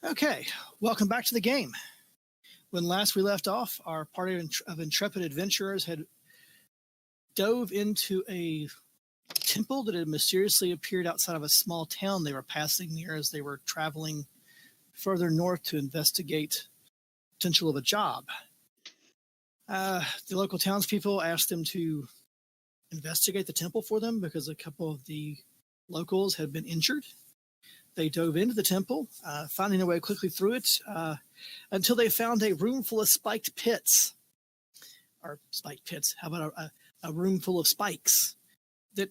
Okay, welcome back to the game. When last we left off, our party of intrepid adventurers had dove into a temple that had mysteriously appeared outside of a small town they were passing near as they were traveling further north to investigate the potential of a job. The local townspeople asked them to investigate the temple for them because a couple of the locals had been injured. They dove into the temple, finding their way quickly through it until they found a room full of spiked pits. Or spiked pits. How about a room full of spikes that,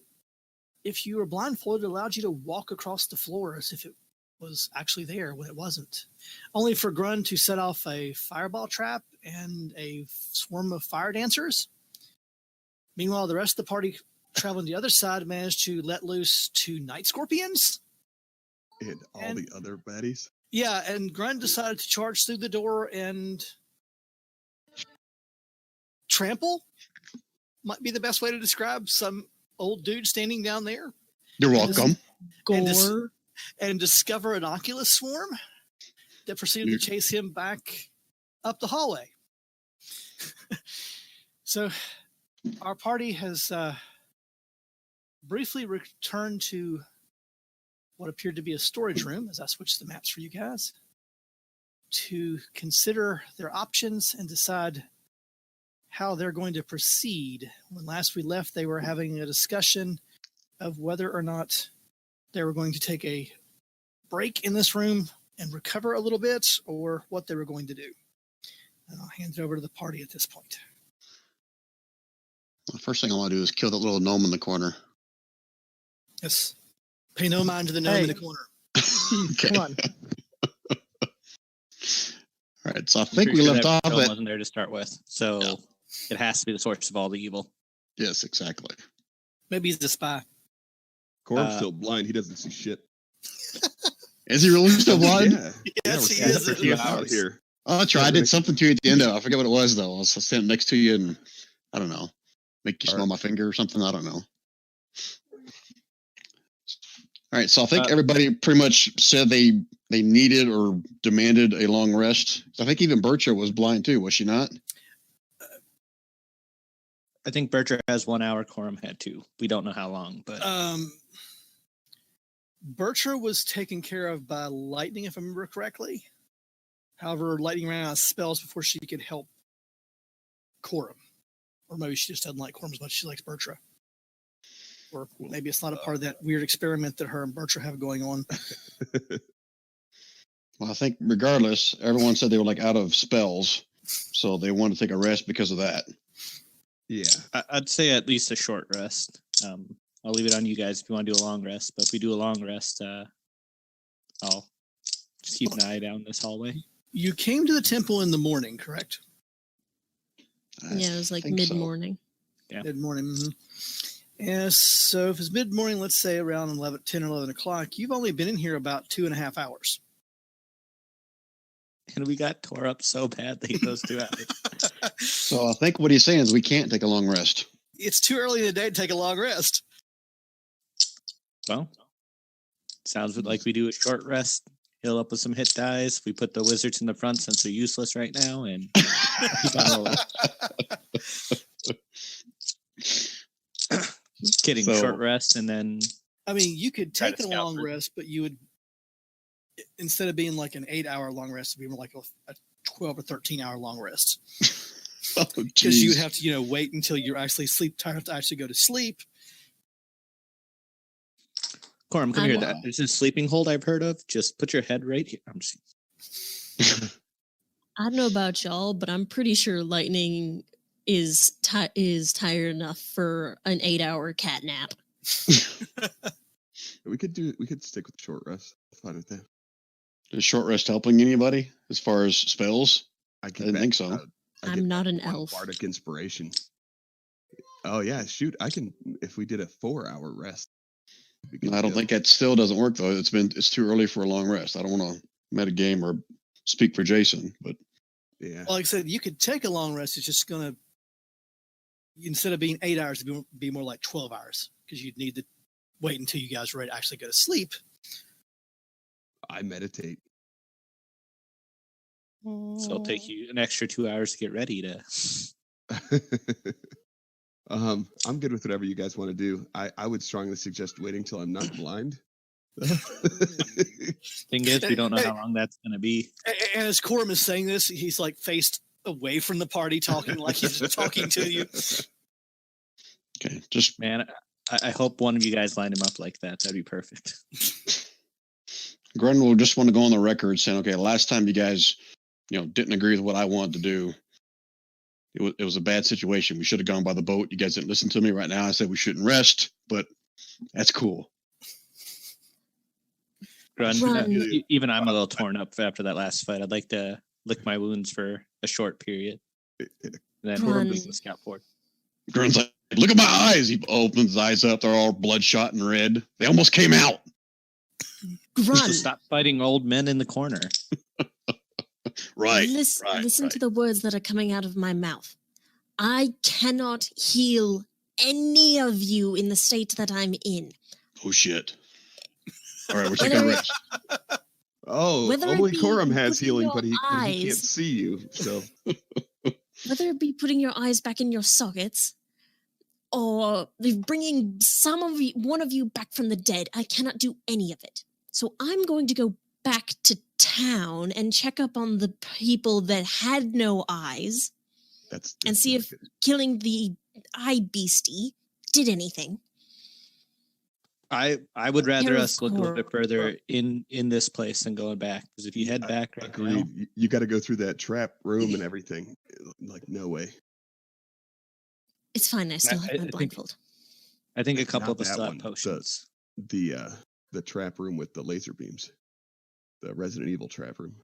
if you were blindfolded, allowed you to walk across the floor as if it was actually there when it wasn't. Only for Grun to set off a fireball trap and a swarm of fire dancers. Meanwhile, the rest of the party traveling the other side managed to let loose 2 night scorpions. And all the other baddies? Yeah, and Grun decided to charge through the door and trample. Might be the best way to describe some old dude standing down there. You're welcome. And discover an Oculus swarm that proceeded to chase him back up the hallway. So our party has briefly returned to what appeared to be a storage room, as I switched the maps for you guys, to consider their options and decide how they're going to proceed. When last we left, they were having a discussion of whether or not they were going to take a break in this room and recover a little bit, or what they were going to do. And I'll hand it over to the party at this point. The first thing I want to do is kill that little gnome in the corner. Yes. Pay no mind to the gnome in the corner. Okay. Come on. All right, so I think we left off at... at... wasn't there to start with, so it has to be the source of all the evil. Yes, exactly. Maybe he's the spy. Corm's still blind. He doesn't see shit. Is he really still blind? Yeah. Yes, he is. For 2 hours here. Oh, that's right. I did something to you at the end of it. I forget what it was, though. I was standing next to you and, I don't know, make you smell my finger or something. I don't know. All right, so I think everybody pretty much said they needed or demanded a long rest. I think even Bertra was blind too, was she not? I think Bertra has 1 hour. Corum had 2. We don't know how long, but Bertra was taken care of by lightning, if I remember correctly. However, lightning ran out of spells before she could help Corum, or maybe she just doesn't like Corum as much as she likes Bertra. Or maybe it's not a part of that weird experiment that her and Bertra have going on. Well, I think regardless, everyone said they were like out of spells, so they wanted to take a rest because of that. Yeah. I'd say at least a short rest. I'll leave it on you guys if you want to do a long rest, but if we do a long rest, I'll just keep an eye down this hallway. You came to the temple in the morning, correct? Yeah, it was like mid-morning. So. Yeah. Mid-morning. Mm-hmm. Yeah, so if it's mid-morning, let's say around 10 or 11 o'clock, you've only been in here about 2.5 hours. And we got tore up so badly those 2 hours. So I think what he's saying is we can't take a long rest. It's too early in the day to take a long rest. Well, sounds like we do a short rest heal up with some hit dice. We put the wizards in the front since they're useless right now, and keep on rolling. Kidding. So- Short rest, and then I mean, you could Try take to a scout long for- rest, but you would, instead of being like an 8-hour long rest, it'd be more like a 12 or 13-hour long rest. Oh, Because you would jeez. have to, wait until you're actually sleep tired to actually go to sleep. Corum, come I'm- here. There's a sleeping hold I've heard of. Just put your head right here. I'm just I don't know about y'all, but I'm pretty sure Lightning is tired enough for an 8-hour cat nap. We could stick with short rest. I'm fine with that. Is short rest helping anybody as far as spells? I didn't think so. I'm not an elf. Bardic inspiration. Oh yeah, shoot! I can if we did a 4-hour rest. we could I don't go. think that still doesn't work though. It's too early for a long rest. I don't want to metagame or speak for Jason, but Yeah. Well, like I said, you could take a long rest. It's just going to, instead of being 8 hours, it'd be more like 12 hours because you'd need to wait until you guys are ready to actually go to sleep. I meditate. so it'll take you an extra 2 hours to get ready to. I'm good with whatever you guys want to do. I would strongly suggest waiting till I'm not blind. Thing is, we don't know how long that's going to be. And as Corum is saying this, he's like faced away from the party, talking like he's talking to you. okay, just Man, I hope one of you guys lined him up like that. That'd be perfect. Grun will just want to go on the record saying, okay, last time you guys, didn't agree with what I wanted to do. It was a bad situation. We should have gone by the boat. You guys didn't listen to me. Right now I said we shouldn't rest, but that's cool. Grun, Run. even I'm a little torn up after that last fight. I'd like to lick my wounds for a short period. Then Run. does the scout board. Grun's like, look at my eyes. He opens his eyes up. They're all bloodshot and red. They almost came out. Run. So stop fighting old men in the corner. Right. Listen to the words that are coming out of my mouth. I cannot heal any of you in the state that I'm in. Oh, shit. All right, we're taking a Whether- rest. Oh, Whether it only be Corum has putting healing, your but he can't eyes- see you. So Whether it be putting your eyes back in your sockets or bringing one of you back from the dead, I cannot do any of it. So I'm going to go back to town and check up on the people that had no eyes that's and see not if good. killing the eye beastie did anything. I would rather Care us of look a little bit Corum. further in this place than going back. Because if you head back right Agreed. now, You got to go through that trap room and everything. Like no way. It's fine. I still I have my think- blindfold. I think a couple Not of us that still have one, potions. The trap room with the laser beams. The Resident Evil trap room.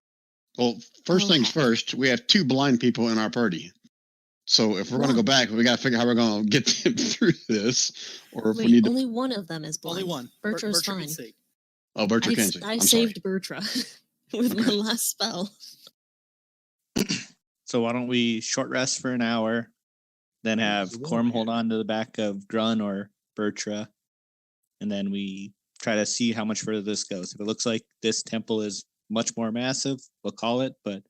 Well, first things Okay. first, we have 2 blind people in our party. So if we're going to go One. back, we got to figure out how we're going to get them through this. Or if we Wait, need to. only one of them is blind. Only one. Bertra's Bertram can fine. see. Oh, Bertram can see. I I'm sorry. saved Bertra with my last spell. So why don't we short rest for an hour, then have There's a Corum wall hold here. on to the back of Grun or Bertra, and then we try to see how much further this goes. If it looks like this temple is much more massive, we'll call it, but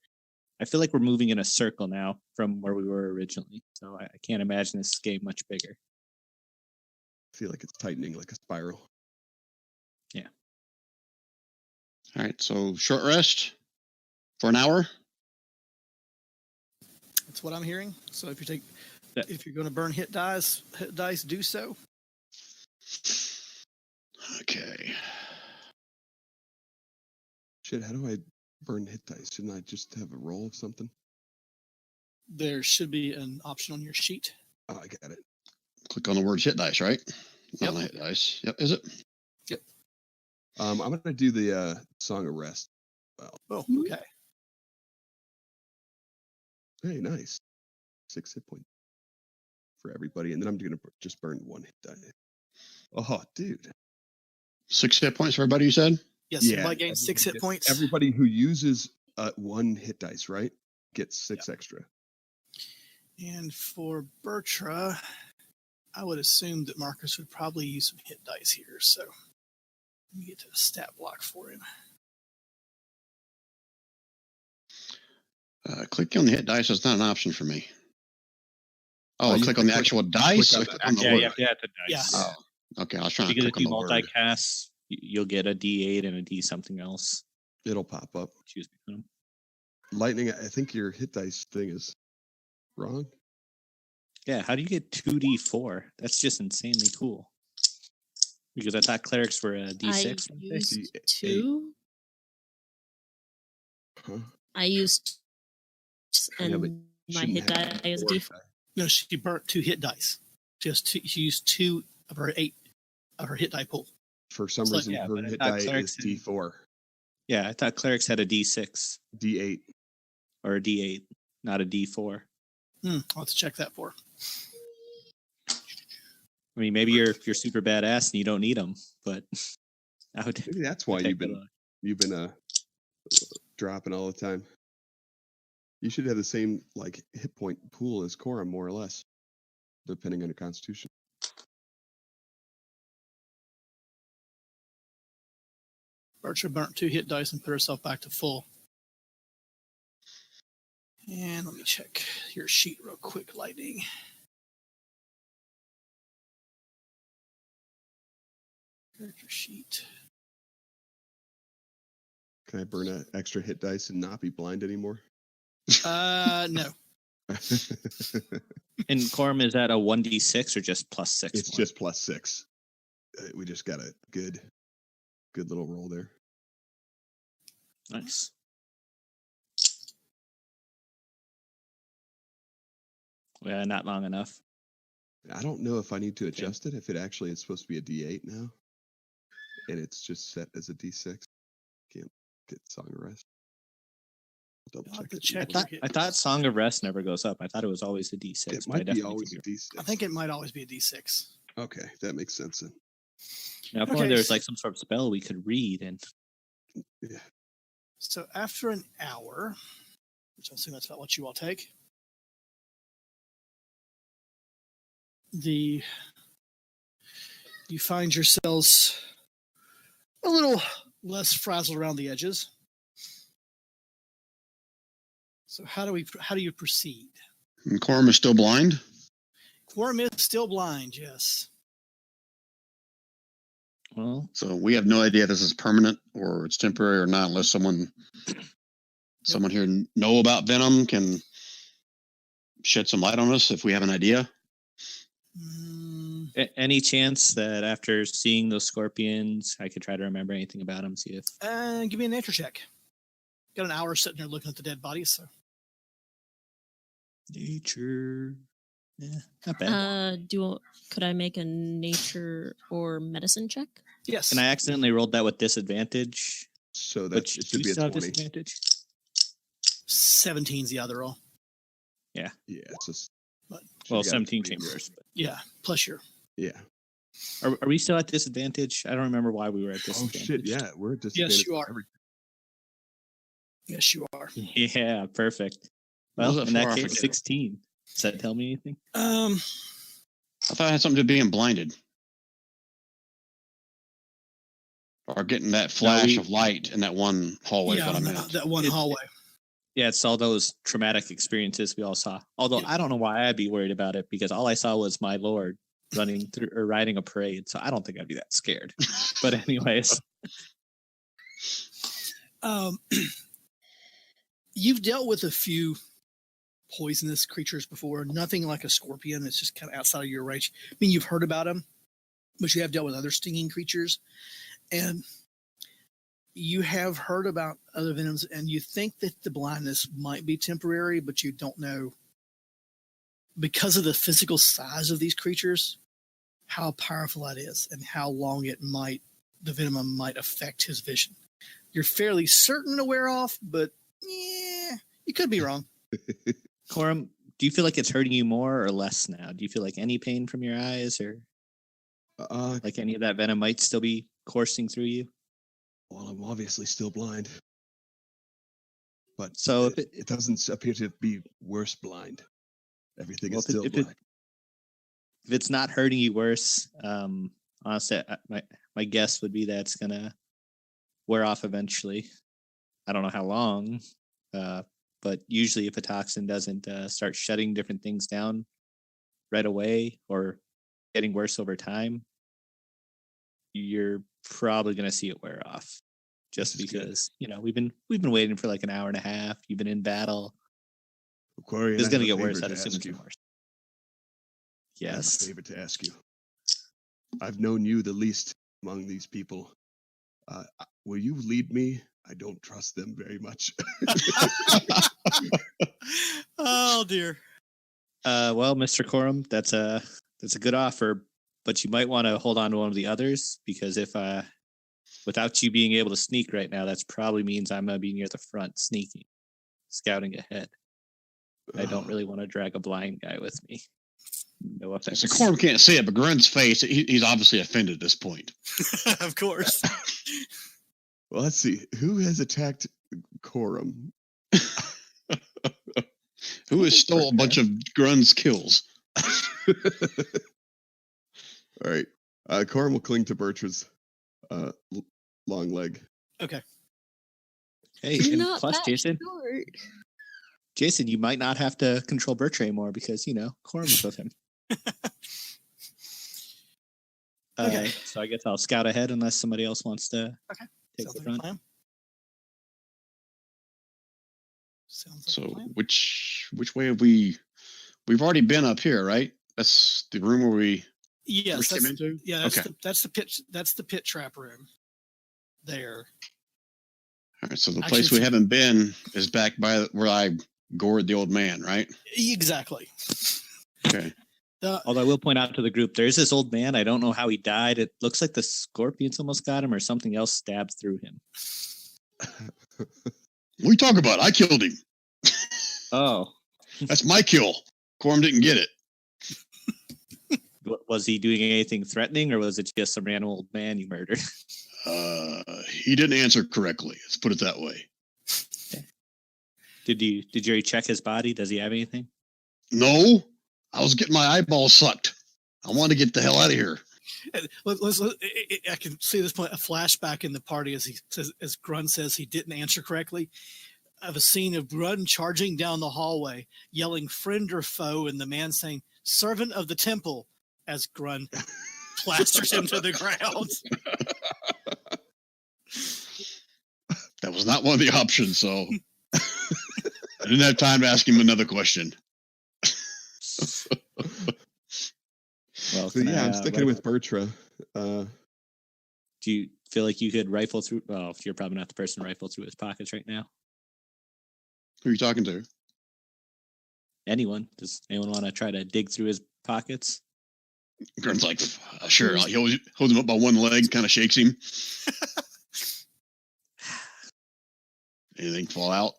I feel like we're moving in a circle now from where we were originally. So I can't imagine this game much bigger. I feel like it's tightening like a spiral. All right, so short rest for an hour. That's what I'm hearing. So if Yeah. if you're going to burn hit dice, do so. Okay. Shit, how do I burn hit dice? Shouldn't I just have a roll of something? There should be an option on your sheet. Oh, I got it. Click on the word hit dice, right? Not Yep. on the hit dice. Yep, is it? I'm gonna do the Song of Rest. Oh, Mhm. okay. Hey, nice. 6 hit points for everybody, and then I'm gonna just burn 1 hit die. Oh, dude. 6 hit points for everybody, you said? Yes, Yeah, everybody gains 6 hit points. Everybody who uses 1 hit dice, right, gets 6 extra. And for Bertra, I would assume that Marcus would probably use some hit dice here. So let me get to the stat block for him. Clicking on the hit dice is not an option for me. Oh, Oh, you click have on to the actual dice. on or the click on the Yeah, word? you have to add the Yeah. dice. Oh, okay. I was trying to Because click if you on the word. multicast, you'll get a D8 and a D something else. It'll pop up. Choose between them. Lightning, I think your hit dice thing is wrong. Yeah, how do you get 2D4? That's just insanely cool. Because I thought clerics were a D6. I weren't they? used D8. 2. Huh? I used Yeah, but and you my shouldn't hit have die is four D4. die. No, she burnt 2 hit dice. She used 2 of her 8 of her hit die pool. For some It's like- reason, Yeah, her but I hit thought die clerics is had- D4, Yeah, I thought clerics had a D6 D8. or a D8, not a D4. I'll have to check that for. I mean, maybe you're super badass and you don't need them, but I would. Maybe that's why take you've been dropping all the time. You should have the same like hit point pool as Corum, more or less, depending on your constitution. Bertram burnt 2 hit dice and put herself back to full. And let me check your sheet real quick, Lightning. Character sheet. Can I burn an extra hit dice and not be blind anymore? No. And Corum, is that a 1D6 or just plus 6? It's just +6. We just got a good little roll there. Nice. Yeah, not long enough. I don't know if I need to adjust it, if it actually is supposed to be a D8 now. And it's just set as a D6. Can't get Song of Rest. Double I'll have check to it. check. I thought Song of Rest never goes up. I thought it was always a D6. It but I might be definitely always a could be D6. I think it might always be a D6. Okay, that makes sense then. wrong. If only Okay, there was so- like some sort of spell we could read and Yeah. So after an hour, which I assume that's about what you all take, you find yourselves a little less frazzled around the edges. So how do you proceed? And Corum is still blind. Quorum is still blind, yes. well, So we have no idea if this is permanent or it's temporary or not, unless someone here know about Venom, can shed some light on us if we have an idea. Mm, any chance that after seeing those scorpions, I could try to remember anything about them? See if give me a nature check. Got an hour sitting there looking at the dead bodies, so nature. Yeah, not bad. Could I make a nature or medicine check? yes. And I accidentally rolled that with disadvantage. So that But it do should you be a still have 20. disadvantage? 17's the other roll. Yeah, it's just. But- Well, should've got a 17 20. came first. But Yeah, plus your Yeah. are we still at disadvantage? I don't remember why we were at Oh disadvantage. shit! Yeah, we're at disadvantage. you for are. everything. yes, you are. Yeah, perfect. What was Well, that in that for? I case, forget. 16. Does that tell me anything? I thought it had something to do with being blinded. Or getting that flash of light in that one hallway. is yeah, what I on meant. that one hallway. Yeah, it's all those traumatic experiences we all saw. Although Yeah. I don't know why I'd be worried about it because all I saw was my lord running through or riding a parade. So I don't think I'd be that scared. But anyways, You've dealt with a few poisonous creatures before. Nothing like a scorpion. It's just kind of outside of your range. I mean, you've heard about them, but you have dealt with other stinging creatures, and you have heard about other venoms, and you think that the blindness might be temporary, but you don't know because of the physical size of these creatures how powerful that is and how long the venom might affect his vision. You're fairly certain to wear off, but yeah, you could be wrong. Corum, do you feel like it's hurting you more or less now? Do you feel like any pain from your eyes or like any of that venom might still be coursing through you? Well, I'm obviously still blind, but So it doesn't appear to be worse blind. Everything Well, is still if black. it's not hurting you worse, honestly, my guess would be that it's gonna wear off eventually. I don't know how long, but usually if a toxin doesn't start shutting different things down right away or getting worse over time, you're probably going to see it wear off. Just because we've been waiting for like an hour and a half. You've been in battle. Aquarian, It's going I to have get a worse. favor I'd to assume ask it's you. getting worse. I have a Yes. favor to ask you. I've known you the least among these people. Will you lead me? I don't trust them very much. Oh dear. Well, Mr. Corum, that's a good offer, but you might want to hold on to one of the others because if without you being able to sneak right now, that probably means I'm gonna be near the front sneaking, scouting ahead. I don't really want to drag a blind guy with me. No offense. So Corum can't see it, but Grun's face, he's obviously offended at this point. Of course. Well, let's see. Who has attacked Corum? Who has stole a bunch of Grun's kills? All right. Corum will cling to Bertra's long leg. Okay. Hey, You're and not plus, that Jason, short. Jason, you might not have to control Bertram anymore because Corum's with him. Okay. So I guess I'll scout ahead unless somebody else wants to take Sounds the like a front. plan. Sounds like So a plan. which way have we've already been up here, right? That's the room where we Yes, first came that's, into? yeah, that's Okay. that's the pit trap room. There. All right, so the Actually, place we it's- haven't been is back by where I gored the old man, right? Exactly. Okay. Although I will point out to the group, there's this old man. I don't know how he died. It looks like the scorpions almost got him or something else stabbed through him. What are you talking about? I killed him. Oh. That's my kill. Corum didn't get it. Was he doing anything threatening or was it just some random old man you murdered? He didn't answer correctly. Let's put it that way. Did you already check his body? Does he have anything? No, I was getting my eyeballs sucked. I wanted to get the hell out of here. I can see this point a flashback in the party as he says, as Grun says he didn't answer correctly, of a scene of Grun charging down the hallway, yelling "friend or foe," and the man saying "servant of the temple" as Grun plasters him to the ground. That was not one of the options, so I didn't have time to ask him another question. Well, So yeah, I'm sticking with Bertra. Do you feel like you could rifle through? Well, you're probably not the person to rifle through his pockets right now. Who are you talking to? Anyone? Does anyone want to try to dig through his pockets? Grun's like, sure. He holds him up by one leg, kind of shakes him. Anything fall out?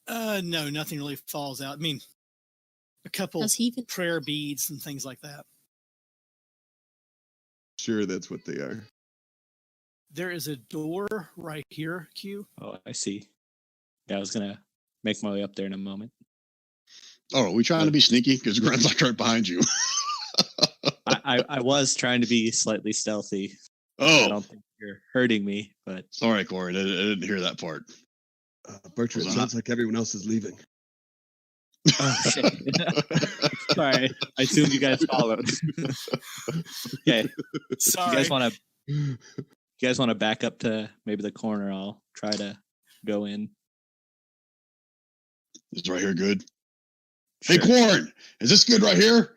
No, nothing really falls out. I mean, a couple Does he even? prayer beads and things like that. Sure, that's what they are. There is a door right here, Q. Oh, I see. Yeah, I was gonna make my way up there in a moment. Oh, are we trying to be sneaky? Because Grun's like right behind you. I was trying to be slightly stealthy. I Oh, don't think you're hurting me, but sorry, Corey. I didn't hear that part. Bertra, it Was I sounds like everyone else is leaving. oh shit. Sorry, I assumed you guys followed. Okay, Sorry. you guys want to back up to maybe the corner? I'll try to go in. Is right here good? Sure. Hey, Corn, is this good right here?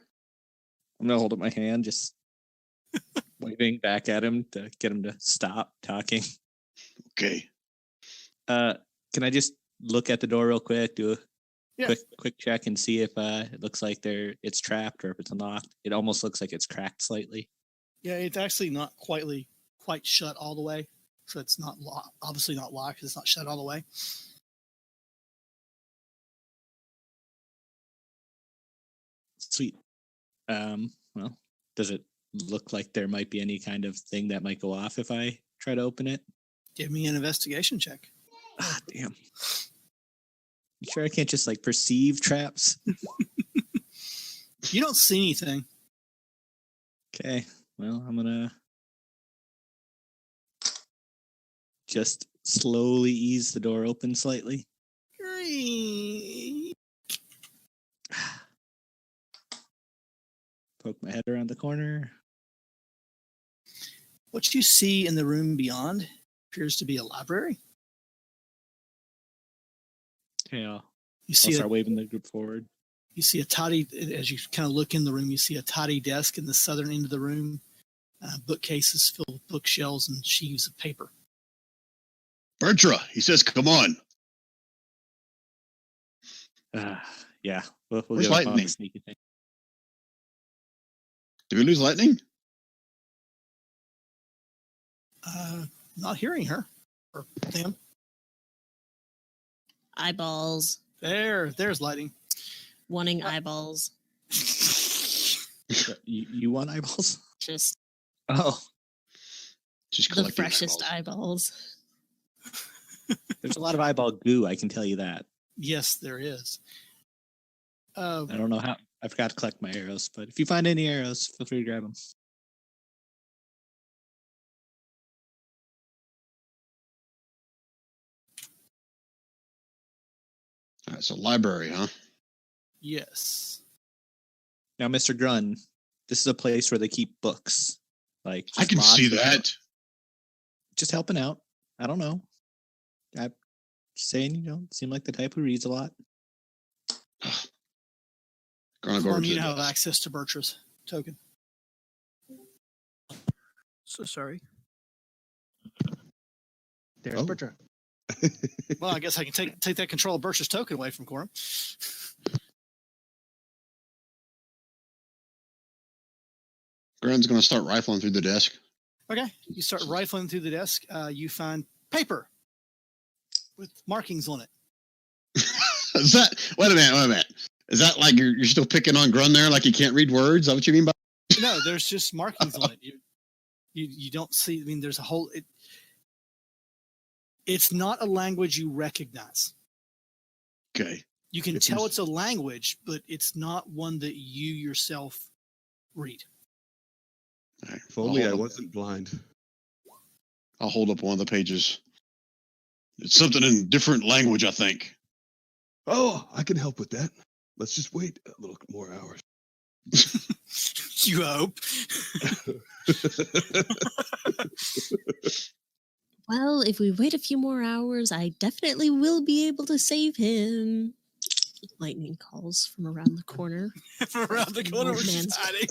I'm gonna hold up my hand, just waving back at him to get him to stop talking. Okay. Can I just look at the door real quick? Do a Yeah. quick check and see if it looks like it's trapped or if it's unlocked. It almost looks like it's cracked slightly. Yeah, it's actually not quite shut all the way. So it's not obviously not locked. It's not shut all the way. Sweet. Well, does it look like there might be any kind of thing that might go off if I try to open it? Give me an investigation check. Ah, damn. You sure I can't just like perceive traps? You don't see anything. Okay. Well, I'm gonna just slowly ease the door open slightly. poke my head around the corner. What you see in the room beyond appears to be a library. Yeah, I'll You see start waving the group forward. You see a toddy, as you kind of look in the room, you see a toddy desk in the southern end of the room, bookcases filled with bookshelves and sheaves of paper. Bertra, he says, come on. Yeah, we'll Where's go on Lightning? the sneaky thing. Did we lose Lightning? Not hearing her or them. Eyeballs. There's Lightning. Wanting eyeballs. You want eyeballs? Just Oh, Just the collecting freshest eyeballs. eyeballs. there's a lot of eyeball goo. I can tell you that. Yes, there is. I don't know how. I forgot to collect my arrows, but if you find any arrows, feel free to grab them. All right, so library, huh? Yes. Now, Mr. Grun, this is a place where they keep books. Like I just can lots see of that. books. Just helping out. I don't know. I'm just saying you don't seem like the type who reads a lot. Gonna go over to You the don't have desk. access to Bertra's token. So sorry. There's Bertra. Well, I guess I can take that control of Bertra's token away from Corum. Grun's gonna start rifling through the desk. Okay. You start rifling through the desk. You find paper with markings on it. Is that? Wait a minute. Is that like you're still picking on Grun there? Like he can't read words? Is that what you mean by? No, there's just markings on it. You don't see. I mean, there's a whole. It's not a language you recognize. Okay. You can tell it's a language, but it's not one that you yourself read. All right. If only I I'll hold up- wasn't blind. I'll hold up one of the pages. It's something in different language, I think. Oh, I can help with that. Let's just wait a little more hours. You hope. Well, if we wait a few more hours, I definitely will be able to save him. Lightning calls from around the corner. Around the corner, Old where she's man's- hiding.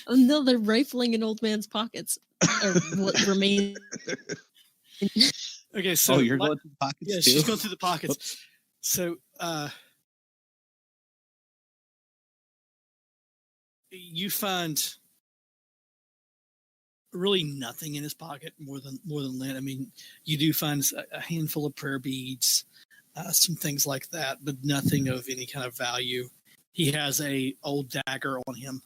Oh no, they're rifling in old man's pockets. Or what remains. Okay, so You're going through the pockets yeah, too? she's going through the pockets. Whoops. So you find really nothing in his pocket more than lint. I mean, you do find a handful of prayer beads, some things like that, but nothing of any kind of value. He has a old dagger on him.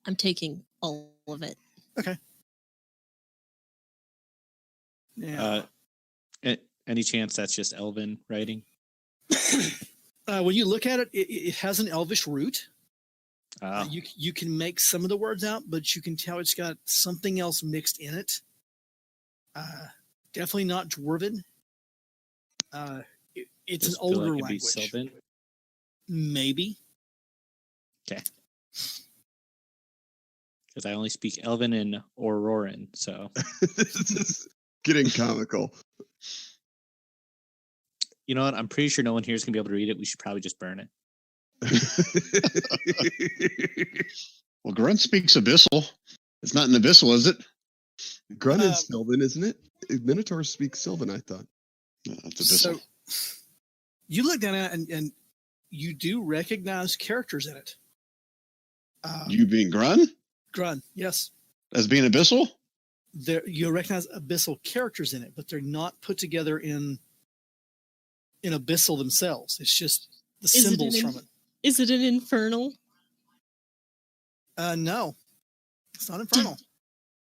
I'm taking all of it. Yeah. Any chance that's just Elven writing? When you look at it, it has an Elvish root. Oh, You can make some of the words out, but you can tell it's got something else mixed in it. Definitely not Dwarven. It's just an feel older like it'd be language. Sylvan. Maybe. Okay. Because I only speak Elven and Auroran, so This is getting comical. you know what? I'm pretty sure no one here is gonna be able to read it. We should probably just burn it. Well, Grun speaks Abyssal. It's not an Abyssal, is it? Grun is Sylvan, isn't it? Minotaur speaks Sylvan, I thought. No, it's Abyssal. So you look down at it and you do recognize characters in it. You being Grun Grun, yes. as being Abyssal? You recognize abyssal characters in it, but they're not put together in abyssal themselves. It's just the Is it symbols an from it. Is it an infernal? No, it's not infernal.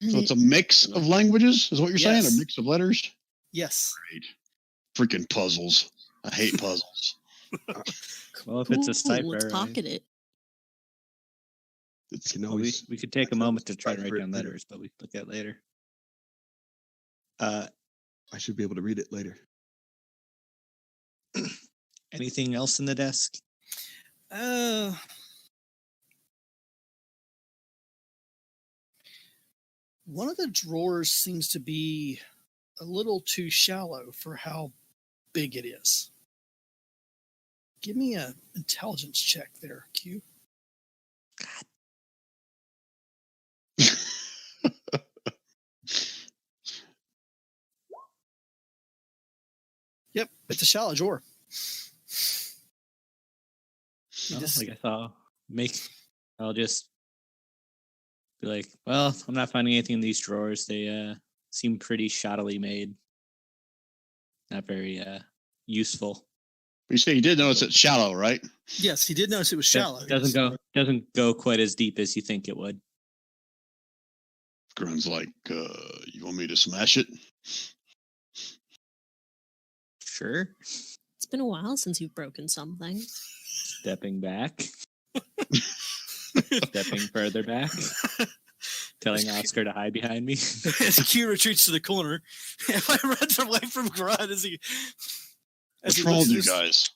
So it's a mix of languages, is what you're saying? Yes. A mix of letters? Yes. Great. Freaking puzzles. I hate puzzles. Well, if it's a Ooh, cipher, let's right? pocket it. It's Well, always we could take a that's moment how to try to cipher write it down later. letters, but we can look at it later. I should be able to read it later. Anything else in the desk? one of the drawers seems to be a little too shallow for how big it is. Give me an intelligence check there, Q. Yep, it's a shallow drawer. I'll just be like, well, I'm not finding anything in these drawers. They seem pretty shoddily made. Not very useful. You say you did notice it's shallow, right? Yes, he did notice it was shallow. Doesn't go quite as deep as you think it would. Grun's like, you want me to smash it? Sure. It's been a while since you've broken something. Stepping back. Stepping further back. Telling Oscar to hide behind me. As Q retreats to the corner, if I run away from Grun as he. What's wrong with you guys?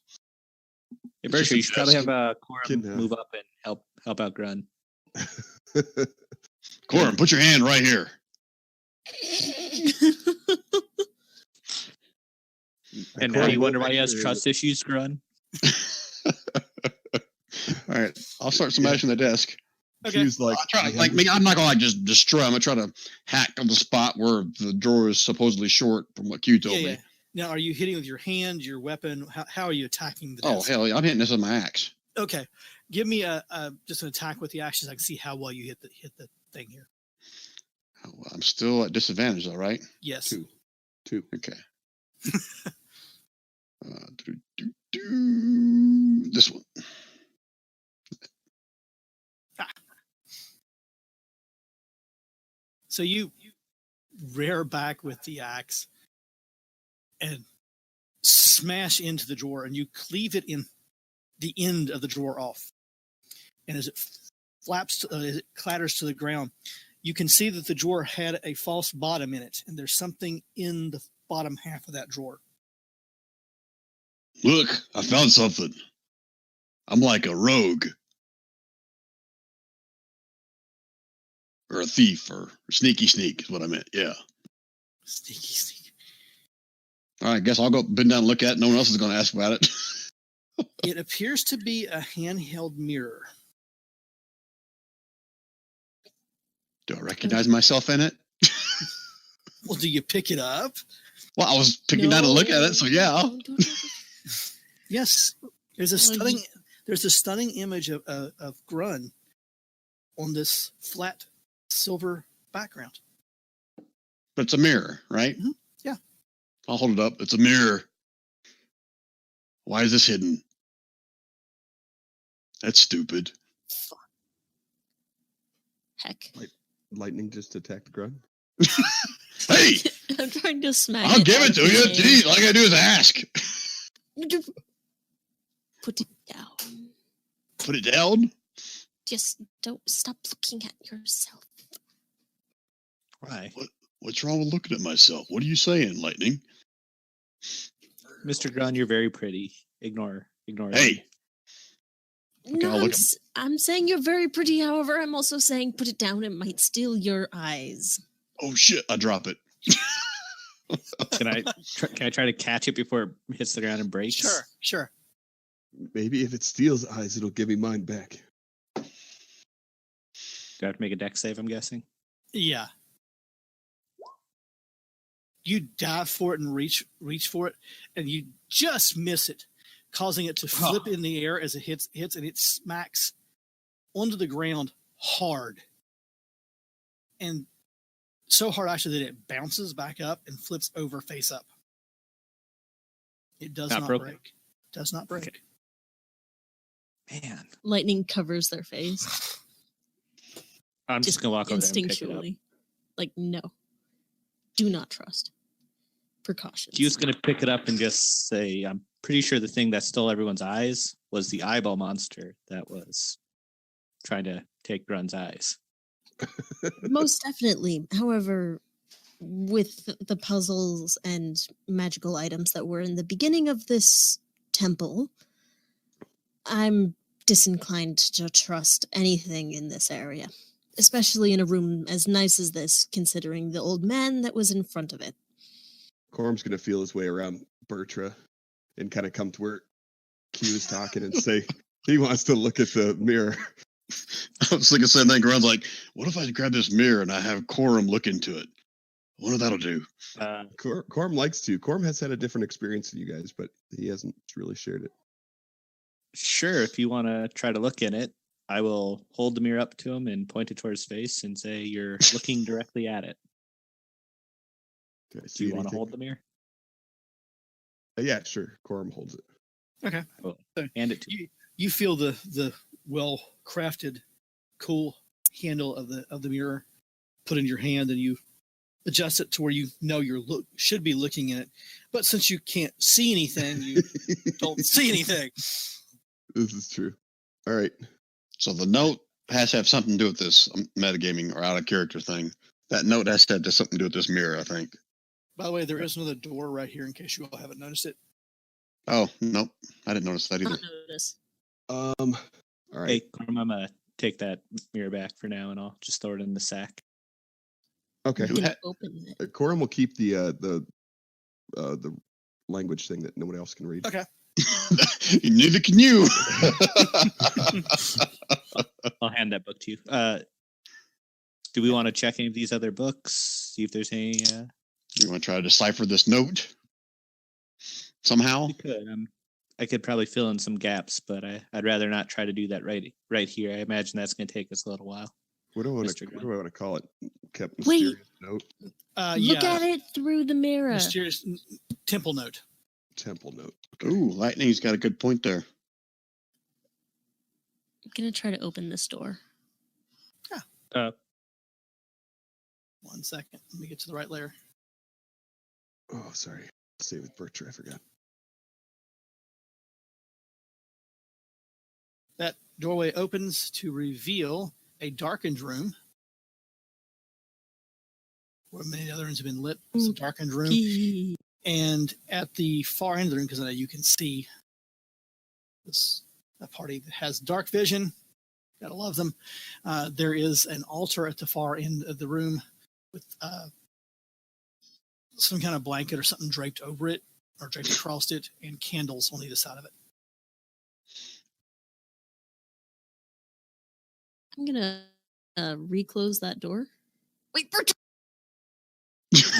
Hey, Berkshire, you should probably have Corum move up and help out Grun. Corum, put your hand right here. And now you wonder why he has trust issues, Grun? All right, I'll start smashing the desk. Okay. She's like, I'm not gonna just destroy. I'm gonna try to hack on the spot where the drawer is supposedly short, from what Q told me. Yeah. Now, are you hitting with your hand, your weapon? How are you attacking the desk? Oh hell yeah! I'm hitting this with my axe. Okay, give me just an attack with the axe so I can see how well you hit the thing here. Oh, well, I'm still at disadvantage, though, right? Yes. Two. Okay. This one. So you rear back with the axe and smash into the drawer, and you cleave it in the end of the drawer off. And as it as it clatters to the ground, you can see that the drawer had a false bottom in it, and there's something in the bottom half of that drawer. Look, I found something. I'm like a rogue. Or a thief, or sneaky sneak is what I meant, yeah. Sneaky. All right, I guess I'll go bend down and look at it. No one else is going to ask about it. It appears to be a handheld mirror. Do I recognize myself in it? Well, do you pick it up? Well, I was picking down to look at it, so yeah. Yes. There's a stunning image of Grun on this flat silver background. But it's a mirror, right? Mm-hmm. Yeah. I'll hold it up. It's a mirror. Why is this hidden? That's stupid. Heck. Lightning just attacked Grun. Hey! I'm trying to smack I'll give it to you. Geez, all I gotta do is ask. Put it down. Put it down? Just don't stop looking at yourself. Why? What's wrong with looking at myself? What are you saying, Lightning? Mr. Grun, you're very pretty. Ignore Hey! me. No, I'm saying you're very pretty. However, I'm also saying put it down. It might steal your eyes. Oh shit! I drop it. Can I try to catch it before it hits the ground and breaks? Sure. Maybe if it steals eyes, it'll give me mine back. Do I have to make a dex save, I'm guessing? Yeah. You dive for it and reach for it, and you just miss it, causing it to flip in the air as it hits, and it smacks onto the ground hard. And so hard, actually, that it bounces back up and flips over face up. It does not break. Does not break. Okay. Man. Lightning covers their face. I'm just going to walk over there and pick it up. Instinctually. Like, no. Do not trust. Precautions. Q's going to pick it up and just say, I'm pretty sure the thing that stole everyone's eyes was the eyeball monster that was trying to take Grun's eyes. Most definitely. However, with the puzzles and magical items that were in the beginning of this temple, I'm disinclined to trust anything in this area. especially in a room as nice as this, considering the old man that was in front of it. Corm's gonna feel his way around Bertra and kind of come to where Q is talking and say he wants to look at the mirror. I was thinking the same thing. Grun's like, what if I grab this mirror and I have Corum look into it? I wonder what that'll do. Corm likes to. Corm has had a different experience than you guys, but he hasn't really shared it. Sure, if you want to try to look in it, I will hold the mirror up to him and point it towards his face and say you're looking directly at it. Can I Do see you want to anything? hold the mirror? Yeah, sure. Corm holds it. Okay. Well, So hand it to me. you feel the well crafted, cool handle of the mirror put in your hand, and you adjust it to where you know should be looking in it. But since you can't see anything, you don't see anything. This is true. All right. So the note has to have something to do with this metagaming or out of character thing. That note has to have something to do with this mirror, I think. By the way, there is another door right here in case you all haven't noticed it. Oh, nope. I didn't notice that either. Not notice. All right. Hey, Corm, I'm going to take that mirror back for now and I'll just throw it in the sack. Okay. I'm gonna open it. Corm will keep the language thing that nobody else can read. Okay. Neither can you. I'll hand that book to you. Do we want to check any of these other books? See if there's any... You want to try to decipher this note somehow? We could. I could probably fill in some gaps, but I'd rather not try to do that right here. I imagine that's going to take us a little while. What do I want Mr. to? What do I want to call it? Kept Wait. mysterious note. Look at it through the mirror. Mysterious temple note. Temple note. Ooh, Lightning's got a good point there. I'm gonna try to open this door. One second. Let me get to the right layer. Oh, sorry. Stay with Bertra. I forgot. That doorway opens to reveal a darkened room where many other rooms have been lit. It's a darkened room. Pee. And at the far end of the room, because I know you can see this, a party that has dark vision, gotta love them. There is an altar at the far end of the room with some kind of blanket or something draped over it or draped across it, and candles on either side of it. I'm gonna reclose that door. Wait, Bertrand!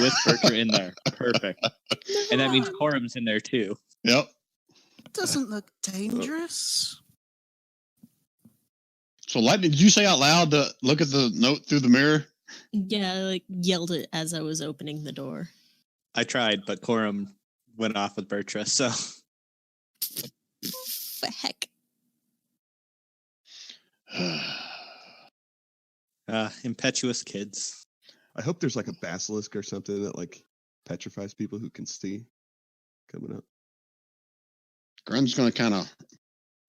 With Bertra in there. Perfect. And that means Corum's in there too. Yep. Doesn't look dangerous. So, Lightning, did you say out loud to look at the note through the mirror? Yeah, I yelled it as I was opening the door. I tried, but Corum went off with Bertra, so... The heck. Impetuous kids. I hope there's like a basilisk or something that like petrifies people who can see coming up. Grun's going to kind of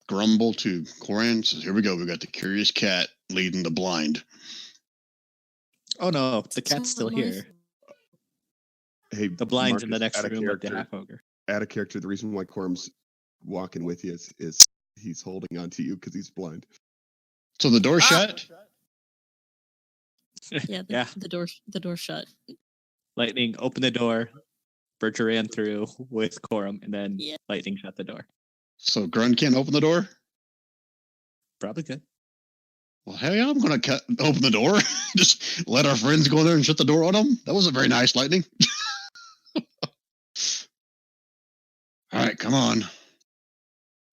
grumble to Coran. Says, "Here we go. We got the curious cat leading the blind." Oh no, the cat's It's still not my here. fault. Hey, The blind's in the Marcus, next add a room with the character- half ogre. Add a character. The reason why Corm's walking with you is he's holding on to you because he's blind. So the door shut. Yeah, Yeah. the door shut. Lightning opened the door. Bertra ran through with Corum, and then Yeah. Lightning shut the door. So Grun can't open the door. Probably good. Well, hell yeah, I'm going to open the door. Just let our friends go in there and shut the door on them. That wasn't very nice, Lightning. All right, come on.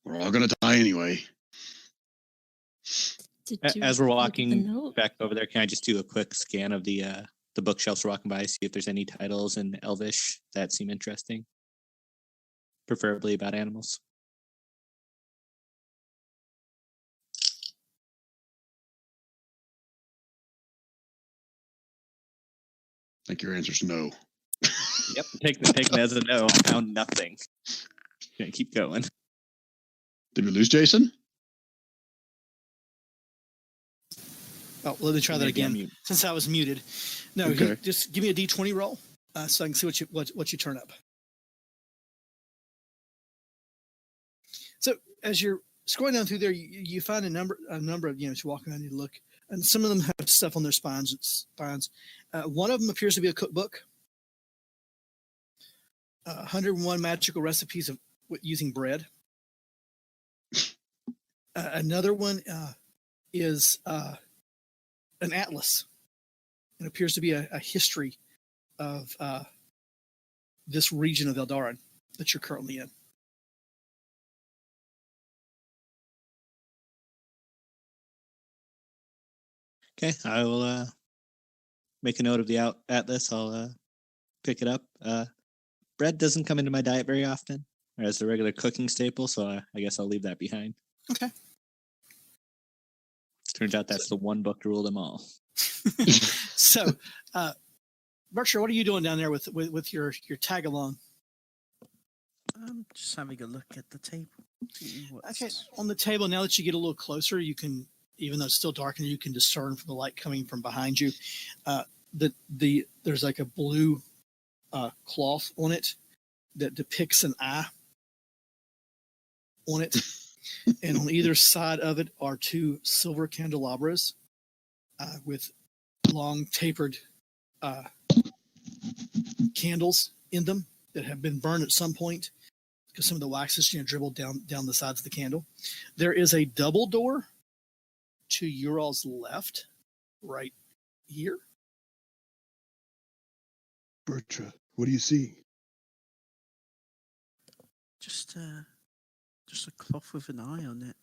We're all going to die anyway. Did you As we're look at walking the note? back over there, can I just do a quick scan of the bookshelves we're walking by, see if there's any titles in Elvish that seem interesting? Preferably about animals. I think your answer's no. Yep, take that as a no. Found nothing. Gonna keep going. Did we lose Jason? Oh, let me try that Maybe I'm again. mute. Since I was muted. No, Okay. just give me a D20 roll so I can see what you turn up. So as you're scrolling down through there, you find a number of, as you're walking around, you look, and some of them have stuff on their spines. One of them appears to be a cookbook. 101 magical recipes of using bread. Another one is an atlas. It appears to be a history of this region of Eldarin that you're currently in. Okay, I will make a note of the atlas. I'll pick it up. Bread doesn't come into my diet very often, or as a regular cooking staple, so I guess I'll leave that behind. Okay. Turns out that's the one book to rule them all. So, Berkshire, what are you doing down there with your tag along? I'm just having a look at the table. Okay, on the table, now that you get a little closer, you can, even though it's still dark, and you can discern from the light coming from behind you, there's like a blue cloth on it that depicts an eye on it. And on either side of it are two silver candelabras with long tapered candles in them that have been burned at some point because some of the wax is dribbled down the sides of the candle. There is a double door to your all's left, right here. Bertra, what do you see? Just a cloth with an eye on it.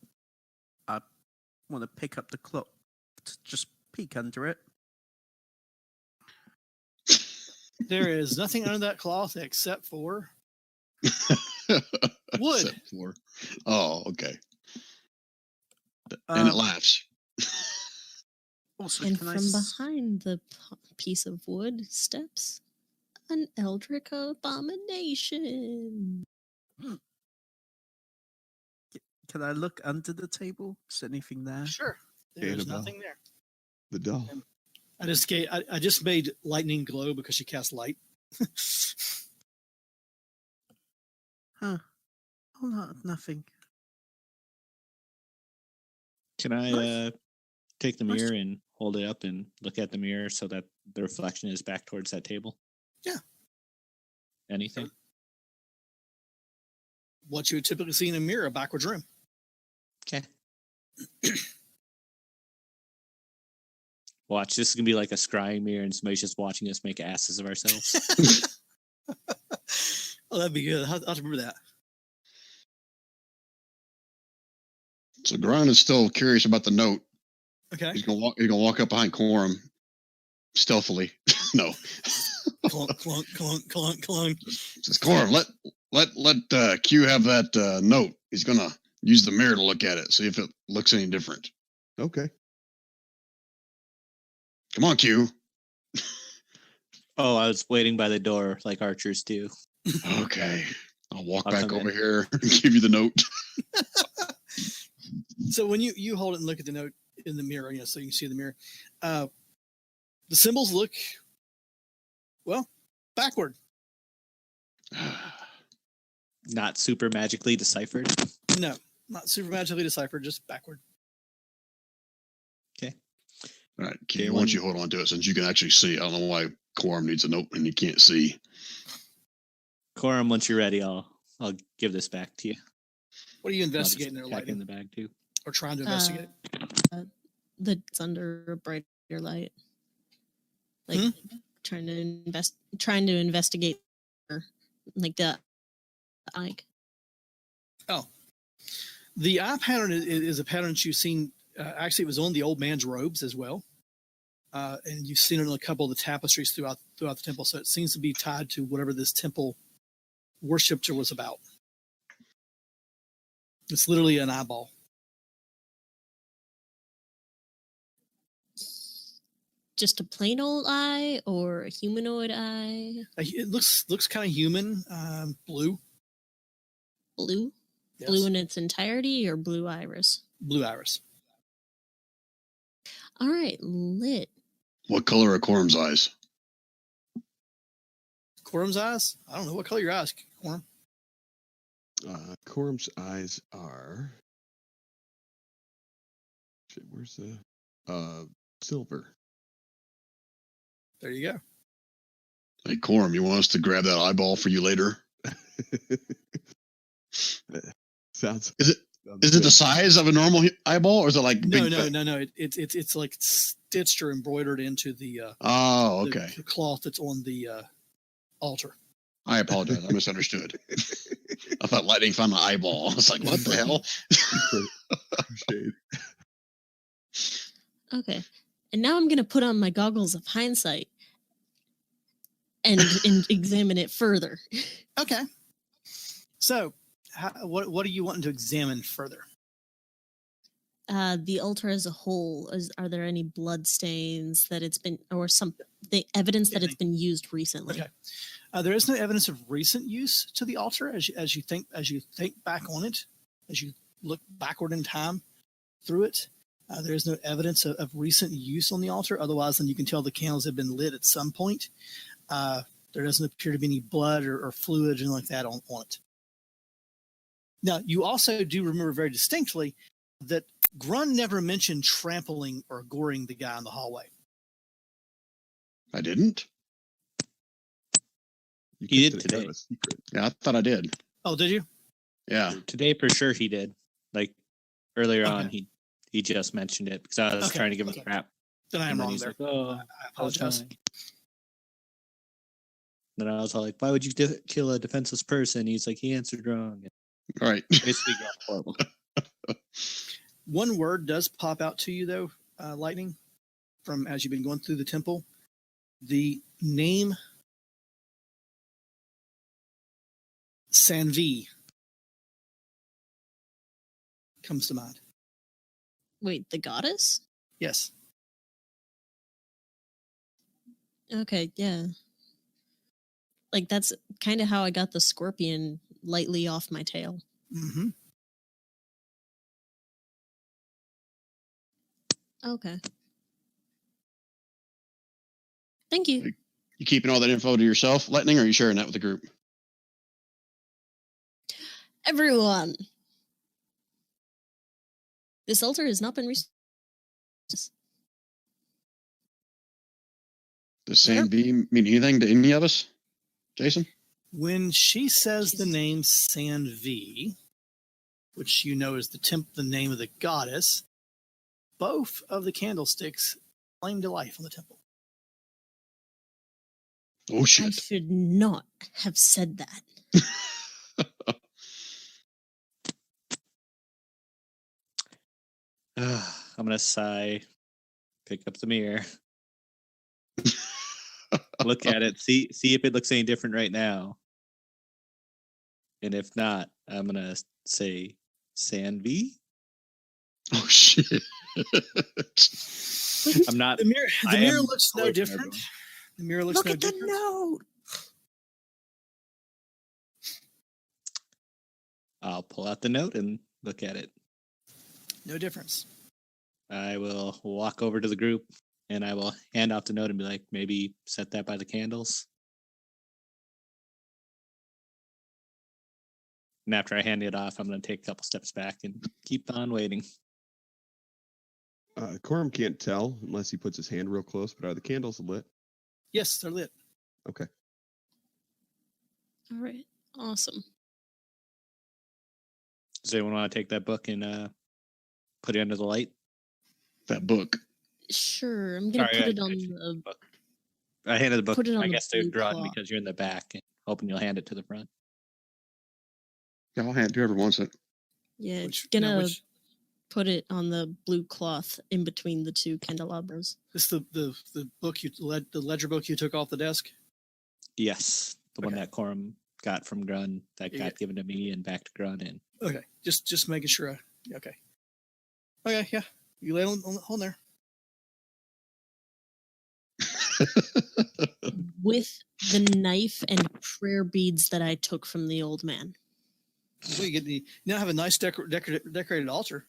I want to pick up the cloth to just peek under it. There is nothing under that cloth except for wood. Except for, oh, okay. And it laughs. Also, And can I from behind the piece of wood steps an eldritch abomination. Can I look under the table? Is anything there? Sure. There's Annabelle. nothing there. The doll. I just made lightning glow because she cast light. Huh. Oh, no, nothing. Can I Nice. take the Nice. mirror and hold it up and look at the mirror so that the reflection is back towards that table? Yeah. Anything? What you would typically see in a mirror, a backwards room. Okay. Watch, this is gonna be like a scrying mirror, and somebody's just watching us make asses of ourselves. Oh, that'd be good. I'll have to remember that. So Grun is still curious about the note. Okay. He's gonna walk up behind Quorum stealthily. No. Clunk, clunk, clunk, clunk, clunk. Says Quorum, let Q have that note. He's gonna use the mirror to look at it, see if it looks any different. Okay. Come on, Q. Oh, I was waiting by the door like archers do. Okay. I'll walk I'll back come over in. here and give you the note. So when you hold it and look at the note in the mirror, so you can see the mirror, the symbols look, well, backward. Not super magically deciphered. No, not super magically deciphered, just backward. All right, Q, Okay, why don't you hold on to it since you can actually see? I don't know why Quorum needs a note and he can't see. Corum, once you're ready, I'll give this back to you. What are you I'll just investigating there, tack it in lighting? the bag too. Or trying to investigate? That's under a brighter light. Like trying to investigate like the eye. Oh. The eye pattern is a pattern that you've seen. Actually, it was on the old man's robes as well. And you've seen it on a couple of the tapestries throughout the temple. So it seems to be tied to whatever this temple worshipper was about. It's literally an eyeball. Just a plain old eye or a humanoid eye? It looks kind of human, blue. Blue? Yes. Blue in its entirety or blue iris? Blue iris. All right, lit. What color are Quorum's eyes? Quorum's eyes? I don't know. What color your eyes, Quorum? Quorum's eyes are. Shit, where's the silver. There you go. Hey, Corum, you want us to grab that eyeball for you later? Sounds. Is it the size of a normal eyeball, or is it like No, big? no. It's like stitched or embroidered into the Oh, okay. the cloth that's on the altar. I apologize. I misunderstood. I thought Lightning found my eyeball. I was like, what the hell? Shade. Okay. And now I'm going to put on my goggles of hindsight and examine it further. Okay. So, what are you wanting to examine further? The altar as a whole, are there any blood stains that it's been, or the evidence that it's been used recently? Okay. There is no evidence of recent use to the altar as you think back on it, as you look backward in time through it. There is no evidence of recent use on the altar. Otherwise, then you can tell the candles have been lit at some point. There doesn't appear to be any blood or fluid or anything like that on it. Now, you also do remember very distinctly that Grun never mentioned trampling or goring the guy in the hallway. I didn't? He did today. Yeah, I thought I did. Oh, did you? Yeah. Today for sure he did. Like earlier on, he just mentioned it because I was trying to give him crap. Then I am And then wrong he's there. like, "Oh, I apologize. Then I was all like, why would you kill a defenseless person? He's like, he answered wrong. All right. Basically, got horrible. One word does pop out to you, though, Lightning, from as you've been going through the temple. The name Sanvi comes to mind. Wait, the goddess? Yes. Okay, yeah. Like, that's kind of how I got the scorpion lightly off my tail. Mm-hmm. Okay. Thank you. You keeping all that info to yourself, Lightning, or are you sharing that with the group? Everyone! This altar has not been Does Sanvi mean anything to any of us, Jason? When she says the name Sanvi, which you know is the name of the goddess, both of the candlesticks flame to life on the temple. Oh, I shit. should not have said that. I'm going to sigh, pick up the mirror, look at it, see if it looks any different right now. And if not, I'm going to say Sanvi. Oh, shit. I'm not. The mirror looks no away from different. everyone. The mirror looks Look no at the different. note! I'll pull out the note and look at it. No difference. I will walk over to the group and I will hand off the note and be like, maybe set that by the candles. And after I hand it off, I'm going to take a couple steps back and keep on waiting. Corum can't tell unless he puts his hand real close, but are the candles lit? Yes, they're lit. Okay. All right. Awesome. Does anyone want to take that book and put it under the light? That book. Sure. I'm going to Sorry, put it on the... I handed the book, Put it on I the guess, to blue Grun cloth. because you're in the back, and hoping you'll hand it to the front. Yeah, I'll hand it to whoever wants it. Yeah, Which- it's now gonna which- put it on the blue cloth in between the two candelabras. This is the book the ledger book you took off the desk. Yes, the one Okay. that Corum got from Grun that Yeah, got given to me and back to Grun. And Okay, just making sure. Okay. Okay, yeah. You lay it on there. With the knife and prayer beads that I took from the old man. Well, you now have a nice decorated altar.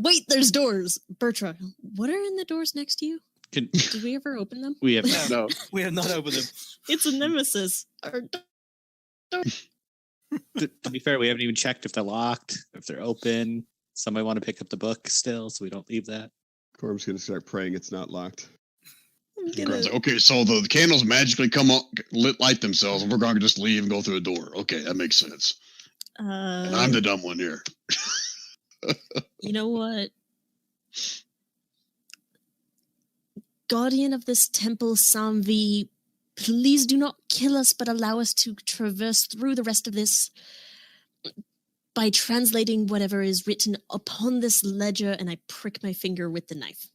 Wait, there's doors. Bertra, what are in the doors next to you? can, Did we ever open them? we have No. We have not opened them. It's a nemesis. To be fair, we haven't even checked if they're locked, if they're open. Somebody want to pick up the book still, so we don't leave that. Corum's going to start praying it's not locked. I'm Grun's gonna, like, okay, so the candles magically come up, light themselves, and we're going to just leave and go through a door. Okay, that makes sense. And I'm the dumb one here. you know what? Guardian of this temple, Samvi, please do not kill us, but allow us to traverse through the rest of this by translating whatever is written upon this ledger, and I prick my finger with the knife.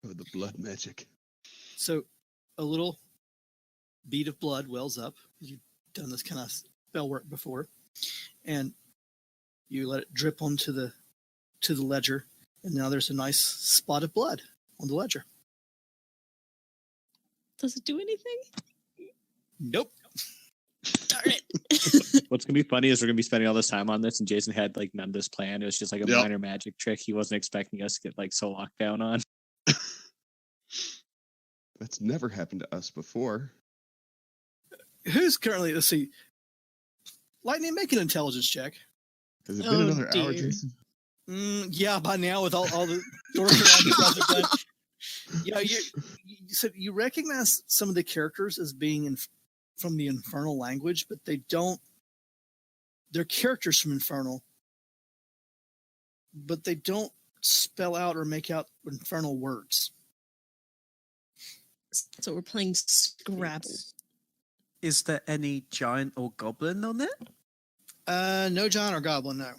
Oh, the blood magic. So a little bead of blood wells up. You've done this kind of spell work before. And you let it drip onto the ledger. And now there's a nice spot of blood on the ledger. Does it do anything? Nope. Darn it. What's gonna be funny is we're gonna be spending all this time on this, and Jason had like none of this planned. It was just like a Yep. minor magic trick he wasn't expecting us to get like so locked down on. That's never happened to us before. Who's currently, let's see. Lightning, make an intelligence check. Has it been Oh, another hour, dear. Jason? Yeah, by now with all the doors around you guys have done. Yeah, you recognize some of the characters as being from the Infernal language, but they don't. They're characters from Infernal, but they don't spell out or make out Infernal words. So we're playing Scrabble. Is there any giant or goblin on it? No John or Goblin, no.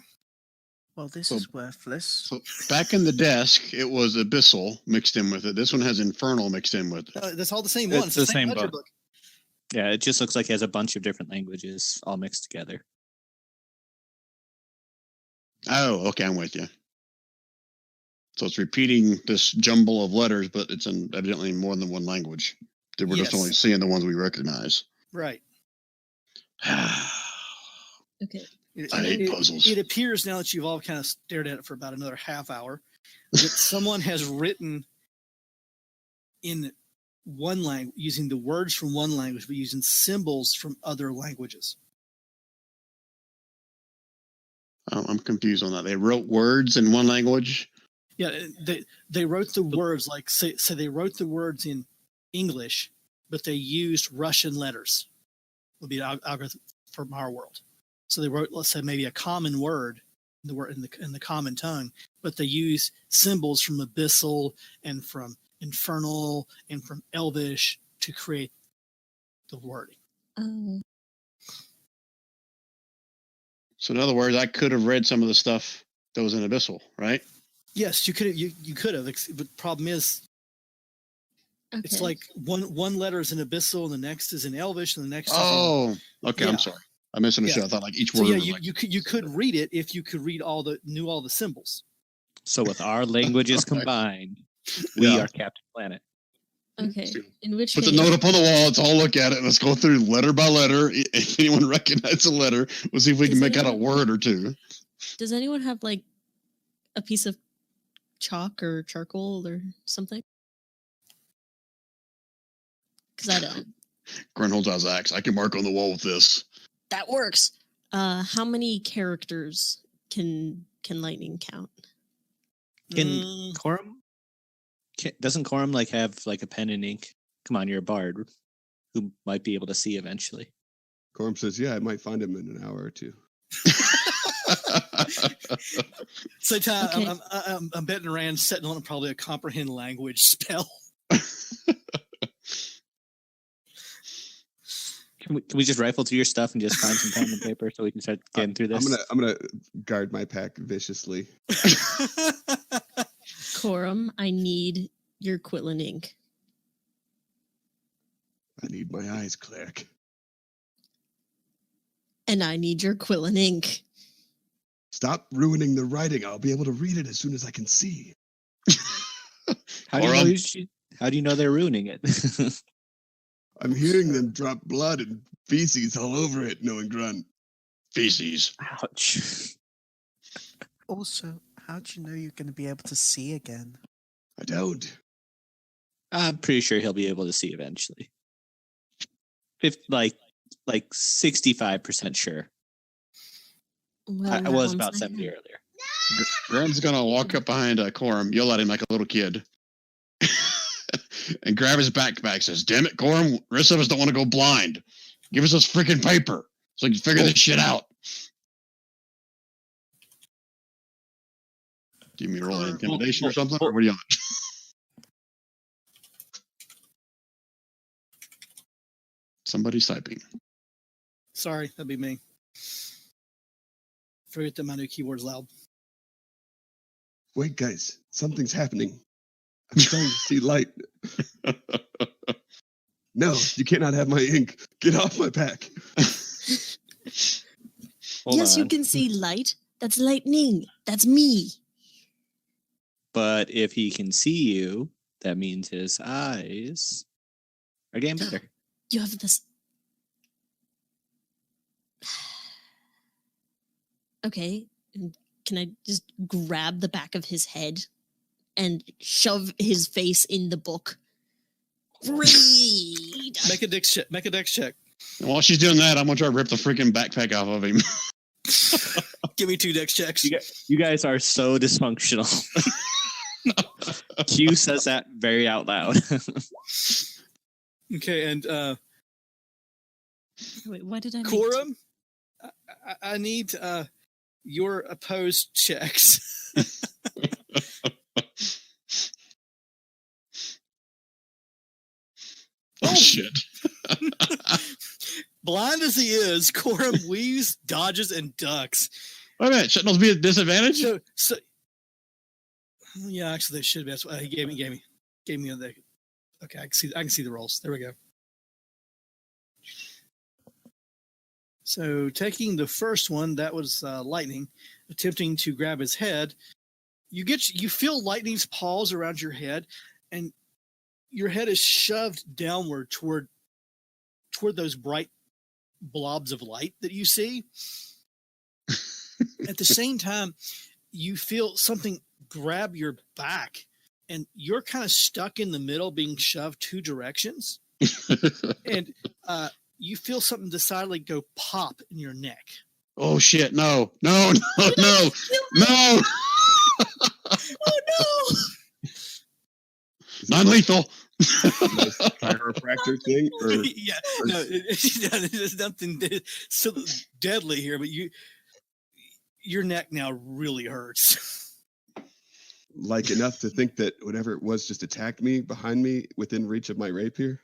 Well, this So- is worthless. So back in the desk, it was Abyssal mixed in with it. This one has Infernal mixed in with it. That's all the same It's one. It's the same ledger book. Yeah, it just looks like it has a bunch of different languages all mixed together. Oh, okay, I'm with you. So it's repeating this jumble of letters, but it's in evidently more than one language. That we're just Yes. only seeing the ones we recognize. Right. Okay. I hate puzzles. It appears now that you've all kind of stared at it for about another half hour that someone has written in one language, using the words from one language, but using symbols from other languages. I'm confused on that. They wrote words in one language. Yeah, they wrote the words like say they wrote the words in English, but they used Russian letters. Would be the algorithm from our world. So they wrote, let's say, maybe a common word in the word in the common tongue, but they use symbols from Abyssal and from Infernal and from Elvish to create the wording. Oh. So in other words, I could have read some of the stuff that was in Abyssal, right? Yes, you could have. You could have. But the problem is, Okay. it's like one letter is in Abyssal, and the next is in Elvish, and the next. Oh, okay. Yeah. I'm sorry. I misunderstood. Yeah. I thought like each So word yeah, was like, you could read it if you could read knew all the symbols. So with our languages Okay. combined, we Yeah. are Captain Planet. Okay. In which put the case, note up on the wall. Let's all look at it. Let's go through letter by letter. If anyone recognizes a letter, we'll see if we can Does make out a anyone- word or two. does anyone have like a piece of chalk or charcoal or something? Because I don't. Grunt holds out his axe. I can mark on the wall with this. That works. How many characters can Lightning count? Can Mm, Corum? Doesn't Corum like have like a pen and ink? Come on, you're a bard who might be able to see eventually. Corum says, yeah, I might find him in an hour or two. so Ty, Okay. I'm betting Rand's setting on probably a comprehend language spell. Can we just rifle through your stuff and just find some pen and paper so we can start getting through this? I'm gonna guard my pack viciously. Corum, I need your Quillen ink. I need my eyes, cleric. And I need your Quillen ink. Stop ruining the writing. I'll be able to read it as soon as I can see. How do you Corum. know? How do you know they're ruining it? I'm hearing them drop blood and feces all over it, knowing grunt. Feces. Ouch. Also, how do you know you're going to be able to see again? I don't. I'm pretty sure he'll be able to see eventually. like 65% sure. Well, I that was one's about my 70 hand. earlier. Gren's gonna walk up behind Corum, yell at him like a little kid, and grab his backpack. Says, "Damn it, Corum! The rest of us don't want to go blind. Give us this freaking paper so we can figure this shit out." Do you mean roll intimidation or something, or what are you on? Somebody's typing. Sorry, that'd be me. Forget that my new keyboard's loud. Wait, guys, something's happening. I'm starting to see light. No, you cannot have my ink. Get off my pack. Hold Yes, you on. can see light. That's lightning. That's me. But if he can see you, that means his eyes are getting better. You have this. Okay, can I just grab the back of his head and shove his face in the book? Read. Make a dex check. Make a dex check. And while she's doing that, I'm gonna try to rip the freaking backpack off of him. Give me 2 dex checks. You guys are so dysfunctional. Q says that very out loud. Okay, and Wait, why did I? Corum, I need your opposed checks. Oh shit! Blind as he is, Corum weaves, dodges, and ducks. Wait a minute, shouldn't those be a disadvantage? So yeah, actually, they should be. That's what he gave me the. Okay, I can see the rolls. There we go. So taking the first one, that was lightning, attempting to grab his head. You feel lightning's paws around your head, and your head is shoved downward toward those bright blobs of light that you see. At the same time, you feel something grab your back, and you're kind of stuck in the middle, being shoved 2 directions. And you feel something decidedly go pop in your neck. Oh shit! No! No! Oh no! Non-lethal. Chiropractor thing? Or, Yeah, no, there's nothing so deadly here, but your neck now really hurts. like enough to think that whatever it was just attacked me behind me within reach of my rapier?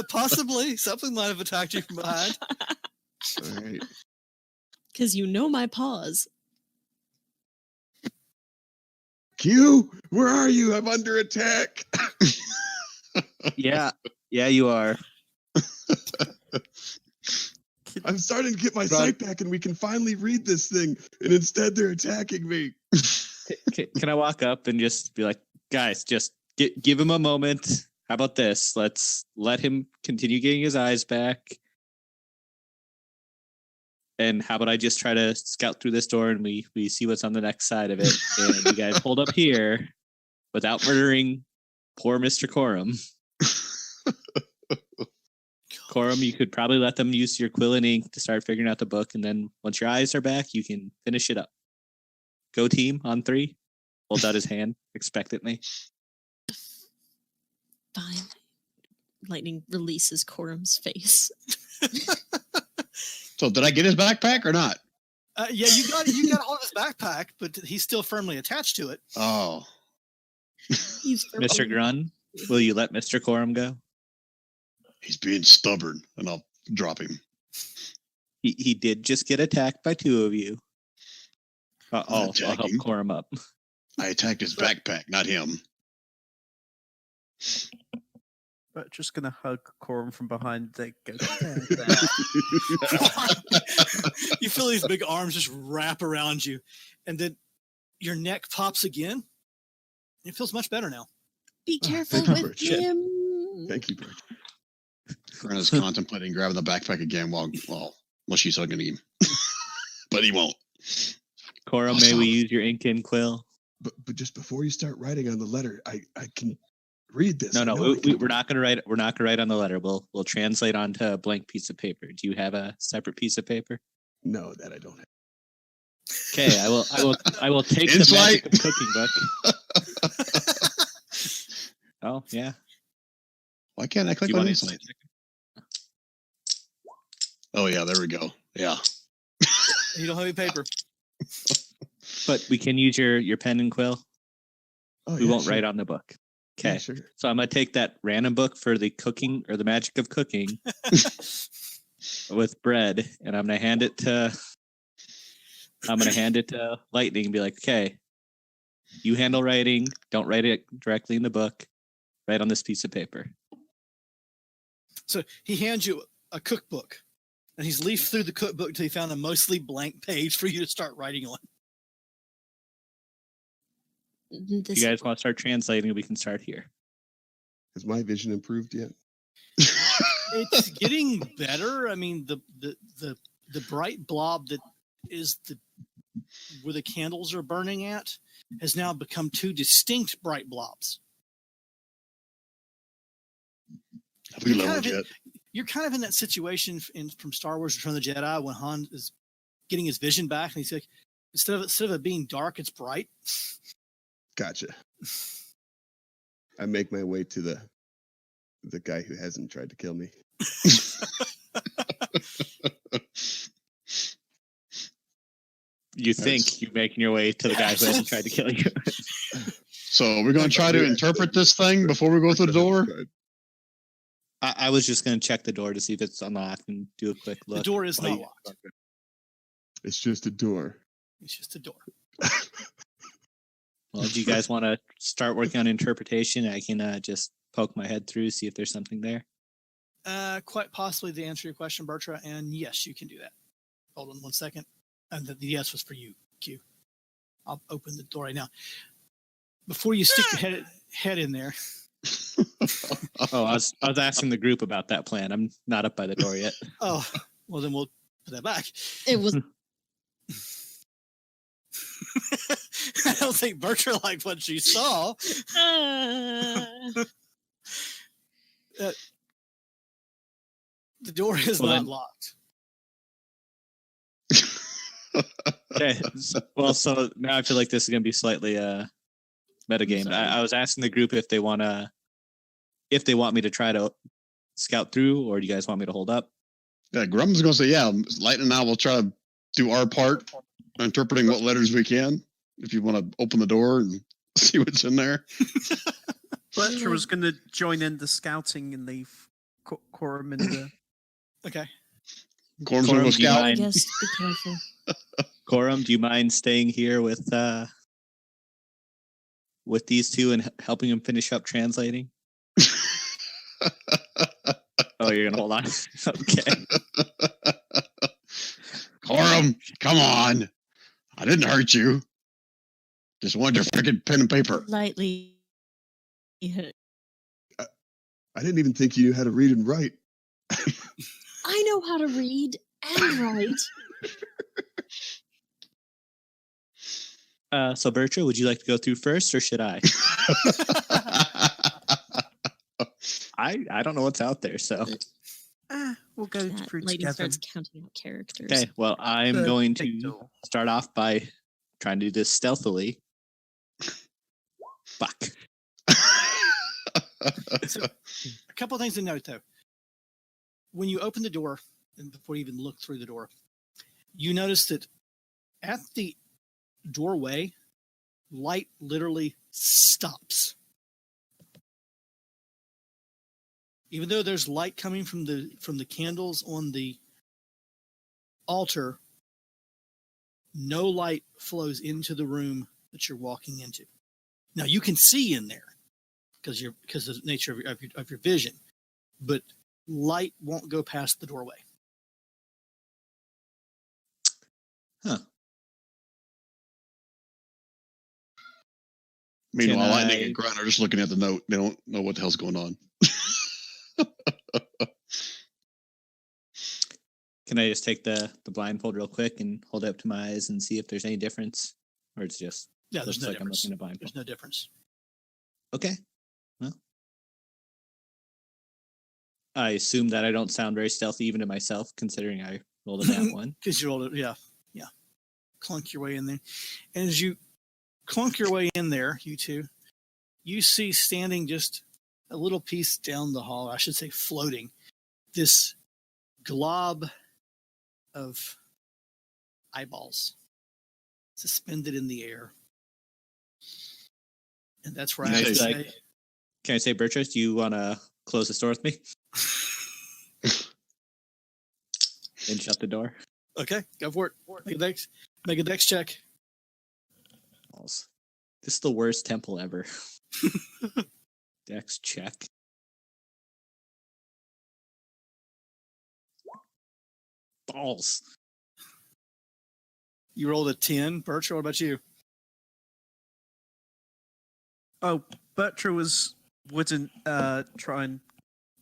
Possibly something might have attacked you from behind. All right. Because you know my paws. Q, where are you? I'm under attack. Yeah, you are. I'm starting to get my sight back and we can finally read this thing. And instead they're attacking me. Can I walk up and just be like, guys, just give him a moment. How about this? Let's let him continue getting his eyes back. And how about I just try to scout through this door and we see what's on the next side of it. And you guys hold up here without murdering poor Mr. Corum. Corum, you could probably let them use your quill and ink to start figuring out the book. And then once your eyes are back, you can finish it up. Go team on 3. Holds out his hand expectantly. Fine. Lightning releases Corum's face. So did I get his backpack or not? Yeah, you got hold of his backpack, but he's still firmly attached to it. Oh. Mr. Grun, will you let Mr. Corum go? He's being stubborn, and I'll drop him. He did just get attacked by 2 of you. I'll help him. Corum up. I attacked his backpack, not him. But just gonna hug Corum from behind. They go. You feel these big arms just wrap around you, and then your neck pops again. It feels much better now. Be careful thank you, with Birch. him. Thank you, Birch. Brenna's contemplating grabbing the backpack again while she's hugging him. But he won't. Corum, Awesome. may we use your ink and quill? But just before you start writing on the letter, I can read this. No, I no, know I can- we're not gonna write. We're not gonna write on the letter. We'll translate onto a blank piece of paper. Do you have a separate piece of paper? No, that I don't have. Okay, I will take the Insight. Magic of Cooking book. Oh yeah. Why can't I Do click you on want insight? to? Oh yeah, there we go. Yeah. You don't have any paper. But we can use your pen and quill. Oh, We yeah, won't sure. write on the book. Okay. Yeah, sure. So I'm gonna take that random book for the cooking or the magic of cooking with bread, and I'm gonna hand it to Lightning and be like, okay, you handle writing. Don't write it directly in the book. Write on this piece of paper. So he hands you a cookbook, and he's leafed through the cookbook until he found a mostly blank page for you to start writing on. If This, you guys want to start translating, we can start here. Has my vision improved yet? It's getting better. I mean, the bright blob that is where the candles are burning at has now become two distinct bright blobs. Have we You're kind leveled of in- yet? You're kind of in that situation from Star Wars: Return of the Jedi when Han is getting his vision back, and he's like, instead of it being dark, it's bright. Gotcha. I make my way to the guy who hasn't tried to kill me. You think you're making your way to the guy who hasn't tried to kill you. So we're going to try to interpret this thing before we go through the door. I was just going to check the door to see if it's unlocked and do a quick look. The door is while not you- locked. It's just a door. It's just a door. Well, do you guys want to start working on interpretation? I can just poke my head through, see if there's something there. Quite possibly the answer to your question, Bertra, and yes, you can do that. Hold on one second. And the yes was for you, Q. I'll open the door right now. Before you stick your head in there, Oh, I was asking the group about that plan. I'm not up by the door yet. oh, well, then we'll put that back. it was I don't think Bertra liked what she saw. The door is Well, not then- locked. Okay. Well, so now I feel like this is going to be slightly metagame. Sorry. I was asking the group if they want me to try to scout through, or do you guys want me to hold up? Yeah, Grum's going to say, yeah, Lightning and I will try to do our part, interpreting what letters we can. If you want to open the door and see what's in there. Bertra was going to join in the scouting and leave Quorum in the. Okay. Corm's Corum, going to do you scout. mind? yes, be careful. Corum, do you mind staying here with these two and helping them finish up translating? Oh, you're gonna hold on. Okay. Corum, come on. I didn't hurt you. Just wanted your freaking pen and paper. Lightly. I didn't even think you knew how to read and write. I know how to read and write. So Bertra, would you like to go through first, or should I? I don't know what's out there, so We'll go That through lady together. starts counting out characters. okay. Well, I'm The going big to door. start off by trying to do this stealthily. Fuck. So, a couple of things to note, though. When you open the door, and before you even look through the door, you notice that at the doorway, light literally stops. Even though there's light coming from the candles on the altar, no light flows into the room that you're walking into. Now you can see in there because of the nature of your vision, but light won't go past the doorway. Huh. Meanwhile, Can Lightning I- and Grunt are just looking at the note. They don't know what the hell's going on. Can I just take the blindfold real quick and hold it up to my eyes and see if there's any difference, or it's just Yeah, there's looks no like I'm difference. looking at a blindfold? There's no difference. Okay. Well, I assume that I don't sound very stealthy even to myself, considering I rolled a nat 1. Because you rolled it, yeah. Clunk your way in there. And as you clunk your way in there, you two, you see standing just a little piece down the hall, I should say floating, this glob of eyeballs suspended in the air. And that's where I have to say... Can I say, Bertrand, do you want to close the store with me? And shut the door? Okay, go for it. Make a dex check. Balls. This is the worst temple ever. Dex check. Balls. You rolled a 10. Bertrand, what about you? Oh, Bertra wouldn't try and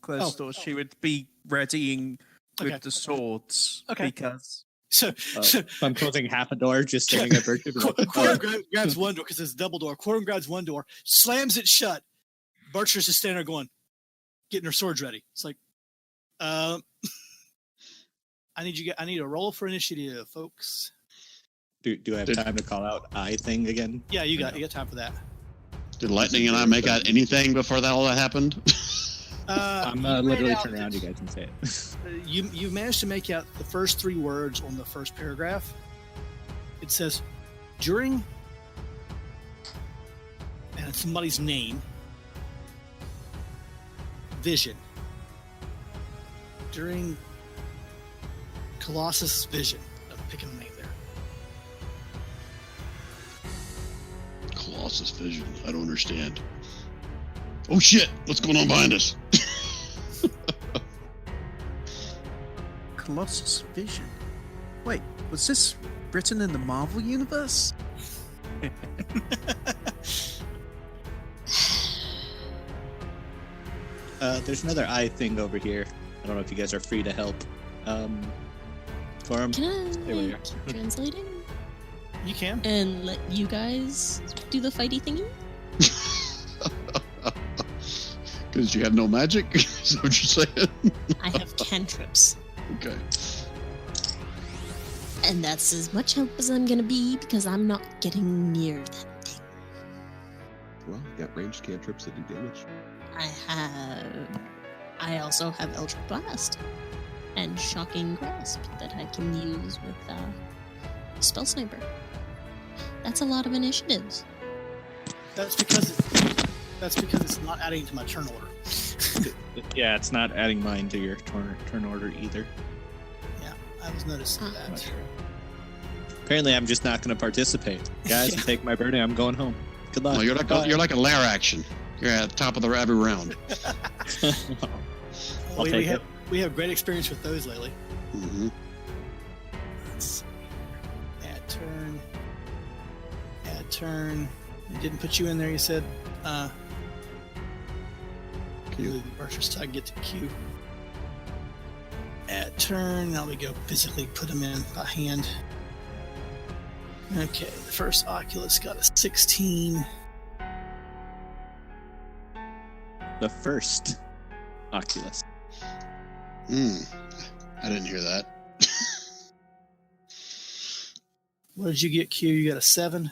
close the door. She would be readying with the swords because. So I'm closing half a door, just staring at Bertrand. Quorum grabs one door because it's a double door. Quorum grabs one door, slams it shut. Bertrand's just standing there going, getting her swords ready. It's like, I need a roll for initiative, folks. Do I have time to call out I thing again? Yeah, you got time for that. Did Lightning and I make out anything before all that happened? I'm literally turn around, you guys can say it. You managed to make out the first 3 words on the first paragraph. It says, during, and it's somebody's name, vision. During Colossus vision. I'm picking a name there. Colossus vision. I don't understand. Oh shit! What's going on behind us? Colossus vision. Wait, was this written in the Marvel universe? There's another I thing over here. I don't know if you guys are free to help. Quorum. Can There we I are. keep translating You can. and let you guys do the fighty thingy? Because you have no magic? Is that what you're saying? I have cantrips. Okay. And that's as much help as I'm gonna be because I'm not getting near that thing. Well, you got ranged cantrips that do damage. I also have Eldritch Blast and Shocking Grasp that I can use with Spell Sniper. That's a lot of initiatives. That's because it's not adding to my turn order. Yeah, it's not adding mine to your turn order either. Yeah, I was noticing that. Apparently, I'm just not going to participate. Guys, take my birthday. I'm going home. Good luck. No, you're like a lair action. You're at the top of every round. I'll take it. We have great experience with those lately. Mm-hmm. Let's see. Add turn. It didn't put you in there, you said? Q. Bertrand, so I get to Q. Add turn. Now we go physically put them in by hand. Okay, the first Oculus got a 16. The first Oculus. I didn't hear that. What did you get, Q? You got a 7?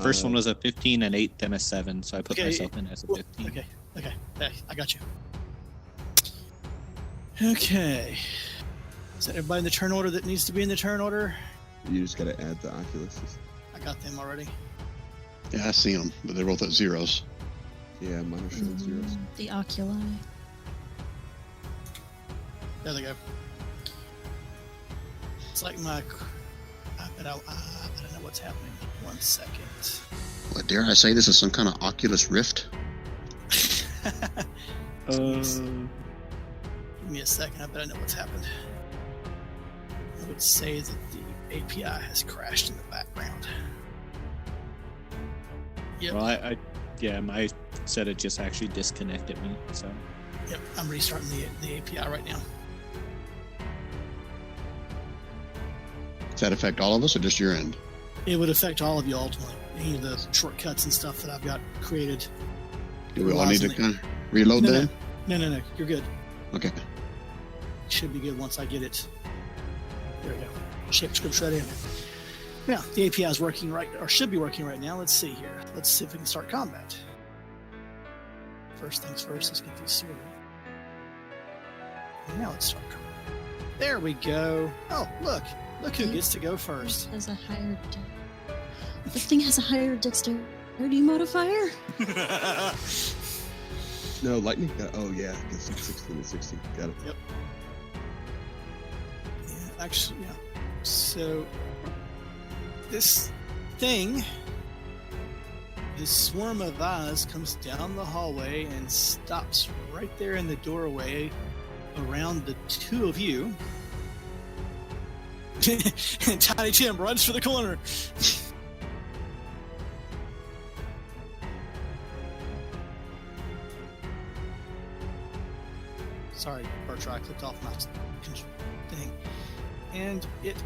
First one was a 15 and 8, then a 7. So I put Okay, myself in as a 15. Okay. Hey, I got you. Okay. Is that everybody in the turn order that needs to be in the turn order? You just got to add the Oculuses. I got them already. Yeah, I see them, but they're both at zeros. Yeah, mine are showing zeros. The oculi. There they go. It's like my... I bet I know what's happening. 1 second. What, dare I say this is some kind of Oculus Rift? Give me a second. I bet I know what's happened. I would say that the API has crashed in the background. Yep. Well, my said it just actually disconnected me. So Yep. I'm restarting the API right now. Does that affect all of us or just your end? It would affect all of you ultimately. Any of the shortcuts and stuff that I've got created. Do we all need to kind of reload No, then? No. You're good. Okay. Should be good once I get it. There we go. Shape script shut in. Yeah, the API is working right, or should be working right now. Let's see here. Let's see if we can start combat. First things first, let's get these sorted. And now let's start combat. There we go. Oh, look who gets to go first. Has a higher. This thing has a higher dexterity modifier. No, lightning. Oh yeah, I guess it's 16 to 16. Got it. Yep. Yeah, actually, yeah. So this thing, this swarm of eyes, comes down the hallway and stops right there in the doorway around the two of you. And Tiny Tim runs for the corner. Sorry, Bertra, I clicked off my thing. And it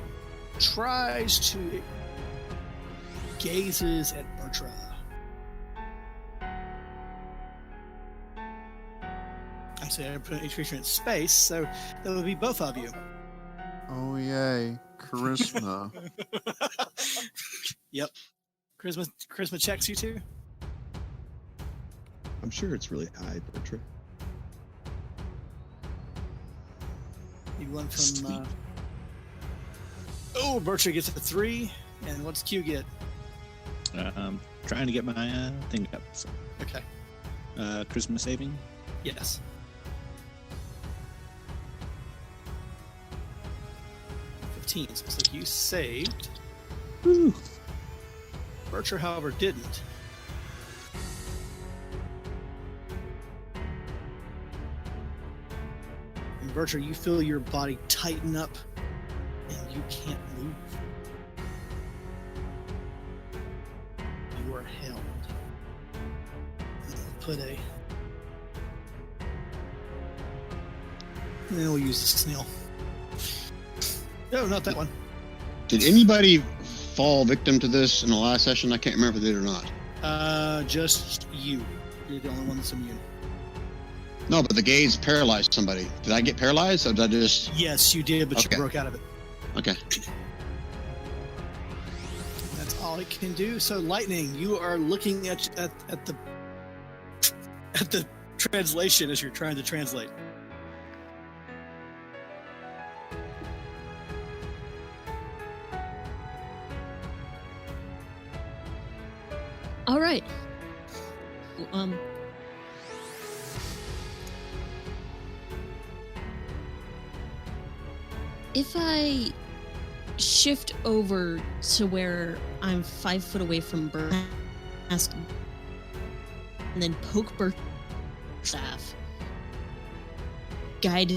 tries to... It gazes at Bertra. I say I put each creature in space, so that would be both of you. Oh, yay. Charisma. Yep. Charisma checks you too? I'm sure it's really high, Bertra. You went from... Oh, Bertra gets a 3. And what's Q get? Trying to get my thing up. So. Okay. Charisma saving? Yes. So it looks like you saved. Woo. Bertra, however, didn't. And Bertra, you feel your body tighten up, and you can't move. You are held. I'll put a... And then we'll use the snail. No, not that one. Did anybody fall victim to this in the last session? I can't remember if they did or not. Just you. You're the only one that's immune. No, but the gaze paralyzed somebody. Did I get paralyzed, or did I just... Yes, you did, but Okay. you broke out of it. Okay. That's all it can do. So, Lightning, you are looking at the translation as you're trying to translate. All right. If I shift over to where I'm 5 foot away from Bert, ask him, and then poke Bert's staff. Guide.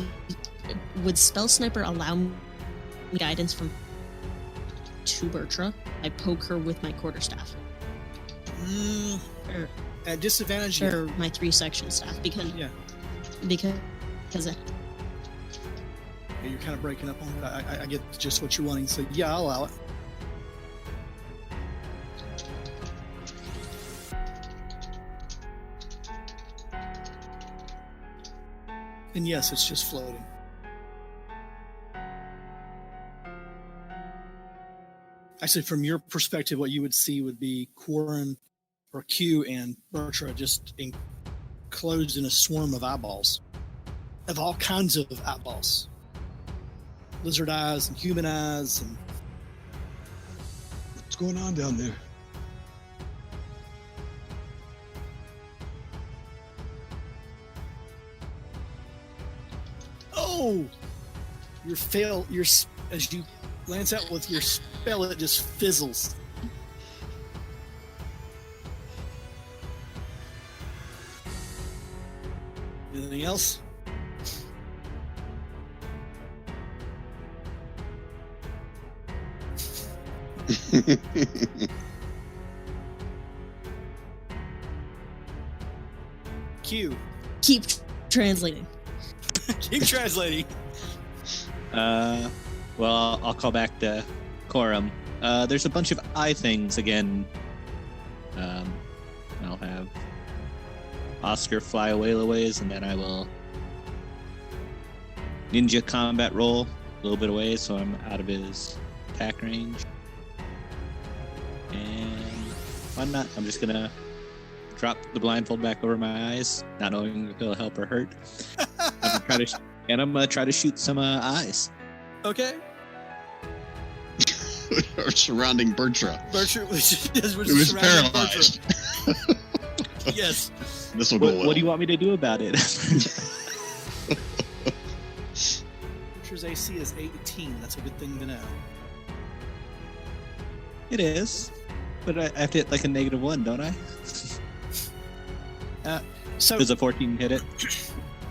Would Spell Sniper allow me guidance from to Bertra? I poke her with my quarterstaff. At disadvantage, Or my 3-section staff because yeah. because You're kind of breaking up on it. I get just what you're wanting, so yeah, I'll allow it. And yes, it's just floating. Actually, from your perspective, what you would see would be Quarren or Q and Bertra just enclosed in a swarm of eyeballs. Of all kinds of eyeballs. Lizard eyes and human eyes and... What's going on down there? Oh! As you glance out with your spell, it just fizzles. Anything else? Q. keep translating. Keep translating. Well, I'll call back to Corum. There's a bunch of eye things again. I'll have Oscar fly away a ways, and then I will ninja combat roll a little bit away, so I'm out of his attack range. And I'm not. I'm just gonna drop the blindfold back over my eyes, not knowing if it'll help or hurt. And I'm gonna try to shoot some eyes. Okay. Or surrounding Bertra. Bertra was It was paralyzed. Yes. This will go well. What do you want me to do about it? Bertra's AC is 18. That's a good thing to know. It is, but I have to hit like a -1, don't I? So Does a 14 hit it?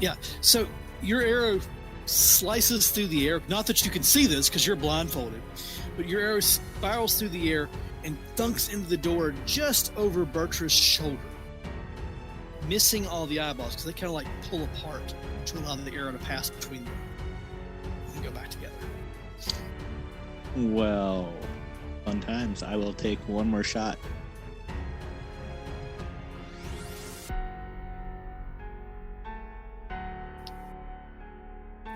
Yeah. So your arrow slices through the air. Not that you can see this because you're blindfolded, but your arrow spirals through the air and thunks into the door just over Bertra's shoulder, missing all the eyeballs because they kind of like pull apart to allow the arrow to pass between them and go back together. Well, fun times. I will take one more shot.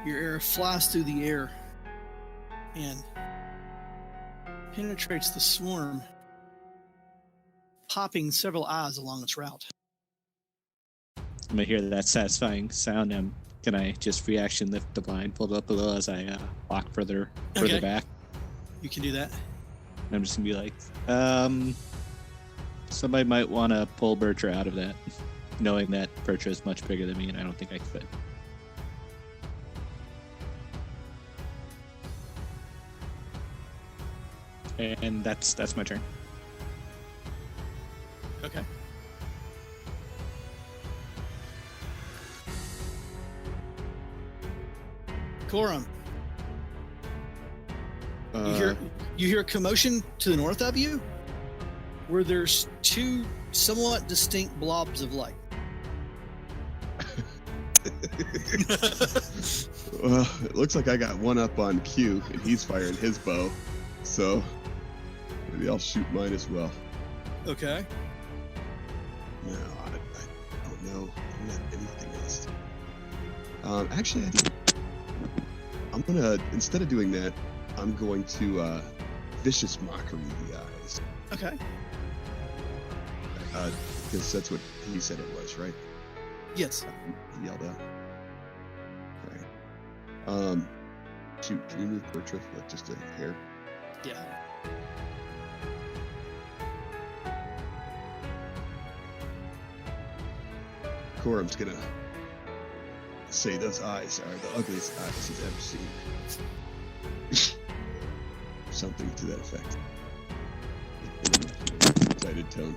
Your arrow flies through the air and penetrates the swarm, popping several eyes along its route. I'm gonna hear that satisfying sound. Can I just reaction lift the blindfold up a little as I walk further Okay. back? You can do that. And I'm just gonna be like, somebody might want to pull Bertra out of that, knowing that Bertra is much bigger than me, and I don't think I could. And that's my turn. Okay. Corum, you hear a commotion to the north of you, where there's two somewhat distinct blobs of light. Well, it looks like I got one up on Q, and he's firing his bow, so maybe I'll shoot mine as well. Okay. No, I don't know. I don't have anything else. Actually, I'm gonna, instead of doing that, I'm going to vicious mockery the eyes. Okay. Because that's what he said it was, right? Yes. He yelled out. Right. Shoot, can you move Bertra like just a hair? Yeah. Corum's gonna say those eyes are the ugliest eyes he's ever seen. Something to that effect. In an excited tone.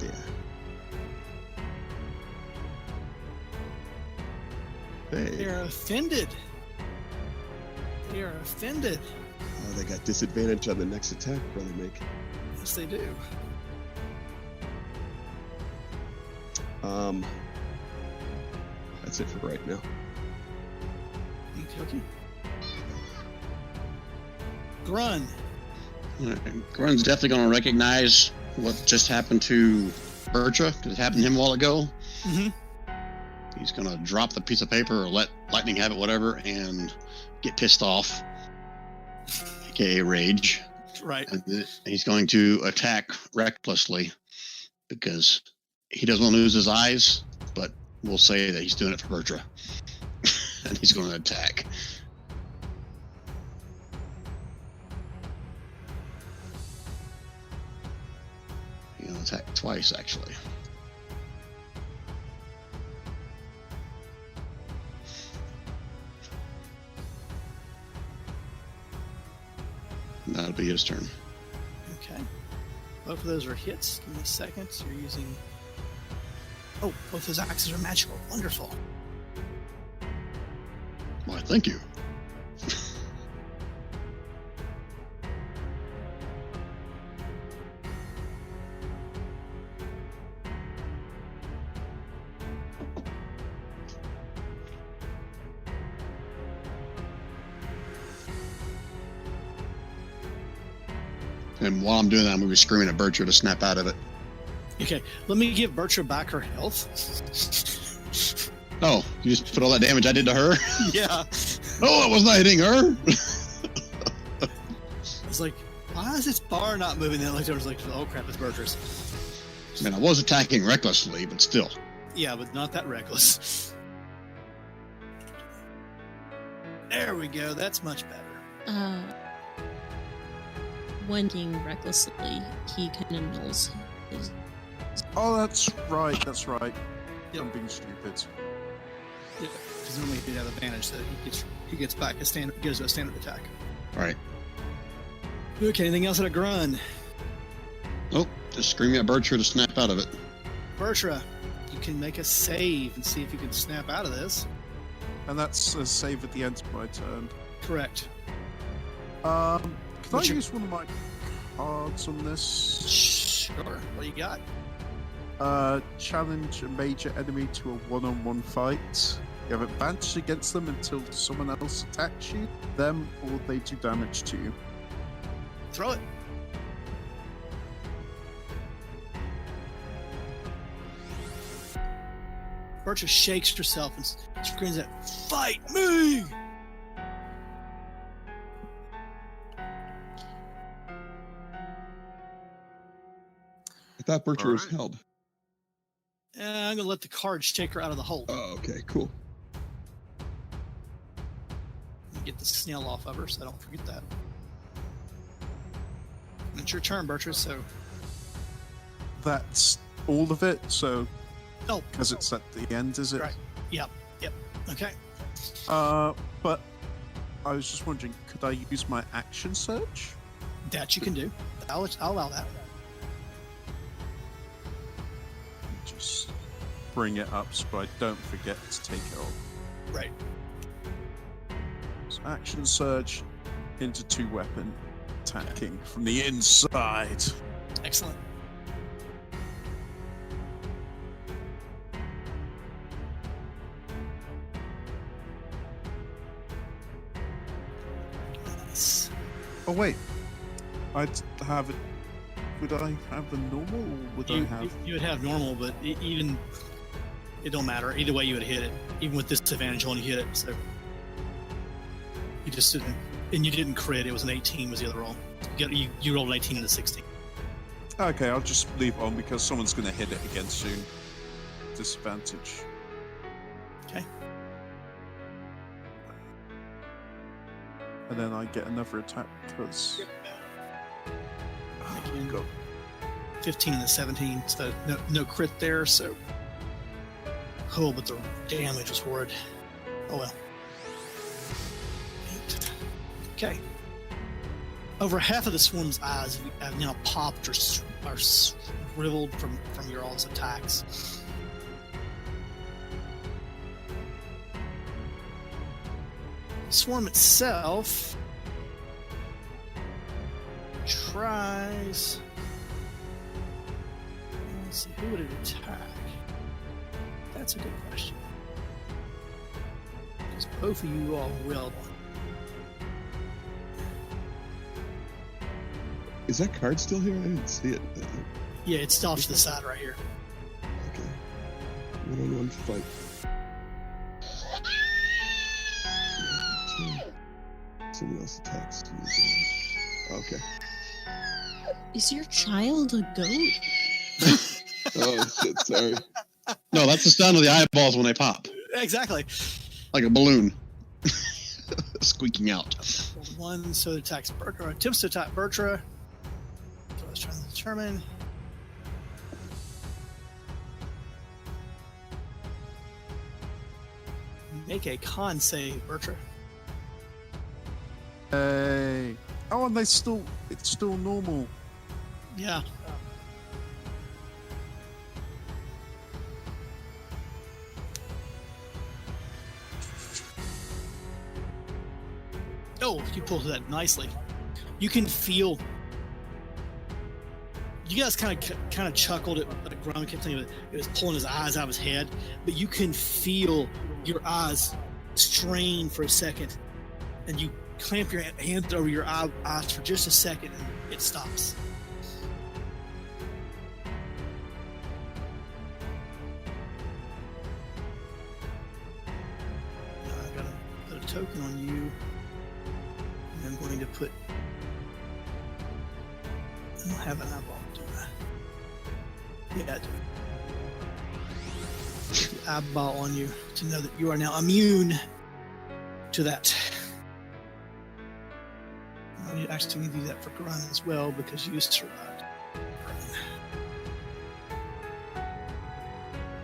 Yeah. Hey. They're offended. They are offended. Oh, they got disadvantage on the next attack, Brother Make. Yes, they do. That's it for right now. Okay. Grun. Grun's definitely going to recognize what just happened to Bertra, because it happened to him a while ago. Mm-hmm. He's going to drop the piece of paper or let Lightning have it, whatever, and get pissed off, aka rage. Right. And he's going to attack recklessly because he doesn't want to lose his eyes, but we'll say that he's doing it for Bertra. And he's going to attack. He'll attack twice, actually. That'll be his turn. Okay. Both of those are hits. Give me a second. So you're using... Oh, both those axes are magical. Wonderful. Why, thank you. And while I'm doing that, I'm going to be screaming at Bertra to snap out of it. Okay, let me give Bertra back her health. Oh, you just put all that damage I did to her? Yeah. No, I was not hitting her. I was like, why is this bar not moving? Then I was like, oh crap, it's Bertra's. Man, I was attacking recklessly, but still. Yeah, but not that reckless. There we go. That's much better. When being recklessly, he kind of nulls his. Oh, that's right. Yep. I'm being stupid. Yeah, because normally he'd have advantage, so he gets back gives a standard attack. Right. Okay, anything else at a Grun? Oh, just screaming at Bertra to snap out of it. Bertra, you can make a save and see if you can snap out of this. And that's a save at the end of my turn. Correct. Can I What's your- use one of my cards on this? Sure. What do you got? Challenge a major enemy to a one-on-one fight. You have advantage against them until someone else attacks you, them, or they do damage to you. Throw it. Bertra shakes herself and screams at, "Fight me!" I thought Bertra was Alright. held. I'm going to let the cards take her out of the hole. Oh, okay, cool. Get the snail off of her, so I don't forget that. And it's your turn, Bertra, so... That's all of it, so... Oh. Because it's at the end, is it? Right. Yep. Okay. But I was just wondering, could I use my action search? That you can do. I'll allow that. Just bring it up so I don't forget to take it off. Right. So action surge into 2-weapon attacking from the inside. Excellent. Nice. Oh wait, I'd have it. Would I have the normal, or would I have? You would have normal, but even it don't matter. Either way, you would hit it. Even with disadvantage, you only hit it. So you just didn't, and you didn't crit. It was an 18. Was the other roll? You rolled an 18 and a 16. Okay, I'll just leave it on because someone's going to hit it again soon. Disadvantage. Okay. And then I get another attack because. Again, 15 and a 17. So no crit there. So oh, but the damage was horrid. Oh well. 8. Okay. Over half of the swarm's eyes have now popped or are shriveled from your all's attacks. The swarm itself tries. Let's see, who would it attack? That's a good question. Because both of you all will. Is that card still here? I didn't see it. Yeah, it's off to the side right here. Okay. One-on-one fight. Someone else attacks you. Okay. Is your child a goat? Oh shit! Sorry. No, that's the sound of the eyeballs when they pop, Exactly. like a balloon, squeaking out. One, so it attacks Bertra, or attempts to attack Bertra. So I was trying to determine. Make a con save, Bertra. Hey. Oh, and it's still normal. Yeah. Oh, you pulled that nicely. You can feel. You guys kind of chuckled at the Grun. Kept thinking it was pulling his eyes out of his head, but you can feel your eyes strain for a second, and you clamp your hand over your eyes for just a second, and it stops. token on you. And I'm going to put. I don't have an eyeball, do I? Yeah, I do. Put the eyeball on you to know that you are now immune to that. I actually do that for Grun as well because you survived.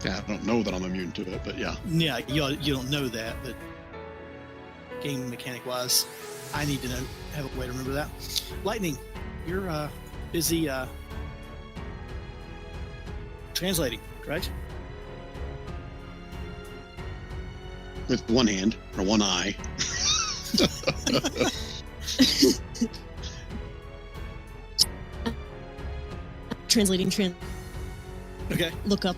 Yeah, I don't know that I'm immune to it, but yeah. Yeah, you don't know that, but game mechanic wise, I need to know, have a way to remember that. Lightning, you're busy translating, correct? With one hand or one eye. Translating. Okay. Look up.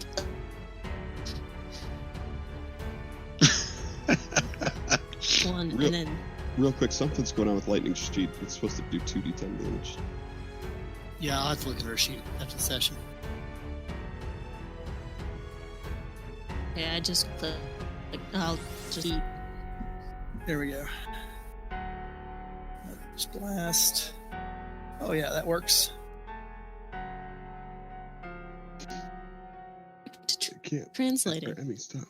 One, and then. Real quick, something's going on with Lightning's sheet. It's supposed to do 2d10 damage. Yeah, I'll have to look at her sheet after the session. Yeah, I just click. I'll just eat. There we go. Just blast. Oh yeah, that works. I can't. Translating. I mean, stop.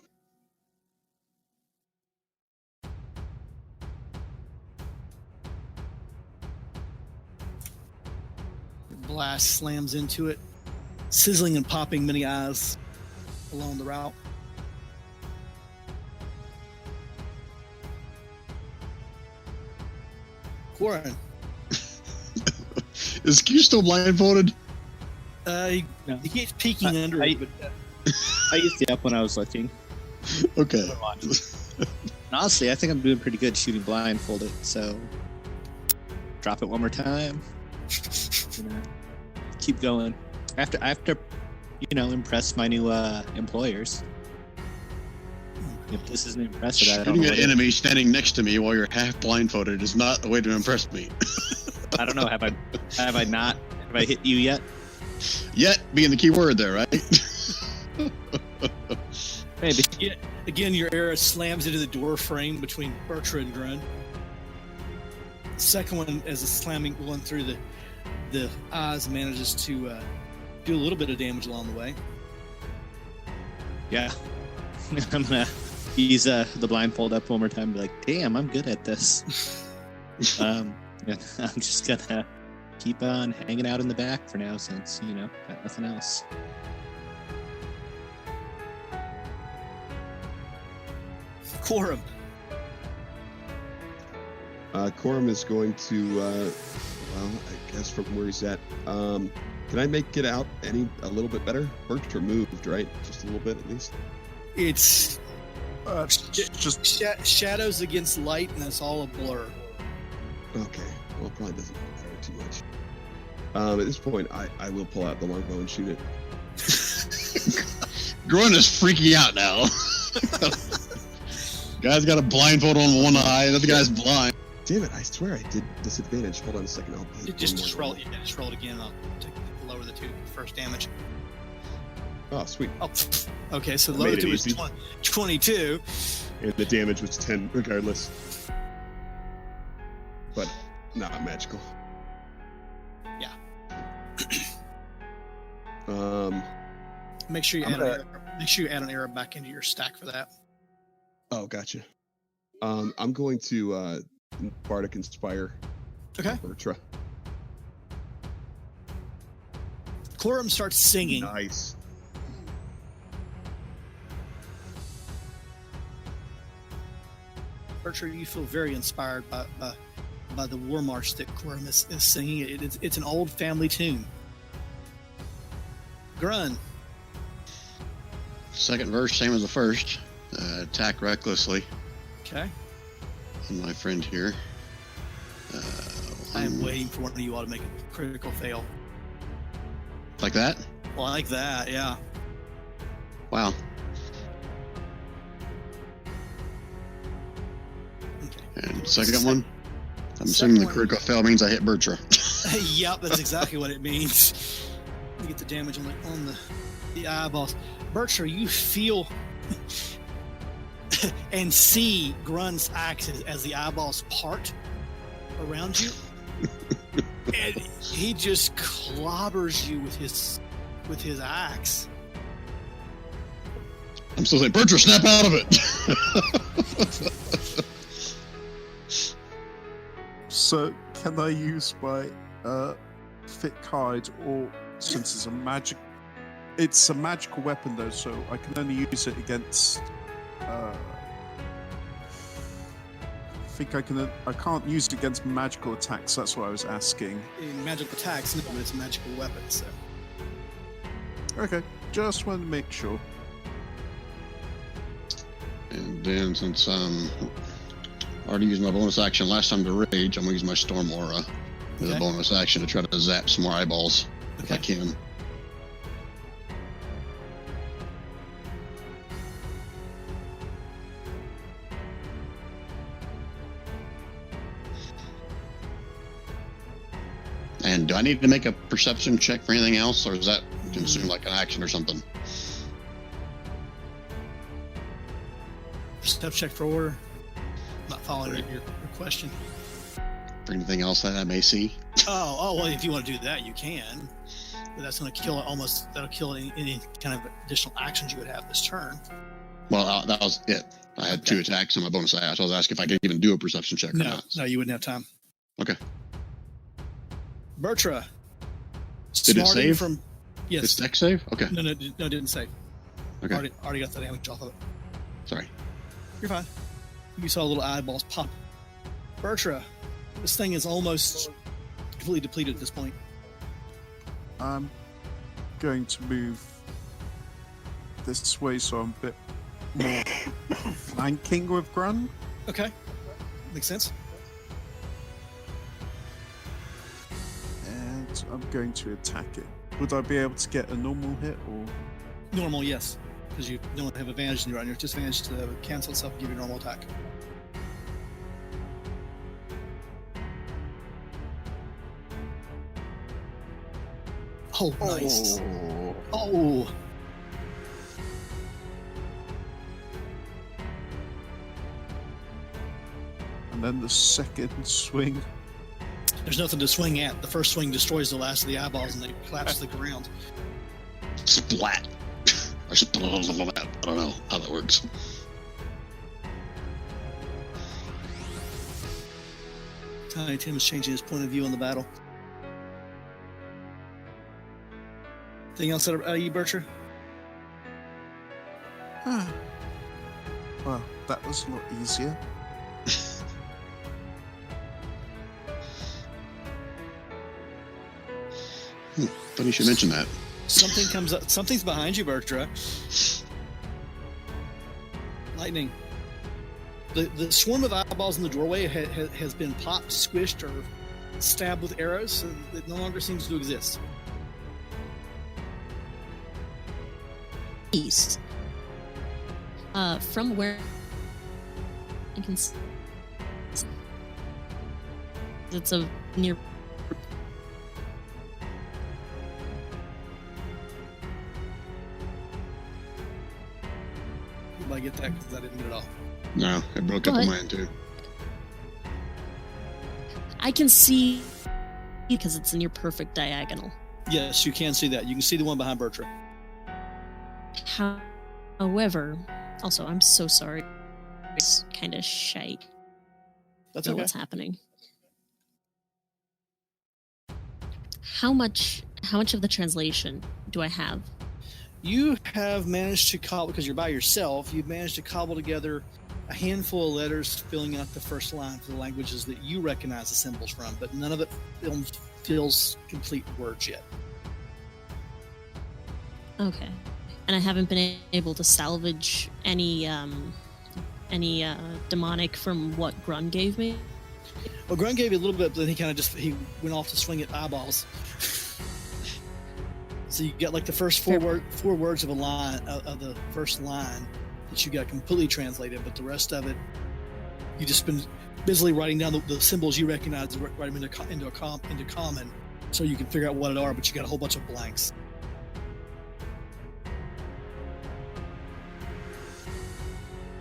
Blast slams into it, sizzling and popping many eyes along the route. Quarren. Is Q still blindfolded? He keeps peeking under it, but I used the app when I was looking. Okay. Honestly, I think I'm doing pretty good shooting blindfolded, so drop it one more time. Keep going. After impress my new employers. If this isn't impressive, I don't Shooting know. an enemy standing next to me while you're half blindfolded is not a way to impress me. I don't know. Have I hit you yet? Yet being the key word there, right? Maybe. again, your arrow slams into the door frame between Bertra and Grun. The second one, as it's slamming one through the eyes, manages to do a little bit of damage along the way. Yeah. I'm gonna use the blindfold up one more time and be like, damn, I'm good at this. I'm just gonna keep on hanging out in the back for now since, got nothing else. Quorum. Quorum is going to, I guess from where he's at. Can I make it out a little bit better? Bertra moved, right? Just a little bit at least. It's just shadows against light, and it's all a blur. Okay. Well, it probably doesn't matter too much. At this point, I will pull out the longbow and shoot it. Grun is freaking out now. Guy's got a blindfold on one eye. The other guy's blind. Damn it! I swear I did disadvantage. Hold on a second. I'll hit Just roll it. Just roll it again. I'll lower the first damage. Oh, sweet. Oh, okay. So the Made lower it two was easy. 22. And the damage was 10 regardless. But not magical. Yeah. Make sure you add an arrow back into your stack for that. Oh, gotcha. I'm going to Bardic Inspire. Okay. Bertra. Quorum starts singing. Nice. Bertra, you feel very inspired by the war march that Quorum is singing. It's an old family tune. Grun. Second verse, same as the first. Attack recklessly. Okay. And my friend here. I am waiting for one of you all to make a critical fail. Like that? Like that, yeah. Wow. Okay. And second one? I'm assuming the critical fail means I hit Bertra. Yep, that's exactly what it means. You get the damage on the eyeballs. Bertra, you feel and see Grun's axe as the eyeballs part around you. And he just clobbers you with his axe. I'm still saying, Bertra, snap out of it. So, can I use my thick hide, or since it's a magical weapon though, so I can only use it against. I think I can't use it against magical attacks. That's what I was asking. In magical attacks, no, but it's a magical weapon. So. Okay, just wanted to make sure. And then since already used my bonus action last time to rage, I'm gonna use my Storm Aura as a bonus action to try to zap some more eyeballs if I can. And do I need to make a perception check for anything else, or is that consumed like an action or something? Perception check for order. Not following your question. For anything else that I may see? Well, if you want to do that, you can. But that's going to kill that'll kill any kind of additional actions you would have this turn. Well, that was it. I had 2 attacks on my bonus action. I was asking if I could even do a perception check or not. No, you wouldn't have time. Okay. Bertra. Did it save? Yes. It's dex save? Okay. No, it didn't save. Okay. Already got the damage off of it. Sorry. You're fine. You saw little eyeballs pop. Bertra, this thing is almost completely depleted at this point. I'm going to move this way so I'm a bit more flanking with Grun. Okay. Makes sense. And I'm going to attack it. Would I be able to get a normal hit or? Normal, yes. Because you don't have advantage and you're on your disadvantage to cancel itself and give you a normal attack. Oh, nice. Oh. And then the second swing. There's nothing to swing at. The first swing destroys the last of the eyeballs and they collapse to the ground. Splat. I don't know how that works. Tiny Tim is changing his point of view on the battle. Anything else out of you, Bertra? Well, that was a lot easier. Funny you should mention that. Something comes up. Something's behind you, Bertra. Lightning. The swarm of eyeballs in the doorway has been popped, squished, or stabbed with arrows, so it no longer seems to exist. East. From where you can see, it's a near. I get that because I didn't get it all. No, it broke up on mine too. I can see because it's in your perfect diagonal. Yes, you can see that. You can see the one behind Bertra. However, also, I'm so sorry. It's kind of shite. That's okay. okay. What's happening? How much of the translation do I have? You have managed to cobble, because you're by yourself, you've managed to cobble together a handful of letters filling out the first line for the languages that you recognize the symbols from, but none of it feels complete words yet. Okay. And I haven't been able to salvage any demonic from what Grun gave me? Well, Grun gave you a little bit, but then he went off to swing at eyeballs. So you got like the first four words of a line of the first line that you got completely translated, but the rest of it, you just been busily writing down the symbols you recognize and write them into common, so you can figure out what it are. But you got a whole bunch of blanks.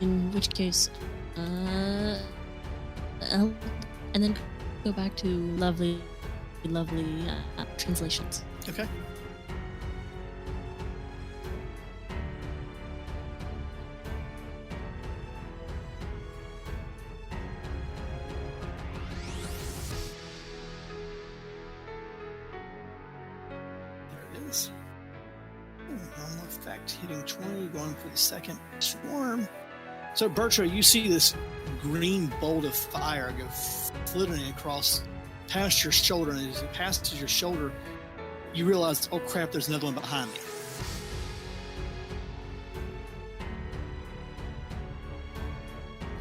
In which case, and then go back to lovely translations. Okay. There it is. Normal effect, hitting 20, going for the second swarm. So, Bertra, you see this green bolt of fire go flitting across past your shoulder, and as it passes your shoulder, you realize, oh crap, there's another one behind me.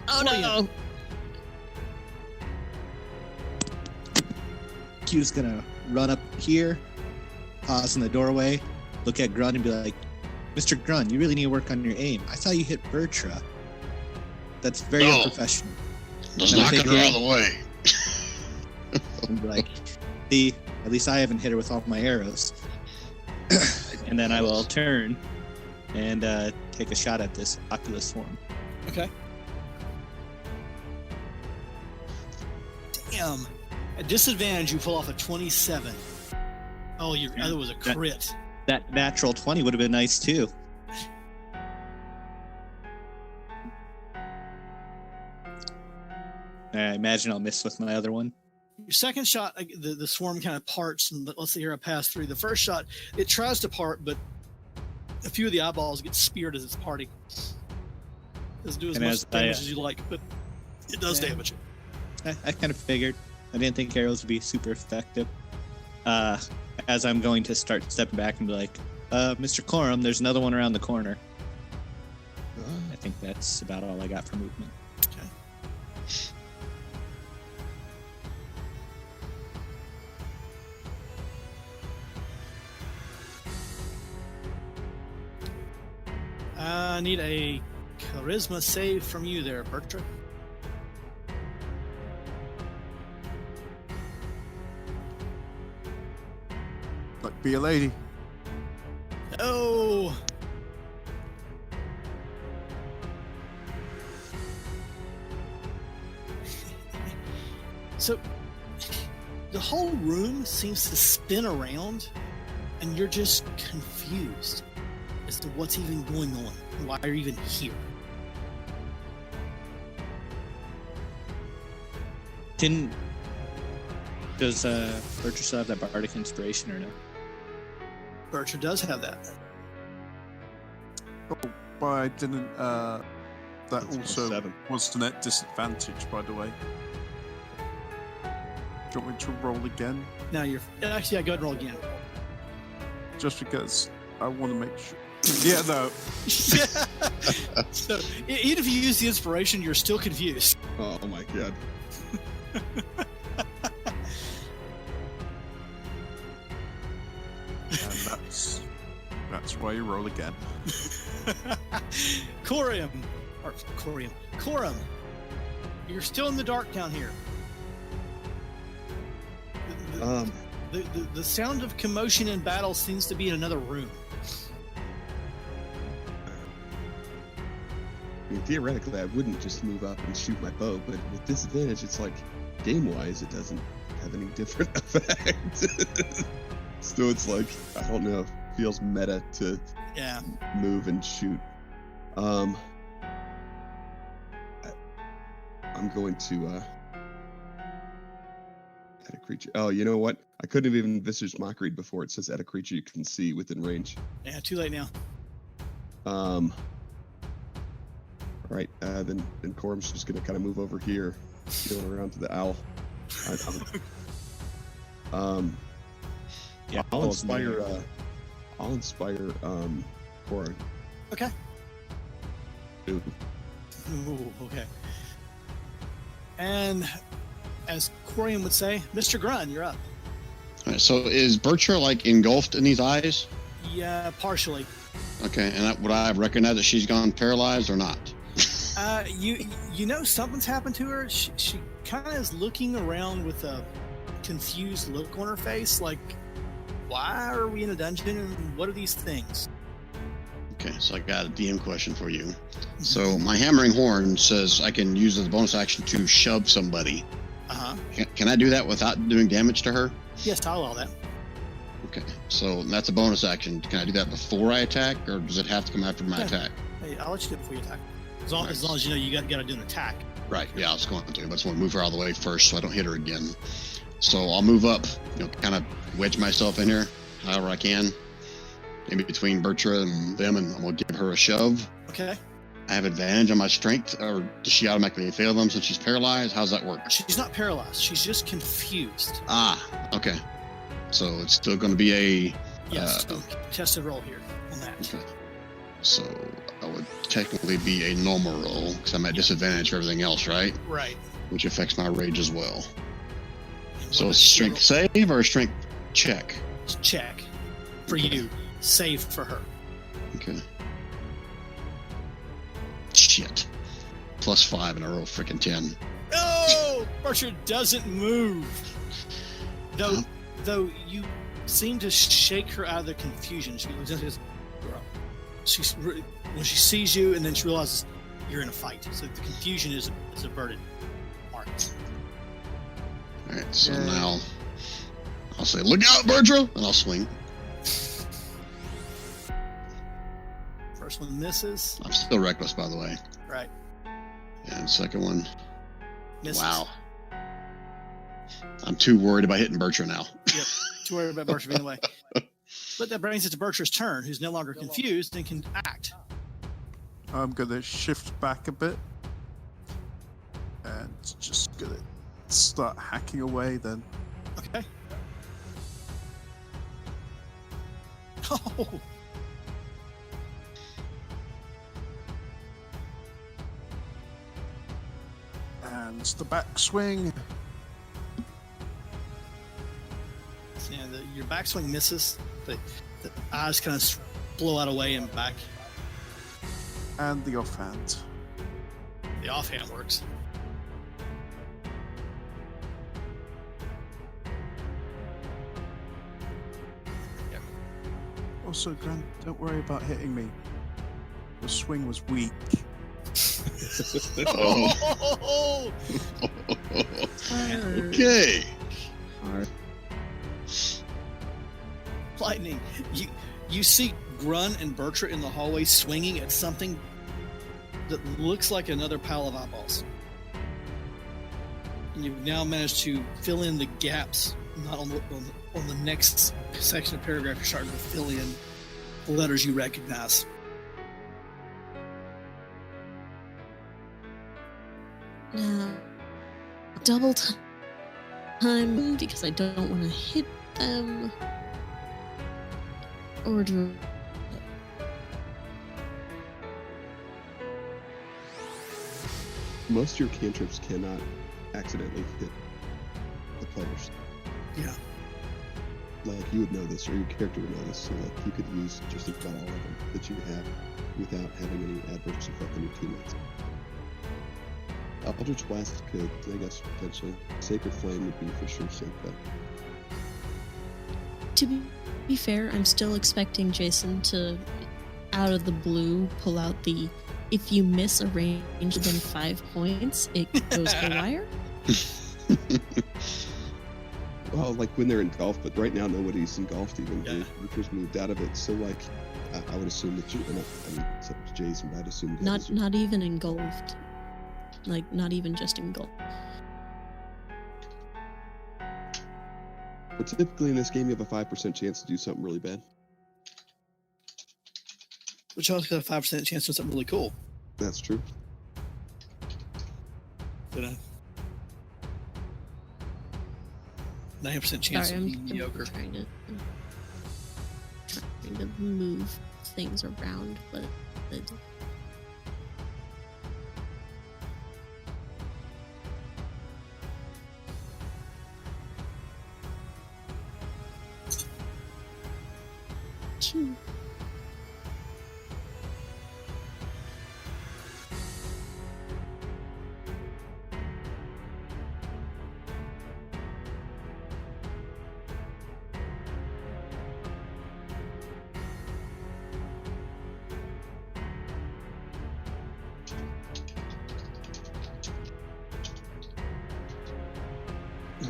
Oh no! Q's gonna run up here, pause in the doorway, look at Grun and be like, Mr. Grun, you really need to work on your aim. I saw you hit Bertra. That's very unprofessional. Just knocking her out of the way. And be like, see, at least I haven't hit her with all my arrows. And then I will turn and take a shot at this Oculus form. Okay. Damn. At disadvantage, you pull off a 27. Oh, your other was a crit. That natural 20 would have been nice too. I imagine I'll miss with my other one. Your second shot, the swarm kind of parts, and let's see here, I pass through. The first shot, it tries to part, but a few of the eyeballs get speared as it's parting. It doesn't do as much damage as you like, but it does damage. I kind of figured. I didn't think arrows would be super effective. As I'm going to start stepping back and be like, Mr. Corum, there's another one around the corner. I think that's about all I got for movement. Okay. I need a charisma save from you there, Bertra. Like, be a lady. Oh! So, the whole room seems to spin around, and you're just confused as to what's even going on and why you're even here. Does Bertra still have that bardic inspiration or no? Bertra does have that. Oh, but I didn't. That That's also +7. was net disadvantage, by the way. Do you want me to roll again? Now you're actually, go ahead and roll again. Just because I want to make sure. Yeah, no. So even if you use the inspiration, you're still confused. Oh my god. And that's why you roll again. Corum, you're still in the dark down here. The sound of commotion and battle seems to be in another room. I mean, theoretically, I wouldn't just move up and shoot my bow, but with disadvantage, it's like, game-wise, it doesn't have any different effect. So it's like, I don't know, feels meta to move and shoot. I'm going to add a creature. Oh, you know what? I couldn't have even visaged Mockery before. It says add a creature you can see within range. Yeah, too late now. Right, then Corum's just gonna kind of move over here, going around to the owl. I'll inspire Corum. Okay. Ooh. Ooh, okay. And as Corian would say, Mr. Grun, you're up. All right, so is Bertra like engulfed in these eyes? Yeah, partially. Okay, and would I recognize that she's gone paralyzed or not? You know something's happened to her. She kind of is looking around with a confused look on her face, like, why are we in a dungeon and what are these things? Okay, so I got a DM question for you. So my hammering horn says I can use the bonus action to shove somebody. Can I do that without doing damage to her? Yes, I'll allow that. Okay, so that's a bonus action. Can I do that before I attack, or does it have to come after my attack? Hey, I'll let you do it before you attack. As long as you know you got to do an attack. Right. Yeah, I was going to, but I just want to move her all the way first so I don't hit her again. So I'll move up, kind of wedge myself in here, however I can, maybe between Bertra and them, and I'm going to give her a shove. Okay. I have advantage on my strength, or does she automatically fail them since she's paralyzed? How's that work? She's not paralyzed. She's just confused. Okay. So it's still going to be a... Yes, contested roll here on that. Okay. So I would technically be a normal roll, because I'm at disadvantage for everything else, right? Right. Which affects my rage as well. And So it's strength save or a strength check? Check for you. Save for her. Okay. Shit. +5 and I roll freaking 10. No! Bertram doesn't move. Though you seem to shake her out of the confusion. When she sees you and then she realizes you're in a fight. So the confusion is averted. Marcus. Alright, so now I'll say, look out, Bertram! And I'll swing. First one misses. I'm still reckless, by the way. Right. And second one. Misses. Wow. I'm too worried about hitting Bertram now. Yep. Too worried about Bertram anyway. But that brings it to Bertram's turn, who's no longer confused and can act. I'm gonna shift back a bit and just gonna start hacking away then. Okay. Oh. And the backswing. Yeah, your backswing misses. The eyes kind of blow out away and back. And the offhand. The offhand works. Yep. Also, Grant, don't worry about hitting me. The swing was weak. Oh. Okay. Lightning, you see Grun and Bertra in the hallway swinging at something that looks like another pile of eyeballs. And you've now managed to fill in the gaps, not on the next section of paragraph. You're starting to fill in the letters you recognize. Now, double time because I don't want to hit them. Or do Most of your cantrips cannot accidentally hit the players. Yeah. Like, you would know this, or your character would know this, so like you could use just about all of them that you have without having any adverse effect on your teammates. Eldritch Blast could, I guess, potentially. Sacred Flame would be for sure safe bet. To be fair, I'm still expecting Jason to, out of the blue, pull out the if you miss a range within 5 points, it goes haywire. Well, like when they're engulfed, but right now nobody's engulfed even. Yeah. Richard's moved out of it, so like I would assume that you're not, I mean, except for Jason, but I'd assume that Not even engulfed. Like, not even just engulfed. But typically in this game, you have a 5% chance to do something really bad. Which also got a 5% chance to do something really cool. That's true. But 90% chance Sorry, of I'm being mediocre. trying to move things around, but Phew.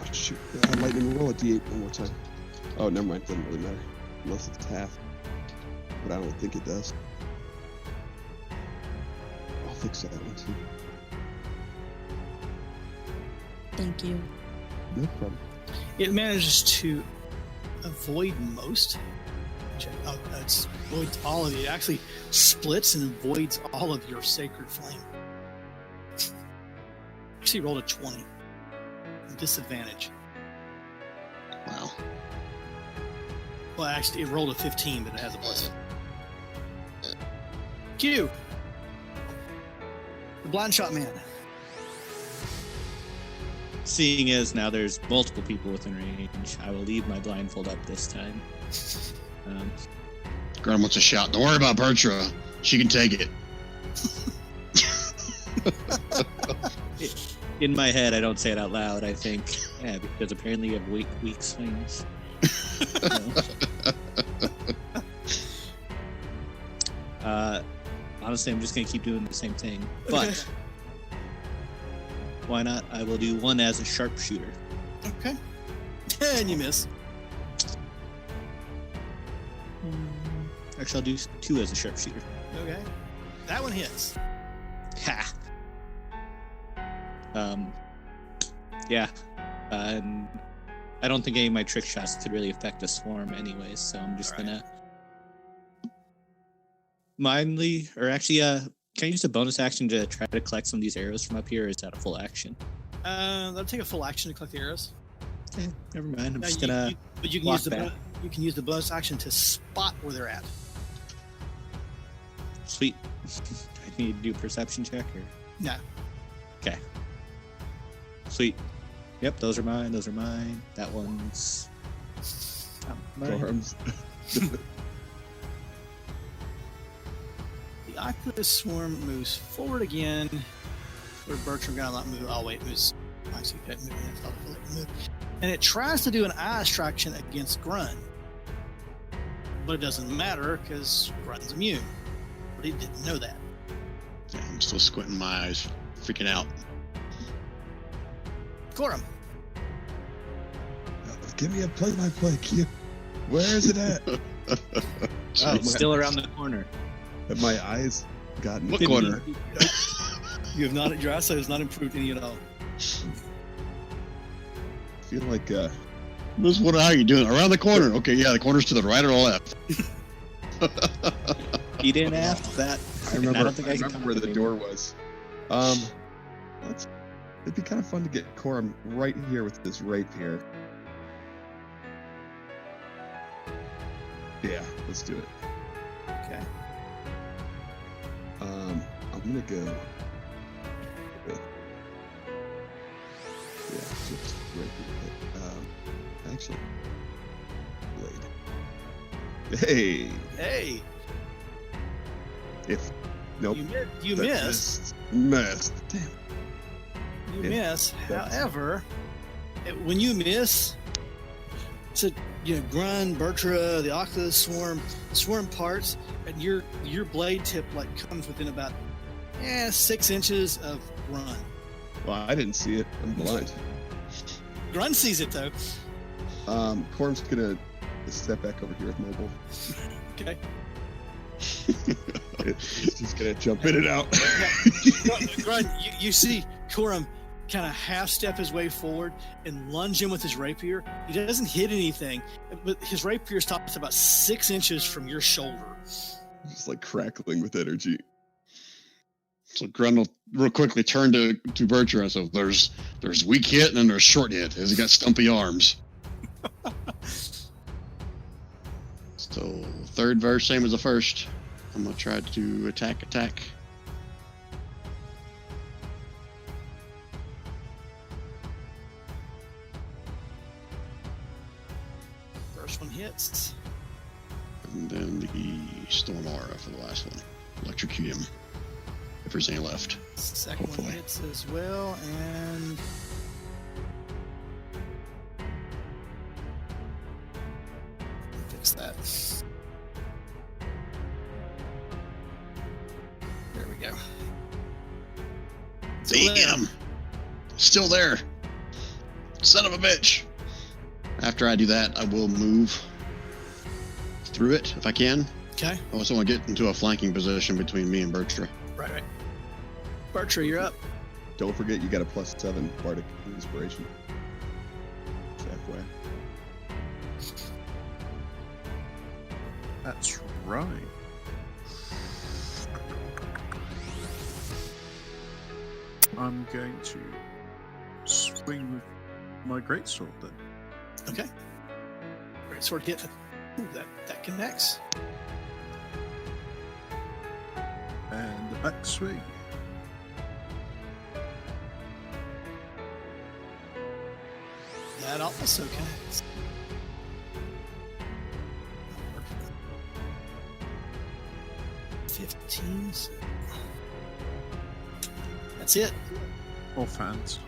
Oh, shoot. Lightning will roll a d8 one more time. Oh, never mind. Doesn't really matter. Unless it's half. But I don't think it does. I'll fix that one too. Thank you. No problem. It manages to avoid most. Oh, it avoids all of it. It actually splits and avoids all of your sacred flame. Actually rolled a 20. Disadvantage. Wow. Well, actually, it rolled a 15, but it has a plus. Q. The blind shot man. Seeing as now there's multiple people within range, I will leave my blindfold up this time. Graham wants a shout. Don't worry about Bertra. She can take it. In my head, I don't say it out loud. I think, yeah, because apparently you have weak swings. Honestly, I'm just gonna keep doing the same thing. But why not? I will do one as a sharpshooter. Okay. And you miss. Actually, I'll do 2 as a sharpshooter. Okay. That one hits. Ha. Yeah. And I don't think any of my trick shots could really affect a swarm anyways, so I'm just gonna mindly, or actually, can I use a bonus action to try to collect some of these arrows from up here, or is that a full action? That'll take a full action to collect the arrows. Okay, never mind. I'm Now, just gonna. but you can walk use the back. you can use the bonus action to spot where they're at. Sweet. I need to do a perception check or. No. Okay. Sweet. Yep, those are mine. Those are mine. That one's. Mine. Arms. The Oculus Swarm moves forward again. Where Bertram got a lot move. Oh wait, moves. I see that moving. I thought it moved. And it tries to do an eye distraction against Grun, but it doesn't matter because Grun's immune. But he didn't know that. Yeah, I'm still squinting my eyes, freaking out. Corum. Give me a play-by-play, Q. Where is it at? It's still around the corner. Have my eyes gotten What corner? You have not. Your eyesight has not improved any at all. I feel like Just wonder how you doing. Around the corner. Okay, yeah, the corner's to the right or the left. You didn't ask that. I remember. I don't think I can remember where the door was. It'd be kind of fun to get Corum right here with this rapier. Yeah, let's do it. Okay. I'm gonna go with just rapier. Actually, blade. Hey. Hey. If nope. You missed. Missed. Damn. You Yeah, miss. that's- However, when you miss, so Grun, Bertra, the Oculus Swarm, the swarm parts, and your blade tip like comes within about 6 inches of Grun. Well, I didn't see it. I'm blind. Grun sees it though. Corum's gonna step back over here with mobile. Okay. He's just gonna jump in and out. Grun, you see Corum kind of half step his way forward and lunge in with his rapier. He doesn't hit anything, but his rapier stops about 6 inches from your shoulder. Just like crackling with energy. So Grundle real quickly turned to Bertrand. So there's weak hit and then there's short hit. Has he got stumpy arms? So third verse, same as the first. I'm gonna try to attack. First one hits. And then the Storm Aura for the last one. Electrocute him. If there's any left. Second Hopefully. one hits as well, and fix that. There we go. Damn! Still there. son of a bitch. After I do that, I will move through it if I can. Okay. I also want to get into a flanking position between me and Bertra. Right. Bertra, you're up. Don't forget you got a +7 Bardic Inspiration. Just FYI. That's right. I'm going to swing with my greatsword then. Okay. Great sword hit. Ooh, that connects. And the back swing. That also connects. 15. That's it. Or fans.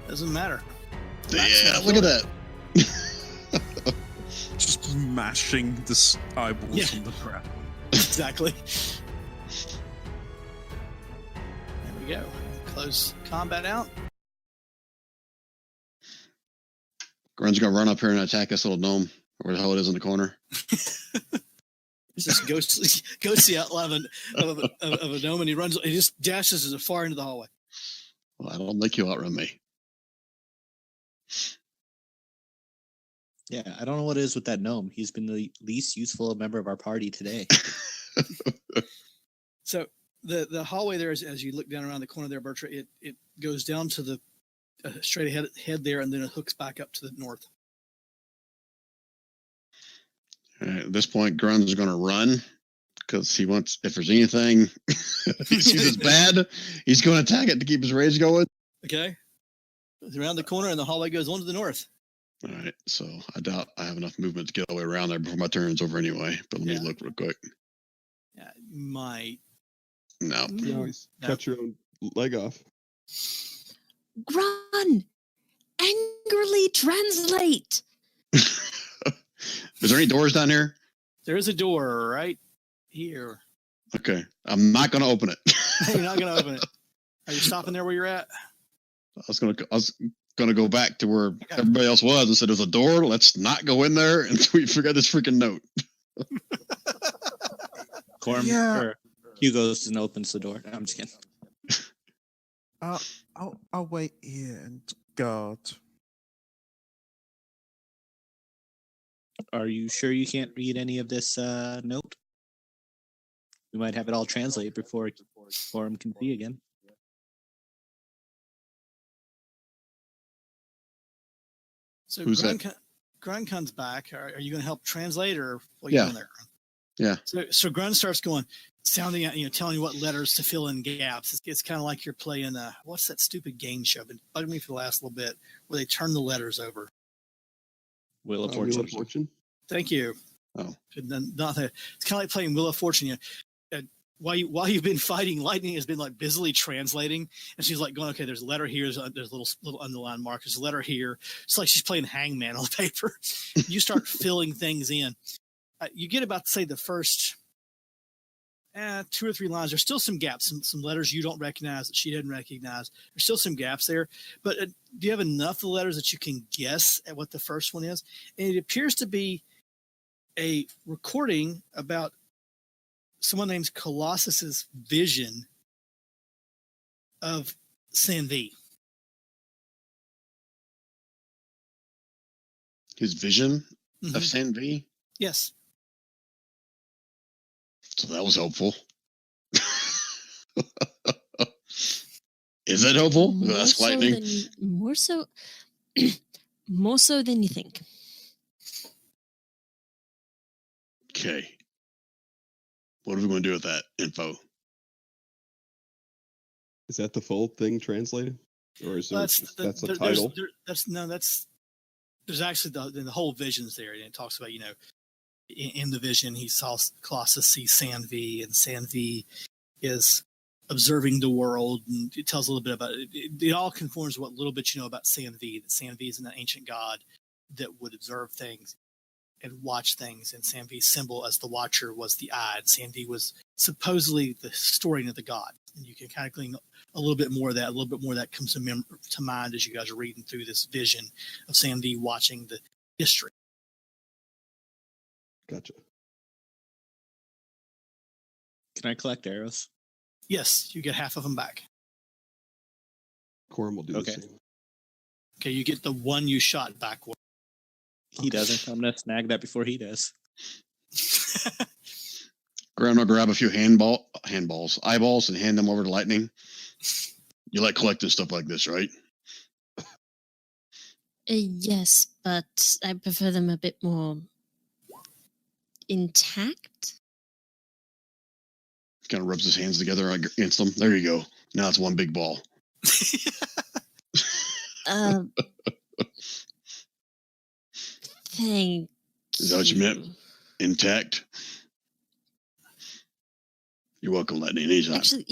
Doesn't matter. Yeah, look at that. Just mashing the eyeballs Yeah. on the ground. Exactly. There we go. Close combat out. Grun's gonna run up here and attack this little gnome, or the hell it is in the corner. There's this ghostly outline of a gnome, and he just dashes as far into the hallway. Well, I don't think he'll outrun me. Yeah, I don't know what it is with that gnome. He's been the least useful member of our party today. So the hallway there, as you look down around the corner there, Bertra, it goes down to the straight ahead there, and then it hooks back up to the north. At this point, Grun's going to run because he wants, if there's anything, if he sees it's bad, he's going to attack it to keep his rage going. Okay. It's around the corner, and the hallway goes on to the north. All right, so I doubt I have enough movement to get all the way around there before my turn's over anyway. But let me look real quick. Yeah, you might. No. You always cut your own leg off. Grun! Angrily translate! Is there any doors down here? There is a door right here. Okay, I'm not going to open it. You're not going to open it. Are you stopping there where you're at? I was gonna go back to where everybody else was and said, "There's a door. Let's not go in there until we figure out this freaking note." Or Hugo goes and opens the door. No, I'm just kidding. I'll wait here and guard. Are you sure you can't read any of this note? We might have it all translated before him can see again. So Who's Grun comes back. Are you going to help translate, or what are you doing there? Yeah. So Grun starts going, sounding out, telling you what letters to fill in gaps. It's kind of like you're playing what's that stupid game show? Been bugging me for the last little bit, where they turn the letters over. Wheel of Wheel Fortune. of Fortune. Thank you. Oh. It's kind of like playing Wheel of Fortune. While you've been fighting, Lightning has been like busily translating, and she's like going, okay, there's a letter here, there's little underlined mark, there's a letter here. It's like she's playing hangman on the paper. You start filling things in. You get about, say, the first 2 or 3 lines. There's still some gaps, some letters you don't recognize that she didn't recognize. There's still some gaps there, but do you have enough of the letters that you can guess at what the first one is? And it appears to be a recording about someone named Colossus's vision of Sanvi. His vision Mm-hmm. of Sanvi? Yes. So that was helpful. Is it helpful? That's Lightning. More so than you think. Okay. What are we going to do with that info? Is that the full thing translated, or is there, that's the title? There's actually the whole vision's there, and it talks about in the vision he saw Colossus see Sanvi, and Sanvi is observing the world, and it tells a little bit about it. It all conforms to what little bit you know about Sanvi. That Sanvi is an ancient god that would observe things and watch things, and Sanvi's symbol as the watcher was the eye. And Sanvi was supposedly the historian of the god. And you can kind of glean a little bit more of that. A little bit more of that comes to mind as you guys are reading through this vision of Sam V watching the history. Gotcha. Can I collect arrows? Yes, you get half of them back. Corum will do Okay. the same. Okay, you get the one you shot back. He doesn't. I'm gonna snag that before he does. Graham will grab a few eyeballs, and hand them over to Lightning. You like collecting stuff like this, right? Yes, but I prefer them a bit more intact. Kind of rubs his hands together against them. There you go. Now it's one big ball. Thank Is that what you meant? Intact? You're welcome, Lightning. Anytime. Actually,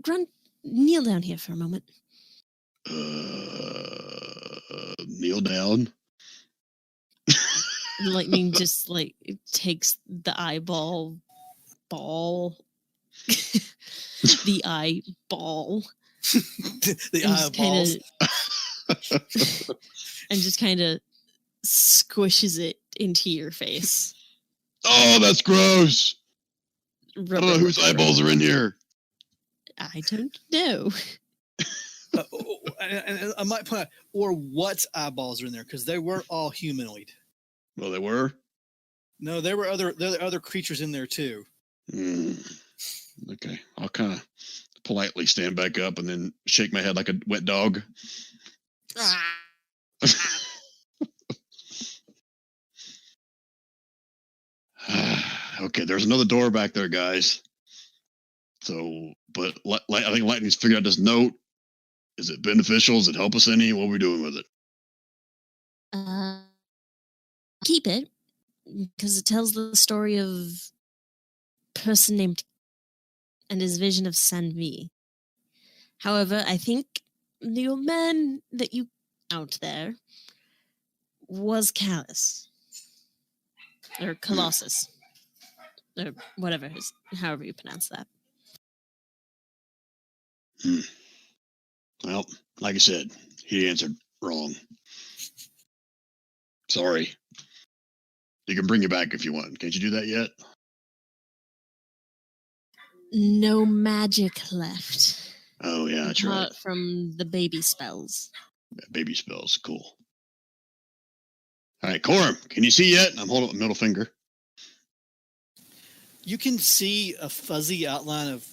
Grunt, kneel down here for a moment. Kneel down. Lightning just takes the eyeball, the eyeball, The eyeballs. and just kind of squishes it into your face. Oh, that's gross. I don't know whose eyeballs are in here. I don't know. And I might point out, or what eyeballs are in there, because they weren't all humanoid. Well, they were. No, there were other creatures in there too. Okay, I'll kind of politely stand back up and then shake my head like a wet dog. Okay, there's another door back there, guys. So, but I think Lightning's figured out this note. Is it beneficial? Does it help us any? What are we doing with it? Keep it, because it tells the story of a person named and his vision of Sanvi. However, I think the old man that you out there was Callus. Or Colossus. Or whatever, however you pronounce that. Well, like I said, he answered wrong. Sorry. You can bring it back if you want. Can't you do that yet? No magic left. Oh, yeah, that's right. Apart from the baby spells. Yeah, baby spells. Cool. All right, Corum, can you see yet? I'm holding up a middle finger. You can see a fuzzy outline of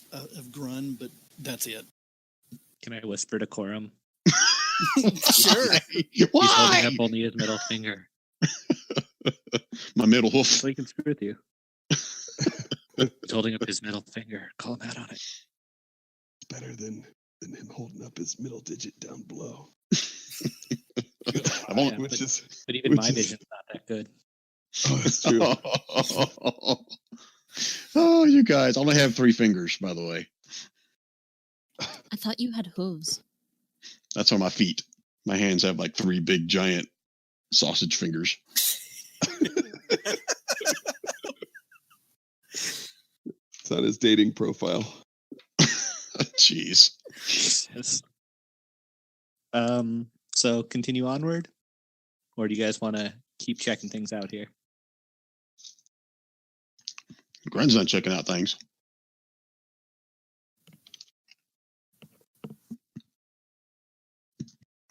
Grun, but that's it. Can I whisper to Corum? Sure. Why? He's holding up only his middle finger. My middle hoof. So he can screw with you. He's holding up his middle finger. Call him out on it. It's better than him holding up his middle digit down below. But even my vision's not that good. Oh, that's true. Oh, you guys. I only have 3 fingers, by the way. I thought you had hooves. That's on my feet. My hands have like 3 big, giant sausage fingers. It's on his dating profile. Jeez. Yes. So continue onward? Or do you guys want to keep checking things out here? Gren's not checking out things.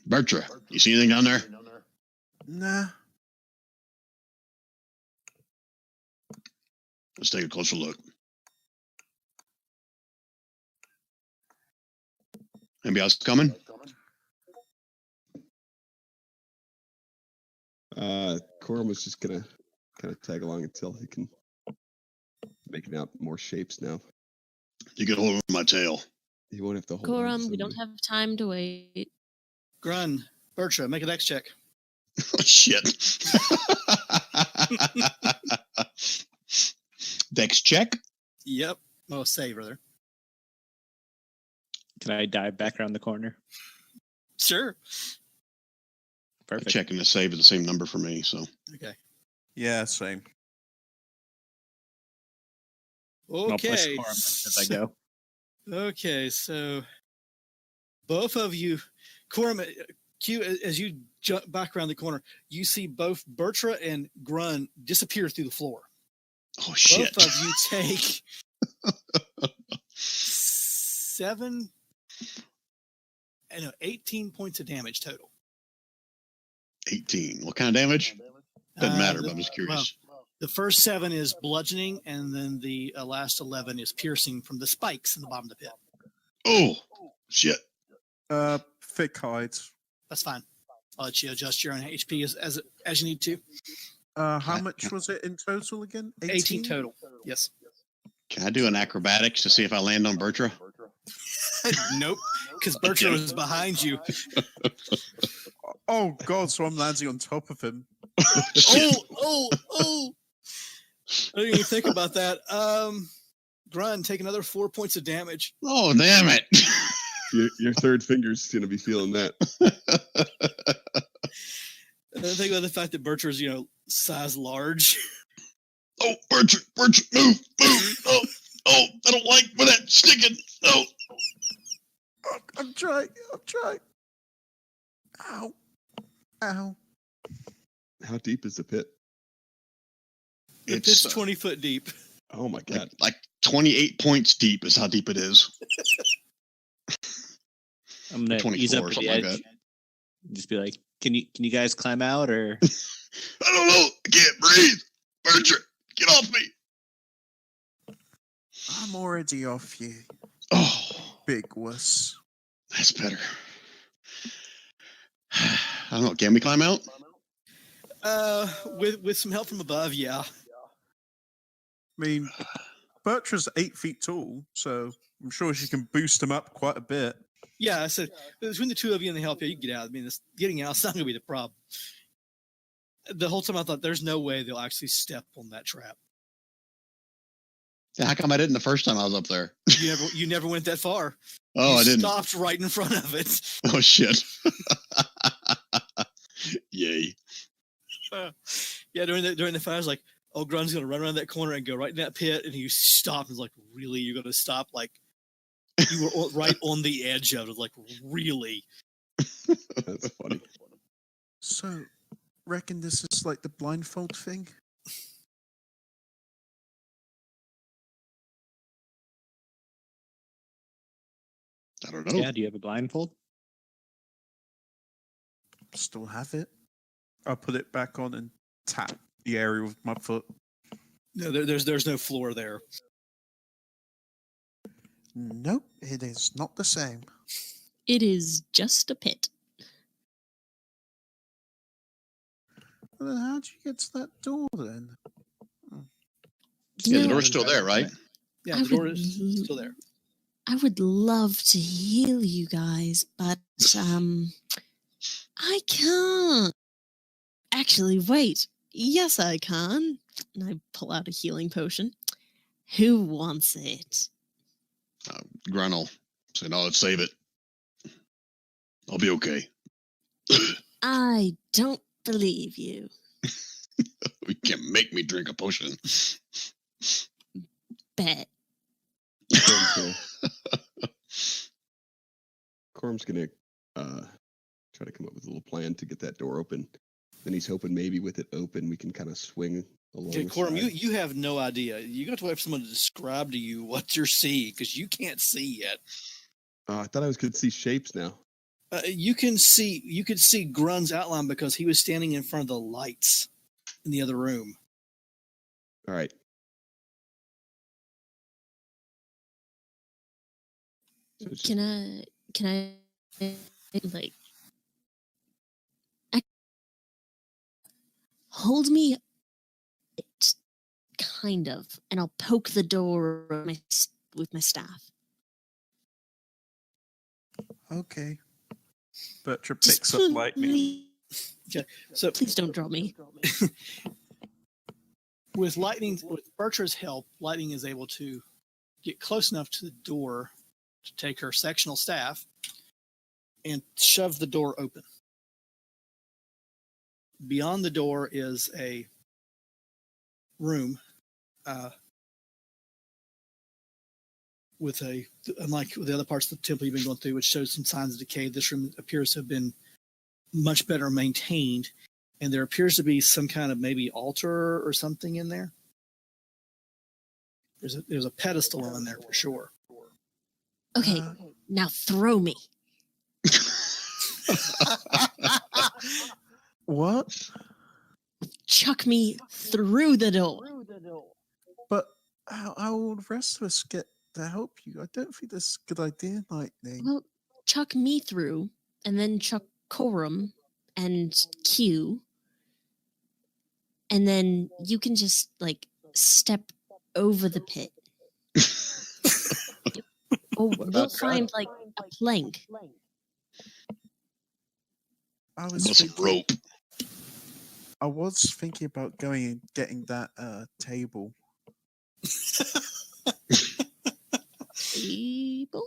Bertra, you see anything down there? Nah. Let's take a closer look. Anybody else coming? Corum was just gonna kind of tag along until he can making out more shapes now. You get hold of my tail. He won't have to hold. Corum, we don't have time to wait. Grun, Bertra, make an X check. Oh, shit. Dex check. Yep. Oh, save, brother. Can I dive back around the corner? Sure. Perfect. Checking the save is the same number for me, so. Okay. Yeah, same. I'll push Okay. Corum as I go. Okay, so both of you, Corum, Q, as you jump back around the corner, you see both Bertra and Grun disappear through the floor. Oh shit! Both of you take 18 points of damage total. 18. What kind of damage? Doesn't matter, but I'm just curious. Well, the first 7 is bludgeoning, and then the last 11 is piercing from the spikes in the bottom of the pit. Oh shit! Thick hides. That's fine. I'll let you adjust your own HP as you need to. How much was it in total again? 18 total. Yes. Can I do an acrobatics to see if I land on Bertra? Nope, because Bertra was behind you. Oh god! So I'm landing on top of him. Oh! I didn't even think about that. Grun, take another 4 points of damage. Oh damn it! Your third finger's going to be feeling that. And then think about the fact that Bertra's, size large. Oh, Bertra, move! Oh, I don't like where that's sticking. Oh, I'm trying. Ow. How deep is the pit? The pit's 20 foot deep. Oh my god! Like 28 points deep is how deep it is. I'm gonna ease up at the edge. Like just be like, can you guys climb out or? I don't know. I can't breathe. Bertra, get off me. I'm already off you. Oh, Big wuss. That's better. I don't know. Can we climb out? With some help from above, yeah. I mean, Bertra's 8 feet tall, so I'm sure she can boost him up quite a bit. Yeah, so between the two of you and the help, you can get out. I mean, getting out's not going to be the problem. The whole time I thought, there's no way they'll actually step on that trap. Yeah, how come I didn't the first time I was up there? You never went that far. Oh, I didn't. Stopped right in front of it. Oh shit! Yay! Yeah, during the fire, I was like, "Oh, Grun's going to run around that corner and go right in that pit," and he stopped. And was like, "Really? You're going to stop? Like, you were right on the edge of it. Like, really?" That's funny. So, reckon this is like the blindfold thing? I don't know. Yeah, do you have a blindfold? Still have it. I'll put it back on and tap the area with my foot. No, there's no floor there. Nope, it is not the same. It is just a pit. Well, then how'd you get to that door then? Yeah, the door's still there, right? Yeah, the door is still there. I would love to heal you guys, but I can't. Actually, wait. Yes, I can. And I pull out a healing potion. Who wants it? Grun'll say, "No, let's save it. I'll be okay." I don't believe you. You can't make me drink a potion. Bet. Corum's gonna try to come up with a little plan to get that door open. Then he's hoping maybe with it open we can kind of swing along. Okay, Corum, you have no idea. You got to wait for someone to describe to you what you're seeing because you can't see yet. I thought I could see shapes now. You could see Grun's outline because he was standing in front of the lights in the other room. All right. Can I like hold me kind of, and I'll poke the door with my staff. Okay. Bertra picks up lightning. Okay, so Please don't draw me. with Bertra's help, Lightning is able to get close enough to the door to take her sectional staff and shove the door open. Beyond the door is a room with unlike the other parts of the temple you've been going through, which shows some signs of decay, this room appears to have been much better maintained, and there appears to be some kind of maybe altar or something in there. There's a pedestal in there for sure. Okay, now throw me. What? Chuck me through the door. But how will the rest of us get to help you? I don't think that's a good idea, Lightning. Well, chuck me through, and then chuck Corum and Q, and then you can just like step over the pit. Or we'll find like a plank. I was Some rope. I was thinking about going and getting that table. Table?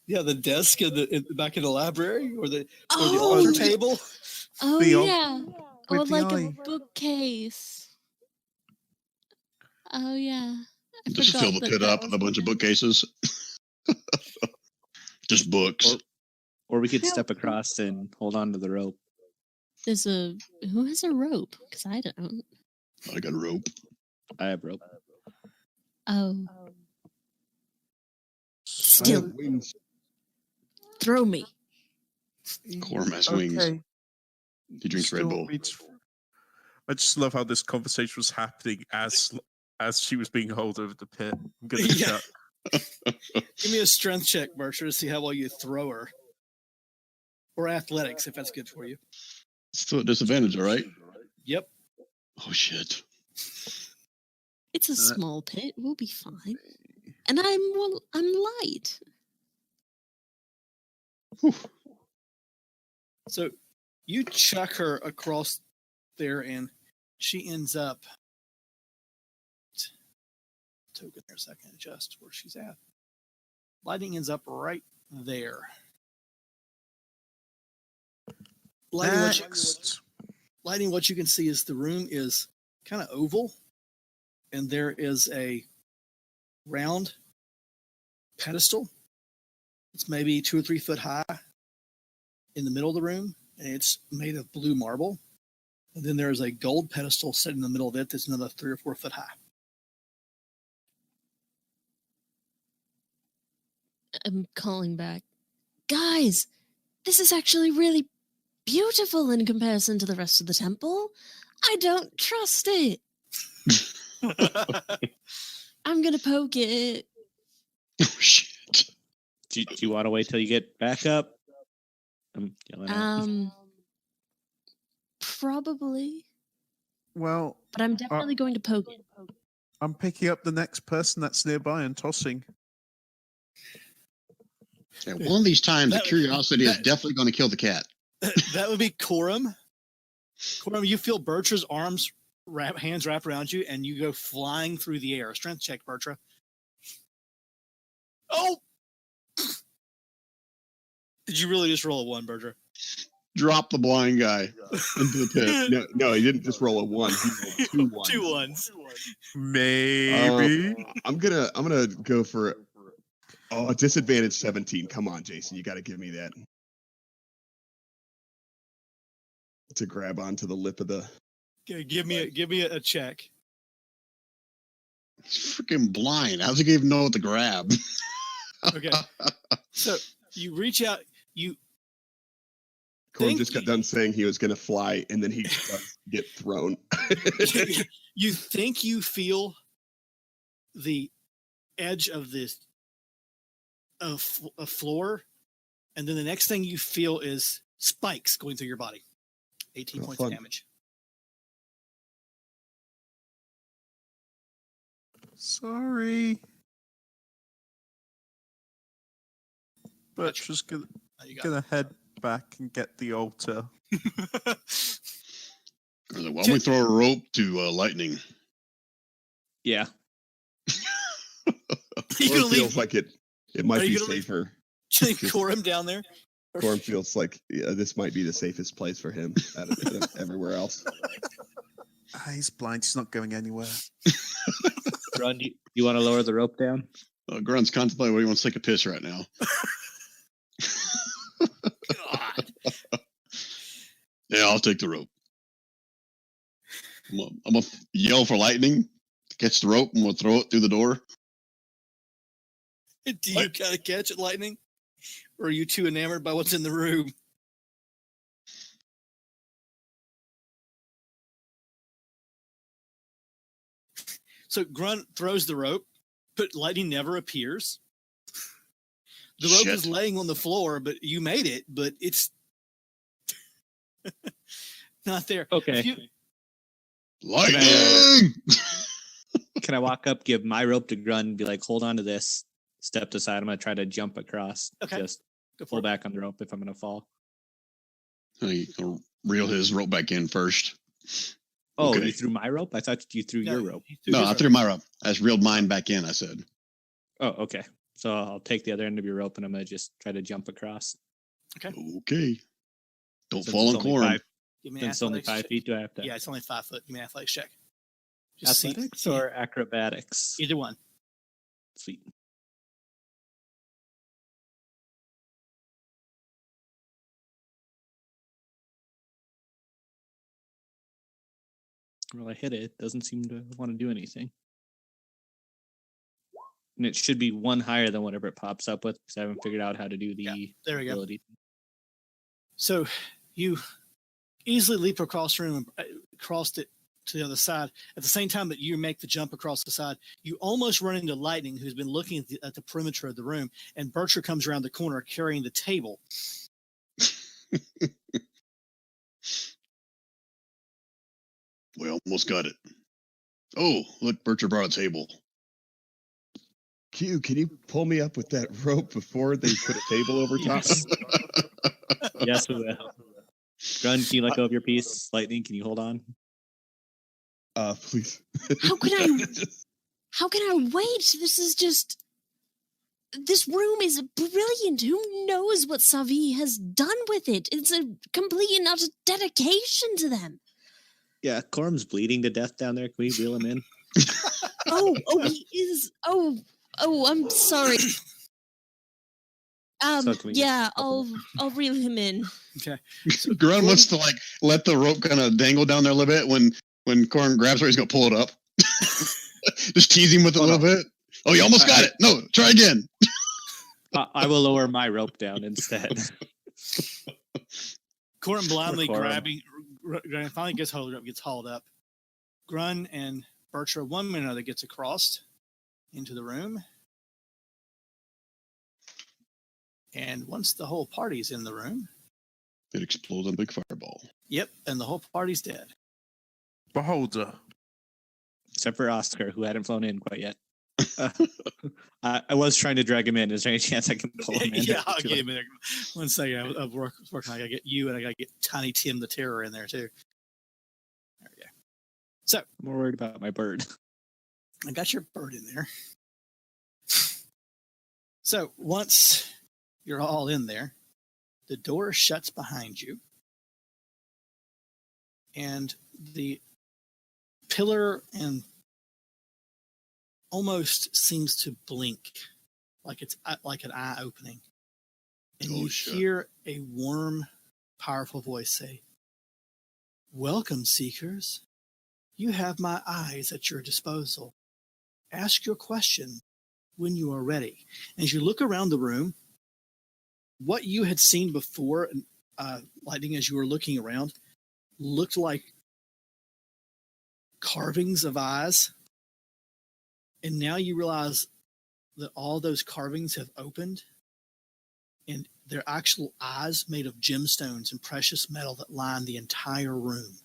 Yeah, the desk back in the library, or the Oh, altar table. Oh The al- yeah, or with the like a eye. bookcase. Oh yeah. I Just forgot fill the that pit that up was with a bunch of bookcases. Just books. Or we could Yeah. step across and hold on to the rope. There's who has a rope? Because I don't. I got a rope. I have rope. Oh, I still have wings. throw me. Corum has wings. Okay. He drinks Red Still Bull. I just love how this conversation was happening as she was being hauled over the pit. I'm gonna Yeah. chuck. Give me a strength check, Bercher, to see how well you throw her. Or athletics, if that's good for you. Still at disadvantage, all right? Yep. Oh, shit. It's a small pit. We'll be fine. And I'm light. Whew. So you chuck her across there, and she ends up. Token there a second, adjust where she's at. Lightning ends up right there. Lighting, what you can see is the room is kind of oval, and there is a round pedestal. It's maybe 2 or 3 foot high in the middle of the room, and it's made of blue marble. And then there is a gold pedestal set in the middle of it that's another 3 or 4 foot high. I'm calling back. Guys, this is actually really beautiful in comparison to the rest of the temple. I don't trust it. I'm gonna poke it. Oh, shit. Do you want to wait till you get back up? I'm yelling out. Probably. Well, But I'm definitely going to poke it. I'm picking up the next person that's nearby and tossing. Yeah, one of these times, That- the curiosity is that- definitely going to kill the cat. That would be Corum. Corum, you feel Bertra's hands wrap around you, and you go flying through the air. Strength check, Bertra. Oh! Did you really just roll a 1, Bertra? Drop the blind guy into the pit. No, he didn't just roll a 1. He rolled 2 ones. 2 ones. Maybe. I'm gonna go for disadvantage 17. Come on, Jason, you got to give me that to grab onto the lip of the. Okay, give me a check. He's freaking blind. How's he gonna even know what to grab? Okay. So you reach out. You Corum Thank just got you. done saying he was gonna fly, and then he does get thrown. you think you feel the edge of this a floor, and then the next thing you feel is spikes going through your body. 18 Oh, points fun. of damage. Sorry. But Gotcha. just gonna, Oh, you got gonna head back and get the altar. it. Why don't we throw a rope to Lightning? Yeah. You Corum gonna leave feels like it might Are you be gonna leave- safer. Corum down there? Corum feels like this might be the safest place for him out of everywhere else. He's blind. He's not going anywhere. Ron, you want to lower the rope down? Grunt's contemplating where he wants to take a piss right now. God. Yeah, I'll take the rope. I'm gonna yell for lightning to catch the rope, and we'll throw it through the door. Do you kind of catch it, lightning? Or are you too enamored by what's in the room? So Grunt throws the rope, but lightning never appears. The rope is laying on the floor, but you made it, but it's not there. Okay. Lightning! Can I walk up, give my rope to Grunt, and be like, hold on to this, step aside. I'm going to try to jump across. Okay. Just pull back on the rope if I'm going to fall. You can reel his rope back in first. Oh, Okay. you threw my rope? I thought you threw your rope. No, I threw my rope. I just reeled mine back in, I said. Oh, okay. So I'll take the other end of your rope and I'm going to just try to jump across. Okay. Don't Since fall it's on only corn. five- Give me an Since it's only athletics 5 check. feet, do I have to? Yeah, it's only 5 foot. Give me an athletics check. Just see- Athletics or acrobatics? Either one. Sweet. Well, I hit it. Doesn't seem to want to do anything. And it should be one higher than whatever it pops up with because I haven't figured out how to do the There we go. ability. So you easily leap across the room and crossed it to the other side. At the same time that you make the jump across the side, you almost run into Lightning, who's been looking at the perimeter of the room, and Bertram comes around the corner carrying the table. We almost got it. Oh, look, Bertram brought a table. Q, can you pull me up with that rope before they put a table over top? Yes. Yes, we will. Grunt, can you let go of your piece? Lightning, can you hold on? Please. How can I wait? This room is brilliant. Who knows what Savi has done with it? It's a complete and utter dedication to them. Yeah, Corm's bleeding to death down there. Can we wheel him in? Oh, he is. Oh, I'm sorry. So can we Yeah, help I'll reel him in. Okay. Grunt wants to let the rope kind of dangle down there a little bit. When Corn grabs her, he's gonna pull it up. Just tease him with it a little bit. Oh, you almost got it. No, try again. I will lower my rope down instead. Corin blindly Corin. grabbing, finally gets hauled up. Grun and Bertram, one way or another, gets across into the room. And once the whole party's in the room, It explodes on a big fireball. yep, and the whole party's dead. Beholder. Except for Oscar, who hadn't flown in quite yet. I was trying to drag him in. Is there any chance I can pull him in? Yeah, I'll get him in there. 1 second. I was working. I gotta get you, and I gotta get Tiny Tim the Terror in there too. There we go. So I'm more worried about my bird. I got your bird in there. So once you're all in there, the door shuts behind you, and the pillar and almost seems to blink, like it's like an eye opening, and Oh, you shit. hear a warm, powerful voice say, "Welcome, seekers. You have my eyes at your disposal. Ask your question when you are ready." As you look around the room, what you had seen before, Lightning, as you were looking around, looked like carvings of eyes. And now you realize that all those carvings have opened, and they're actual eyes made of gemstones and precious metal that line the entire room.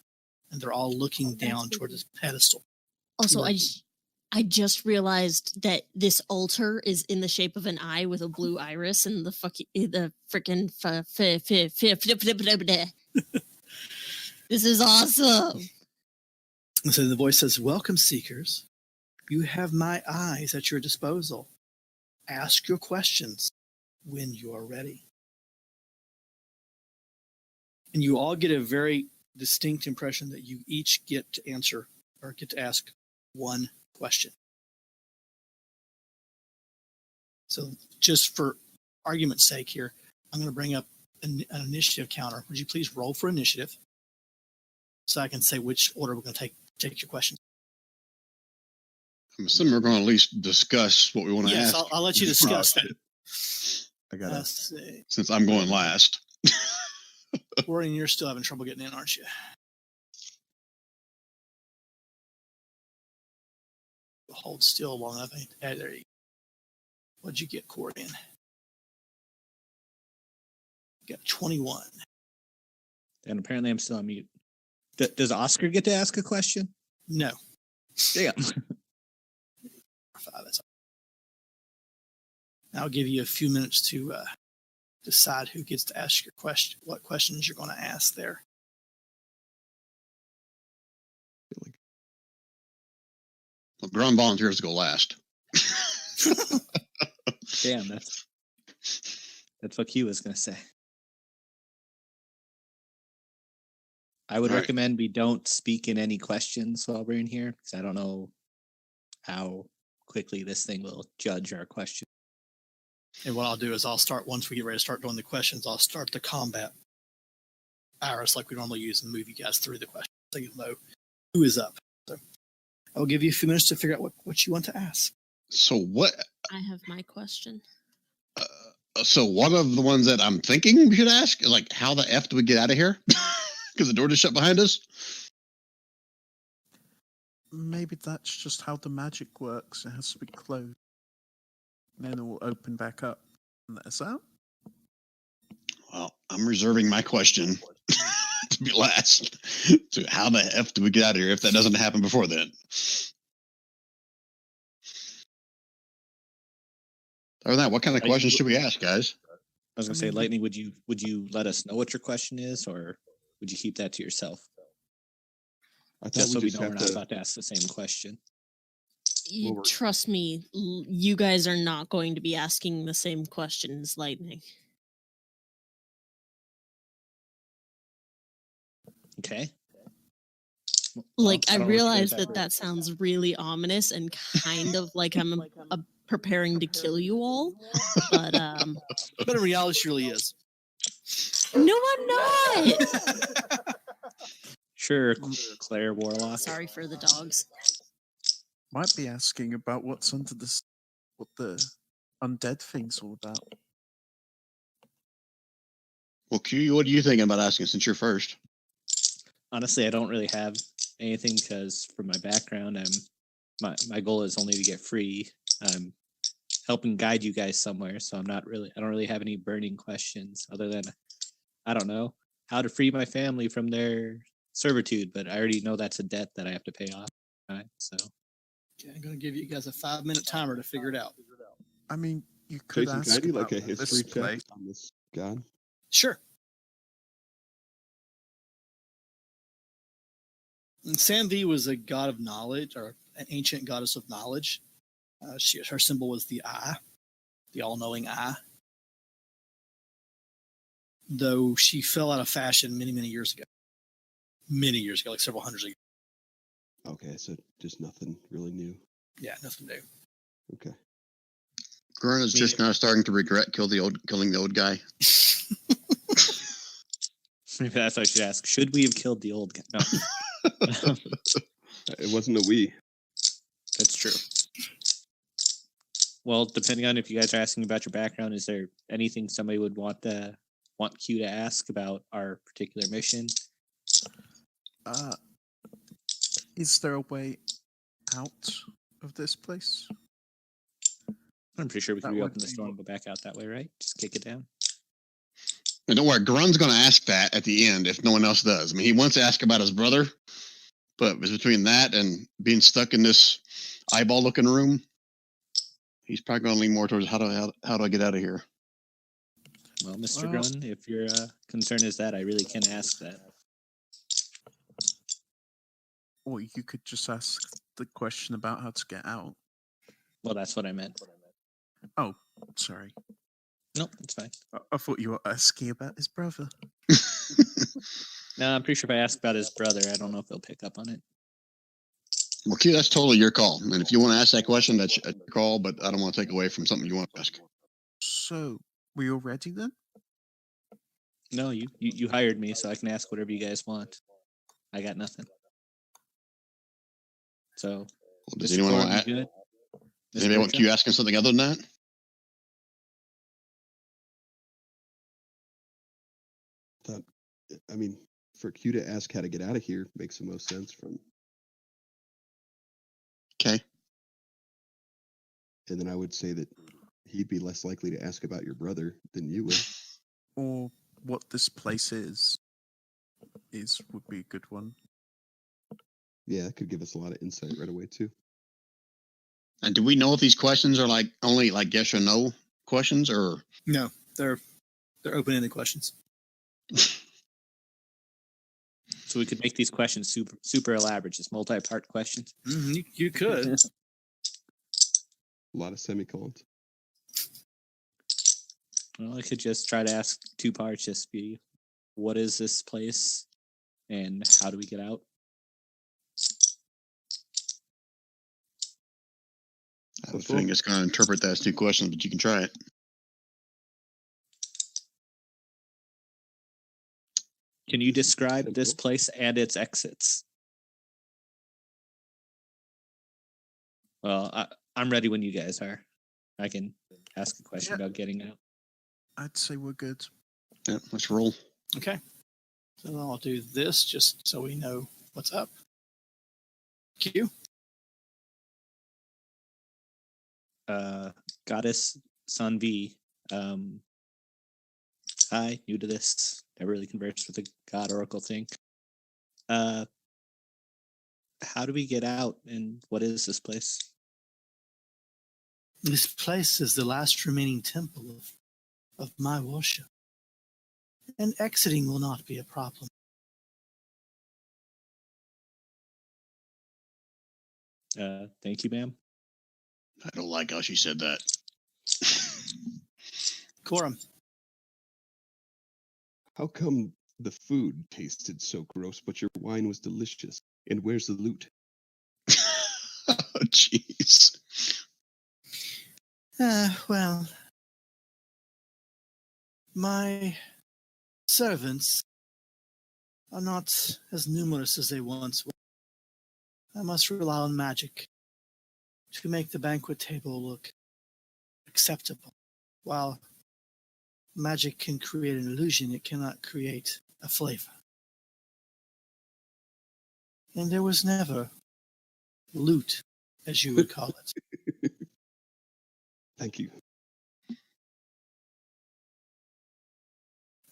And they're all looking down toward this pedestal. Also, Right. I just realized that this altar is in the shape of an eye with a blue iris and the freaking This is awesome. And so the voice says, "Welcome, seekers. You have my eyes at your disposal. Ask your questions when you are ready." And you all get a very distinct impression that you each get to answer or get to ask one question. So just for argument's sake here, I'm going to bring up an initiative counter. Would you please roll for initiative so I can say which order we're going to take your questions? I'm assuming we're going to at least discuss what we want to Yes, ask. I'll let you discuss that. I got it. Since I'm going last. Warren, you're still having trouble getting in, aren't you? Hold still long enough. There you go. What'd you get, Corrigan? Got 21. And apparently I'm still on mute. Does Oscar get to ask a question? No. Damn. 5, that's all. I'll give you a few minutes to decide who gets to ask your question, what questions you're going to ask there. Well, Grun volunteers to go last. Damn, that's what Q was going to say. I would recommend we don't speak in any questions while we're in here, because I don't know how quickly this thing will judge our question. And what I'll do is I'll start, once we get ready to start doing the questions, I'll start the combat iris like we normally use and move you guys through the questions so you know who is up. So I'll give you a few minutes to figure out what you want to ask. So what? I have my question. So one of the ones that I'm thinking we should ask is like, how the F do we get out of here? Because the door just shut behind us? Maybe that's just how the magic works. It has to be closed. Then it will open back up and let us out. Well, I'm reserving my question to be last. So how the F do we get out of here if that doesn't happen before then? Other than that, what kind of questions should we ask, guys? I was going to say, Lightning, would you let us know what your question is, or would you keep that to yourself? Just so we know we're not about to ask the same question. Trust me, you guys are not going to be asking the same questions, Lightning. Okay. Like, I realize that sounds really ominous and kind of like I'm preparing to kill you all, but in reality, she really is. No, I'm not. Sure, Claire Warlock. Sorry for the dogs. Might be asking about what's under what the undead thing's all about. Well, Q, what are you thinking about asking since you're first? Honestly, I don't really have anything because from my background, my goal is only to get free. I'm helping guide you guys somewhere, so I don't really have any burning questions other than, I don't know, how to free my family from their servitude, but I already know that's a debt that I have to pay off. Right, so okay, I'm going to give you guys a 5-minute timer to figure it out. I mean, you could Jason, ask can I do about like a history this check place. on this god? Sure. And Sanvi was a god of knowledge, or an ancient goddess of knowledge. Her symbol was the eye, the all-knowing eye. Though she fell out of fashion many, many years ago. Many years ago, like several hundreds of years. Okay, so just nothing really new. Yeah, nothing new. Okay. Grun is just now starting to regret killing the old guy. Maybe that's what I should ask. Should we have killed the old guy? No. It wasn't a we. That's true. Well, depending on if you guys are asking about your background, is there anything somebody would want Q to ask about our particular mission? Is there a way out of this place? I'm pretty sure we can reopen the store and go back out that way, right? Just kick it down. And don't worry, Grun's going to ask that at the end if no one else does. I mean, he wants to ask about his brother, but between that and being stuck in this eyeball-looking room, he's probably going to lean more towards how do I get out of here? Well, Mr. Grun, if your concern is that, I really can ask that. Or you could just ask the question about how to get out. Well, that's what I meant. Oh, sorry. Nope, it's fine. I thought you were asking about his brother. No, I'm pretty sure if I ask about his brother, I don't know if he'll pick up on it. Well, Q, that's totally your call. And if you want to ask that question, that's your call, but I don't want to take away from something you want to ask. So, we all ready then? No, you hired me, so I can ask whatever you guys want. I got nothing. So, Well, does anyone want to ask? Does anybody want Q asking something other than that? I mean, for Q to ask how to get out of here makes the most sense from. Okay. And then I would say that he'd be less likely to ask about your brother than you would. Or what this place is would be a good one. Yeah, that could give us a lot of insight right away too. And do we know if these questions are like only like yes or no questions, or No, they're open-ended questions. So we could make these questions super elaborate, just multi-part questions. Mm-hmm, you could. A lot of semicolons. Well, I could just try to ask 2 parts. Just be, what is this place, and how do we get out? I have a feeling it's going to interpret that as 2 questions, but you can try it. Can you describe this place and its exits? Well, I'm ready when you guys are. I can ask a question about getting out. I'd say we're good. Yeah, let's roll. Okay. So I'll do this just so we know what's up. Q. Goddess Sun V. Hi, new to this. Never really conversed with the God Oracle thing. How do we get out, and what is this place? This place is the last remaining temple of my worship, and exiting will not be a problem. Thank you, ma'am. I don't like how she said that. Corum. How come the food tasted so gross, but your wine was delicious? And where's the loot? Oh, jeez. Well, my servants are not as numerous as they once were. I must rely on magic to make the banquet table look acceptable. While magic can create an illusion, it cannot create a flavor. And there was never loot, as you would call it. Thank you.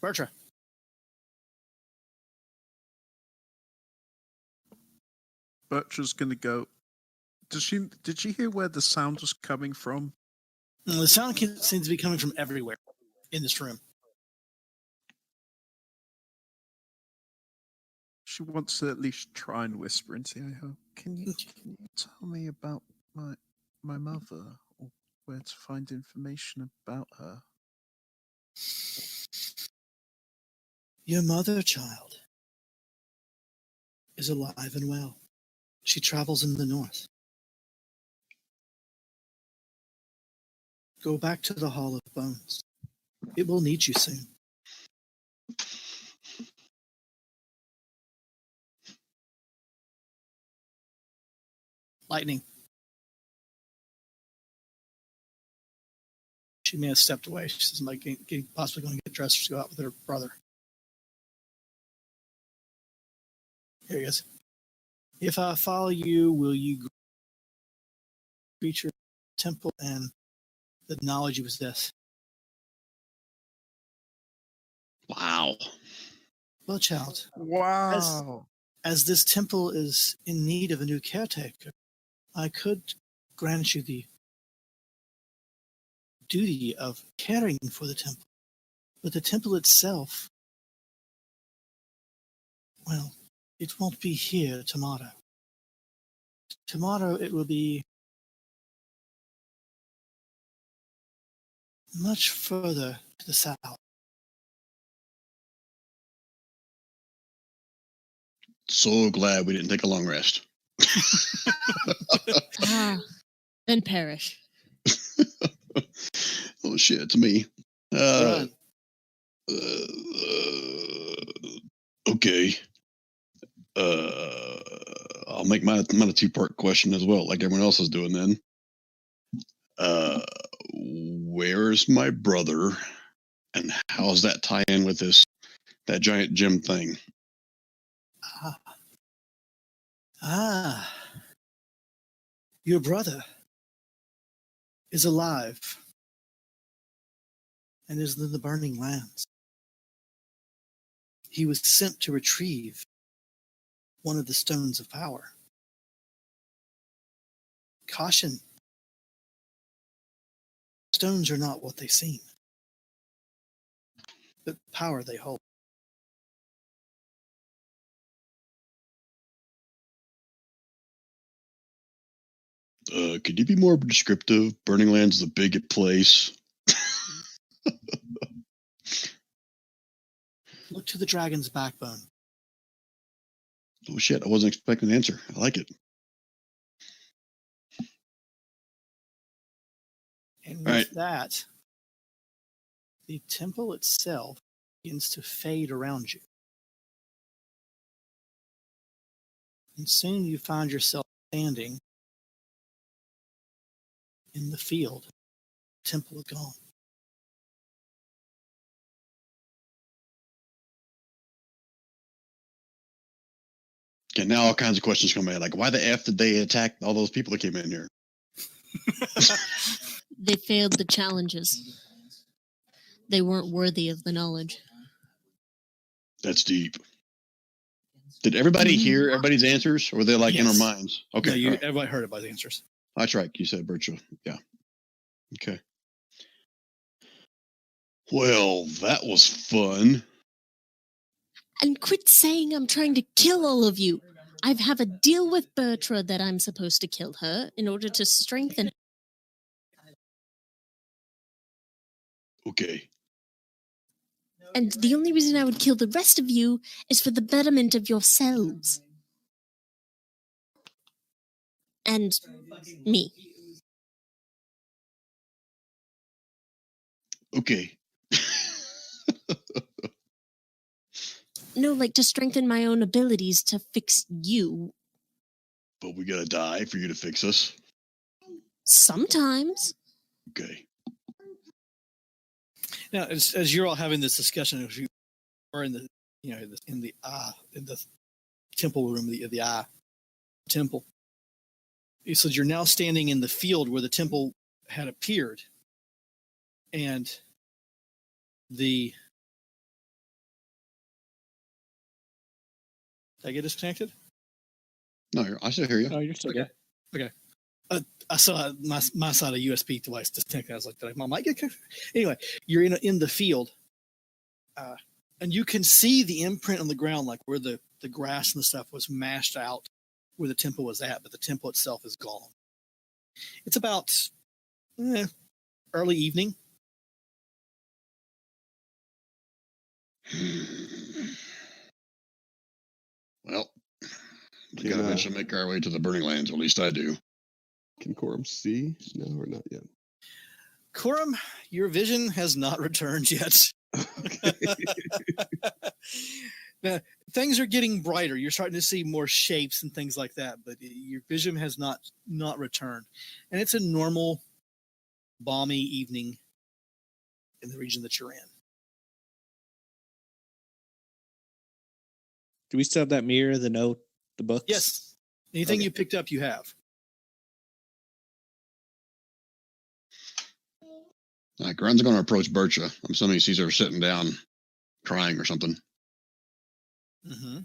Bertra. Bertra's going to go. Did she hear where the sound was coming from? The sound seems to be coming from everywhere in this room. She wants to at least try and whisper into the ear. Can you tell me about my mother, or where to find information about her? Your mother, child, is alive and well. She travels in the north. Go back to the Hall of Bones. It will need you soon. Lightning. She may have stepped away. She says, possibly going to get dressed to go out with her brother. Here he is. If I follow you, will you greet your temple and the knowledge you possess? Wow. Well, child. Wow. As this temple is in need of a new caretaker, I could grant you the duty of caring for the temple. But the temple itself, well, it won't be here tomorrow. Tomorrow it will be much further to the south. So glad we didn't take a long rest. Then perish. Oh shit, it's me. Okay. I'll make mine a two-part question as well, like everyone else is doing then. Where's my brother, and how's that tie in with that giant gym thing? Your brother is alive and is in the Burning Lands. He was sent to retrieve one of the stones of power. Caution. Stones are not what they seem, but power they hold. Could you be more descriptive? Burning Lands is a big place. Look to the dragon's backbone. Oh shit, I wasn't expecting the answer. I like it. And with that, the temple itself begins to fade around you. And soon you find yourself standing in the field. The temple is gone. Okay, now all kinds of questions come in. Like, why the F did they attack all those people that came in here? They failed the challenges. They weren't worthy of the knowledge. That's deep. Did everybody hear everybody's answers, or were they like in our minds? Okay, no, everybody heard about the answers. That's right. You said virtual. Yeah. Okay. Well, that was fun. And quit saying I'm trying to kill all of you. I have a deal with Bertra that I'm supposed to kill her in order to strengthen. Okay. And the only reason I would kill the rest of you is for the betterment of yourselves. And me. Okay. No, like to strengthen my own abilities to fix you. But we gotta die for you to fix us? Sometimes. Okay. Now, as you're all having this discussion, as you are in the in the temple room, the temple. He says you're now standing in the field where the temple had appeared, and did I get disconnected? No, I still hear you. Oh, you're still good. Okay. I saw my side of USB device disconnected. I was like, did my mic get connected? Anyway, you're in the field, and you can see the imprint on the ground, like where the grass and the stuff was mashed out where the temple was at, but the temple itself is gone. It's about early evening. Well, we gotta eventually make our way to the Burning Lands, or at least I do. Can Corum see? No, or not yet? Corum, your vision has not returned yet. Now, things are getting brighter. You're starting to see more shapes and things like that, but your vision has not returned. And it's a normal, balmy evening in the region that you're in. Do we still have that mirror, the note, the books? Yes. Anything you picked up, you have. Grun's going to approach Bertra. I'm assuming he sees her sitting down, crying or something. Mm-hmm.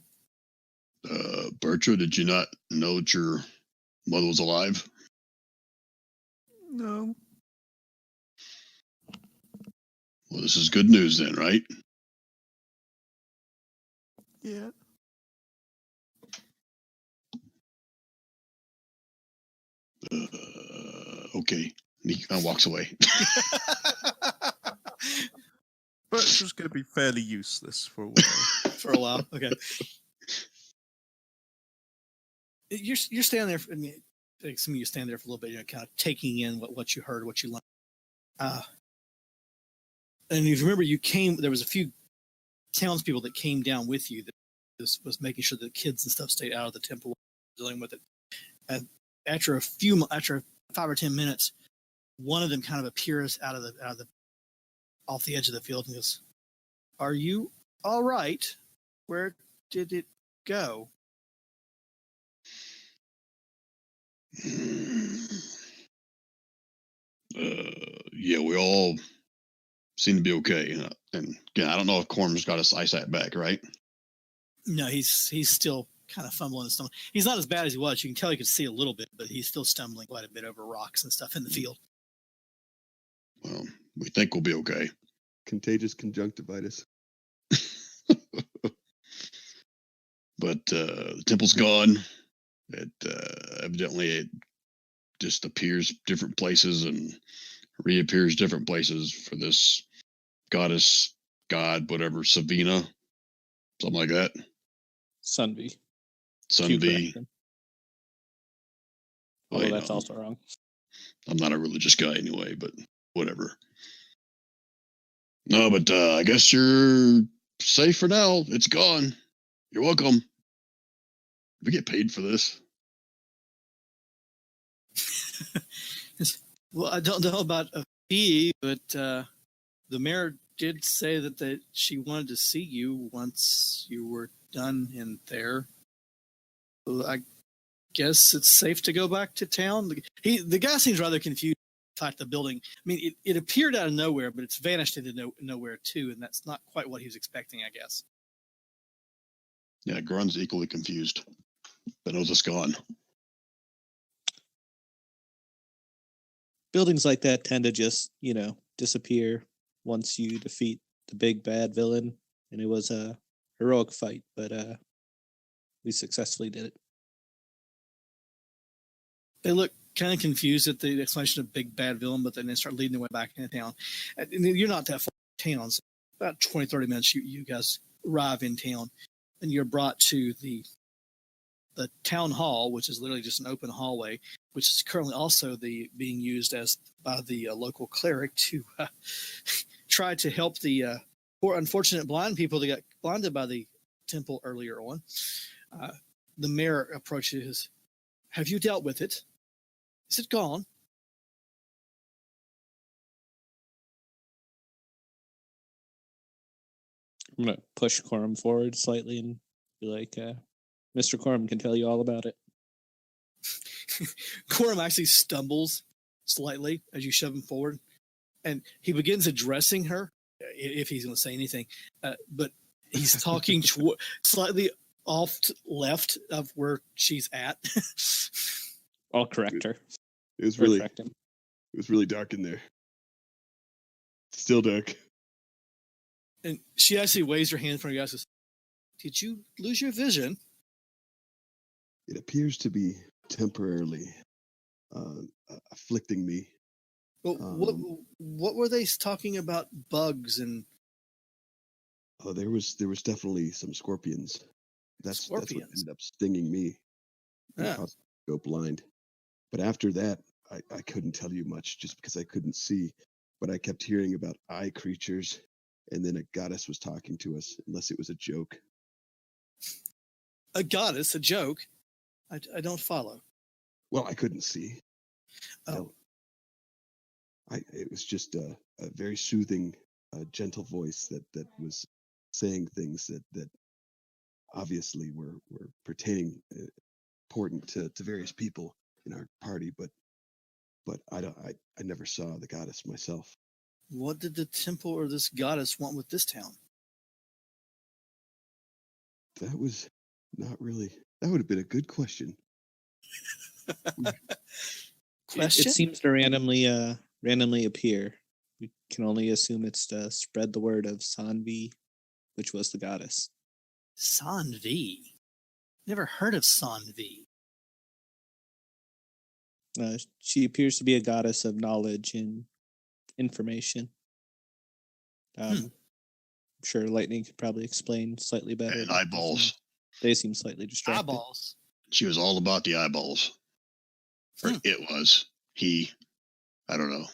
Bertra, did you not know that your mother was alive? No. Well, this is good news then, right? Yeah. Okay. He kind of walks away. Bertra's going to be fairly useless for a while. For a while, okay. you're standing there. I mean, some of you stand there for a little bit, kind of taking in what you heard, what you learned. And if you remember, there was a few townspeople that came down with you that was making sure that kids and stuff stayed out of the temple, dealing with it. And after 5 or 10 minutes, one of them kind of appears off the edge of the field and goes, "Are you all right? Where did it go?" Yeah, we all seem to be okay. And again, I don't know if Corm's got his eyesight back, right? No, he's still kind of fumbling and stumbling. He's not as bad as he was. You can tell he could see a little bit, but he's still stumbling quite a bit over rocks and stuff in the field. Well, we think we'll be okay. Contagious conjunctivitis. But the temple's gone. Evidently it just appears different places and reappears different places for this goddess, god, whatever, Savina, something like that. Sunvi. Sunvi. Although that's also wrong. I'm not a religious guy anyway, but whatever. No, but I guess you're safe for now. It's gone. You're welcome. We get paid for this. Well, I don't know about a fee, but the mayor did say that she wanted to see you once you were done in there. So I guess it's safe to go back to town. The guy seems rather confused. In fact, the building, I mean, it appeared out of nowhere, but it's vanished into nowhere too, and that's not quite what he was expecting, I guess. Yeah, Grun's equally confused, but knows it's gone. Buildings like that tend to just, disappear once you defeat the big bad villain, and it was a heroic fight, but we successfully did it. They look kind of confused at the explanation of big bad villain, but then they start leading their way back into town. And you're not that far from town, so about 20, 30 minutes you guys arrive in town, and you're brought to the town hall, which is literally just an open hallway, which is currently also being used by the local cleric to try to help the poor unfortunate blind people that got blinded by the temple earlier on. The mayor approaches. "Have you dealt with it? Is it gone?" I'm going to push Corum forward slightly and be like, Mr. Corum can tell you all about it. Corum actually stumbles slightly as you shove him forward, and he begins addressing her, if he's going to say anything, but he's talking slightly off left of where she's at. I'll correct her. It was really dark in there. Still dark. And she actually waves her hand in front of you guys and says, "Did you lose your vision?" It appears to be temporarily afflicting me. Well, what were they talking about? Bugs and there was definitely some scorpions. That's what ended up stinging me. Yeah. Caused me to go blind. But after that, I couldn't tell you much just because I couldn't see. But I kept hearing about eye creatures, and then a goddess was talking to us, unless it was a joke. A goddess, a joke? I don't follow. Well, I couldn't see. Oh. It was just a very soothing, gentle voice that was saying things that obviously were pertaining important to various people in our party, but I never saw the goddess myself. What did the temple or this goddess want with this town? That was not really. That would have been a good question. Question? It seems to randomly appear. We can only assume it's to spread the word of Sanvi, which was the goddess. Sanvi? Never heard of Sanvi. She appears to be a goddess of knowledge and information. I'm sure Lightning could probably explain slightly better. And eyeballs. They seem slightly distracted. Eyeballs. She was all about the eyeballs. Or it was. I don't know.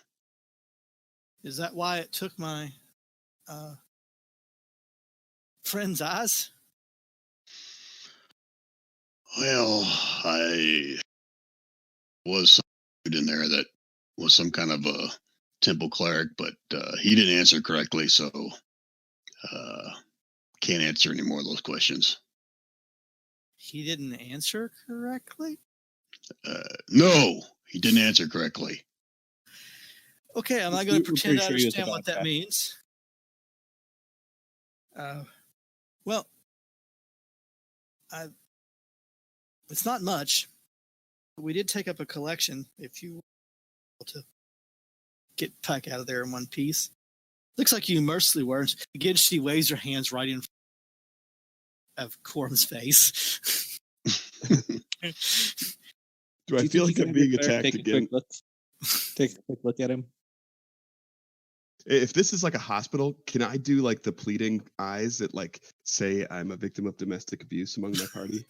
Is that why it took my friend's eyes? Well, I was some dude in there that was some kind of a temple cleric, but he didn't answer correctly, so can't answer any more of those questions. He didn't answer correctly? No, he didn't answer correctly. Okay, I'm not going to pretend I pretty sure he was understand a what bad that guy. means. Well, it's not much. We did take up a collection, if you want to get back out of there in one piece. Looks like you mercifully were. Again, she waves her hands right in front of Quorum's face. Do I feel like I'm being attacked Take again? Take a quick look at him. If this is like a hospital, can I do like the pleading eyes that like say I'm a victim of domestic abuse among my party?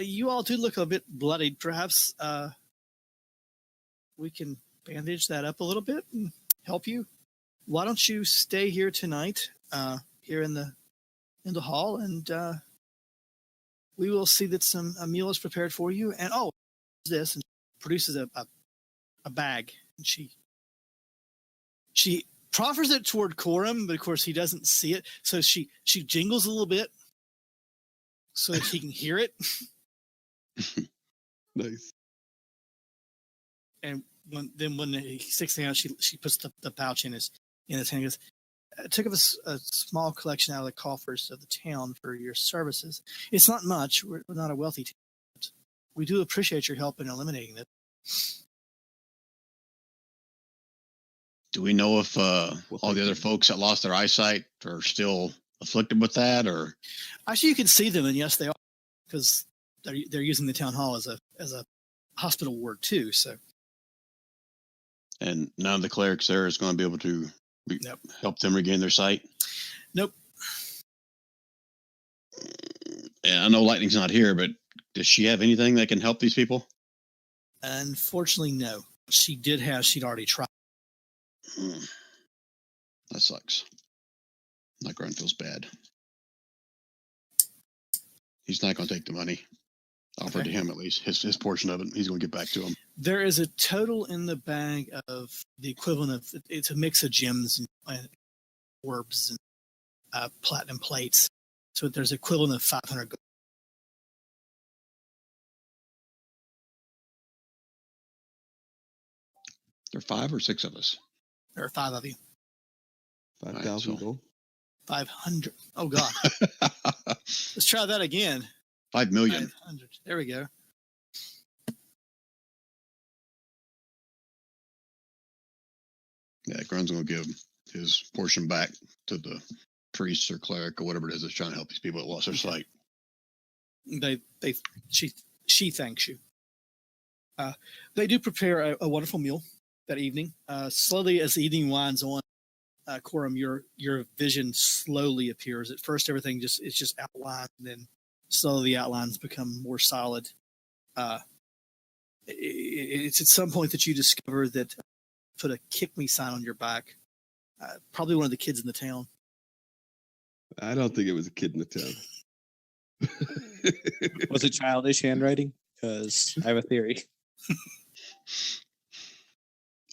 You all do look a bit bloodied. Perhaps we can bandage that up a little bit and help you. Why don't you stay here tonight, here in the hall, and we will see that a meal is prepared for you. And this, and produces a bag, and she proffers it toward Corum, but of course he doesn't see it. So she jingles a little bit so that he can hear it. Nice. And when he sticks it out, she puts the pouch in his hand. And goes, I took up a small collection out of the coffers of the town for your services. It's not much. We're not a wealthy town, but we do appreciate your help in eliminating it. Do we know if all the other folks that lost their eyesight are still afflicted with that, or? Actually, you can see them, and yes, they are, because they're using the town hall as a hospital ward too. So, And none of the clerics there is going to be able to help them regain their sight? Nope. And I know Lightning's not here, but does she have anything that can help these people? Unfortunately, no. She'd already tried. That sucks. My Grun feels bad. He's not going to take the money offered to him, at least his portion of it. He's going to get back to him. There is a total in the bag of the equivalent of, it's a mix of gems and orbs and platinum plates. So there's equivalent of 500 gold. There are 5 or 6 of us. There are 5 of you. 5,000 gold. 500. Oh God. Let's try that again. 5 million. 500. There we go. Yeah, Grun's going to give his portion back to the priest or cleric or whatever it is that's trying to help these people that lost their sight. She thanks you. They do prepare a wonderful meal that evening. Slowly, as the evening winds on, Corum, your vision slowly appears. At first, everything it's just outlined, and then slowly the outlines become more solid. It's at some point that you discover that put a "kick me" sign on your back. Probably one of the kids in the town. I don't think it was a kid in the town. Was it childish handwriting? Because I have a theory.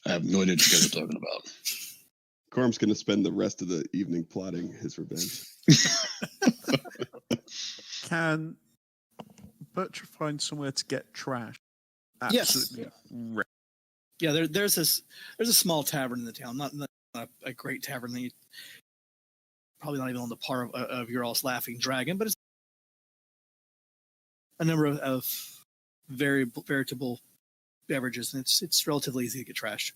I have no idea what you guys are talking about. Corum's going to spend the rest of the evening plotting his revenge. Can Bertra find somewhere to get trash? Absolutely. Yes. Yeah, there's a small tavern in the town, not a great tavern. Probably not even on the par of your all's Laughing Dragon, but it's a number of veritable beverages, and it's relatively easy to get trashed.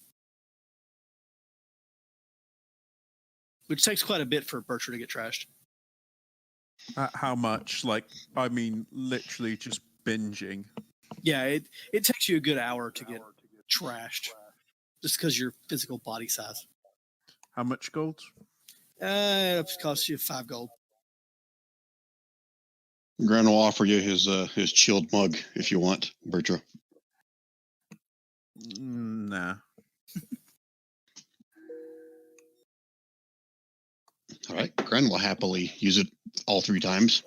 Which takes quite a bit for Bertra to get trashed. How much? Like, I mean, literally just binging. Yeah, it takes you a good hour to get trashed, just because your physical body size. How much gold? It costs you 5 gold. Gran will offer you his chilled mug if you want, Bertra. Nah. All right, Gran will happily use it all 3 times.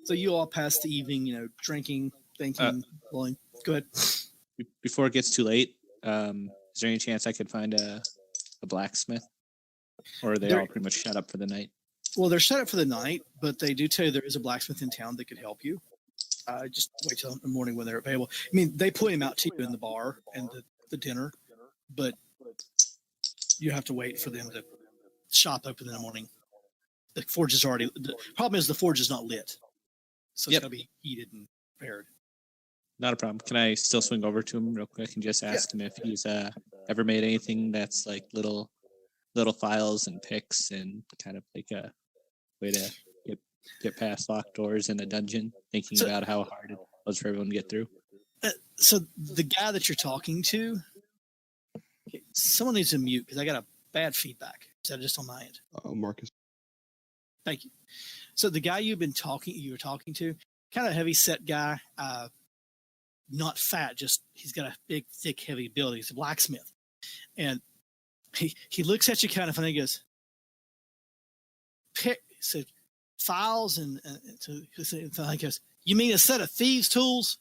So you all pass the evening, drinking, thinking, blowing. Go ahead. Before it gets too late, is there any chance I could find a blacksmith? Or are they all pretty much shut up for the night? Well, they're shut up for the night, but they do tell you there is a blacksmith in town that could help you. Just wait till the morning when they're available. I mean, they point him out to you in the bar and the dinner, but you have to wait for them to shop open in the morning. The forge is already. The problem is the forge is not lit, so it's got to be heated and prepared. Not a problem. Can I still swing over to him real quick and just ask him if he's ever made anything that's like little files and picks and kind of like a way to get past locked doors in a dungeon, thinking about how hard it was for everyone to get through? So the guy that you're talking to, someone needs to mute because I got a bad feedback. Is that just on my end? Marcus. Thank you. So the guy you were talking to, kind of heavy set guy, not fat, just he's got a big, thick, heavy build. He's a blacksmith. And he looks at you kind of funny and goes, files and he goes, you mean a set of thieves' tools?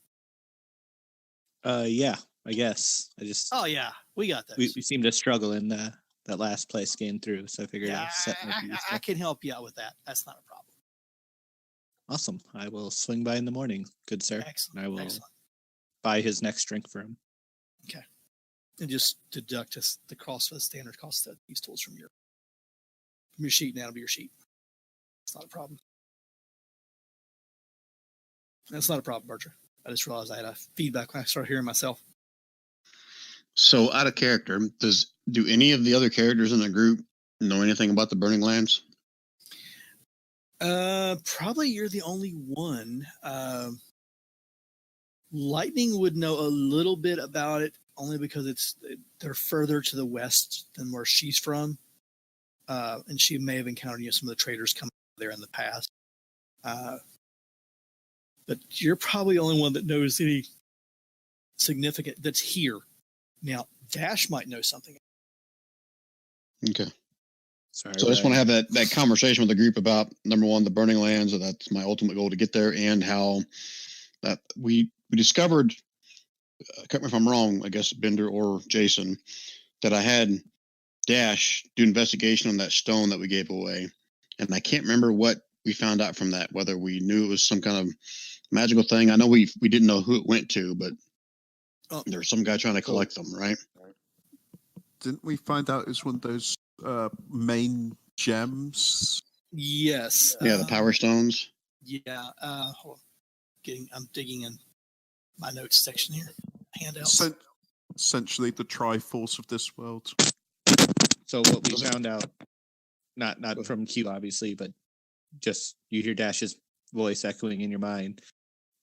Yeah, I guess. Oh yeah, we got those. We seem to struggle in that last place getting through, so I figured I can help you out with that. That's not a problem. Awesome. I will swing by in the morning, good sir. Excellent. And I will buy his next drink for him. Okay. And just deduct the cost of the standard cost of these tools from your sheet, and that'll be your sheet. It's not a problem. That's not a problem, Bertra. I just realized I had a feedback when I started hearing myself. So, out of character, do any of the other characters in the group know anything about the Burning Lands? Probably you're the only one. Lightning would know a little bit about it, only because they're further to the west than where she's from, and she may have encountered some of the traders coming there in the past. But you're probably the only one that knows any significant that's here. Now, Dash might know something. Okay. Sorry, so I just want to have that conversation with the group about, number one, the Burning Lands, and that's my ultimate goal to get there, and how that we discovered, correct me if I'm wrong, I guess Bender or Jason, that I had Dash do investigation on that stone that we gave away. And I can't remember what we found out from that, whether we knew it was some kind of magical thing. I know we didn't know who it went to, but there was some guy trying to collect them, right? Didn't we find out it was one of those main gems? Yes. Yeah, the power stones. Yeah. Hold on. I'm digging in my notes section here. Handouts. Essentially the Triforce of this world. So what we found out, not from Q obviously, but just you hear Dash's voice echoing in your mind.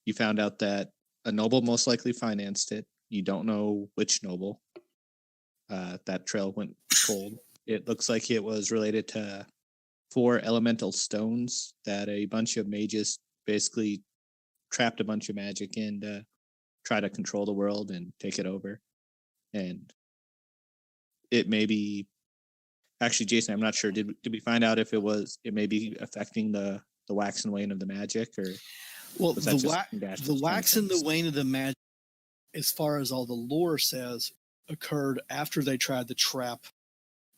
You found out that a noble most likely financed it. You don't know which noble. That trail went cold. It looks like it was related to 4 elemental stones that a bunch of mages basically trapped a bunch of magic in to try to control the world and take it over. And it may be, actually, Jason, I'm not sure. Did we find out if it may be affecting the wax and wane of the magic, or? Well, the wax and the wane of the magic, as far as all the lore says, occurred after they tried to trap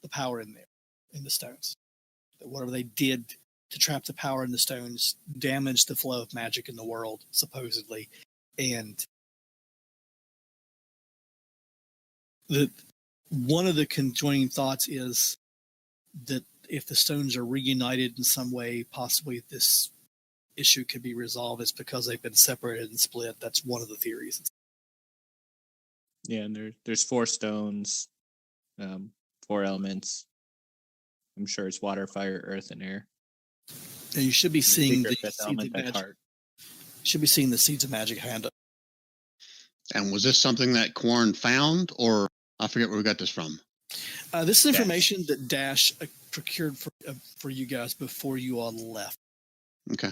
the power in the stones. That whatever they did to trap the power in the stones damaged the flow of magic in the world, supposedly. And one of the conjoining thoughts is that if the stones are reunited in some way, possibly this issue could be resolved. It's because they've been separated and split. That's one of the theories. Yeah, and there's 4 stones, 4 elements. I'm sure it's water, fire, earth, and air. And you should be seeing the seeds of magic. Should be seeing the seeds of magic hand up. And was this something that Quarren found, or I forget where we got this from? This is information that Dash procured for you guys before you all left. Okay.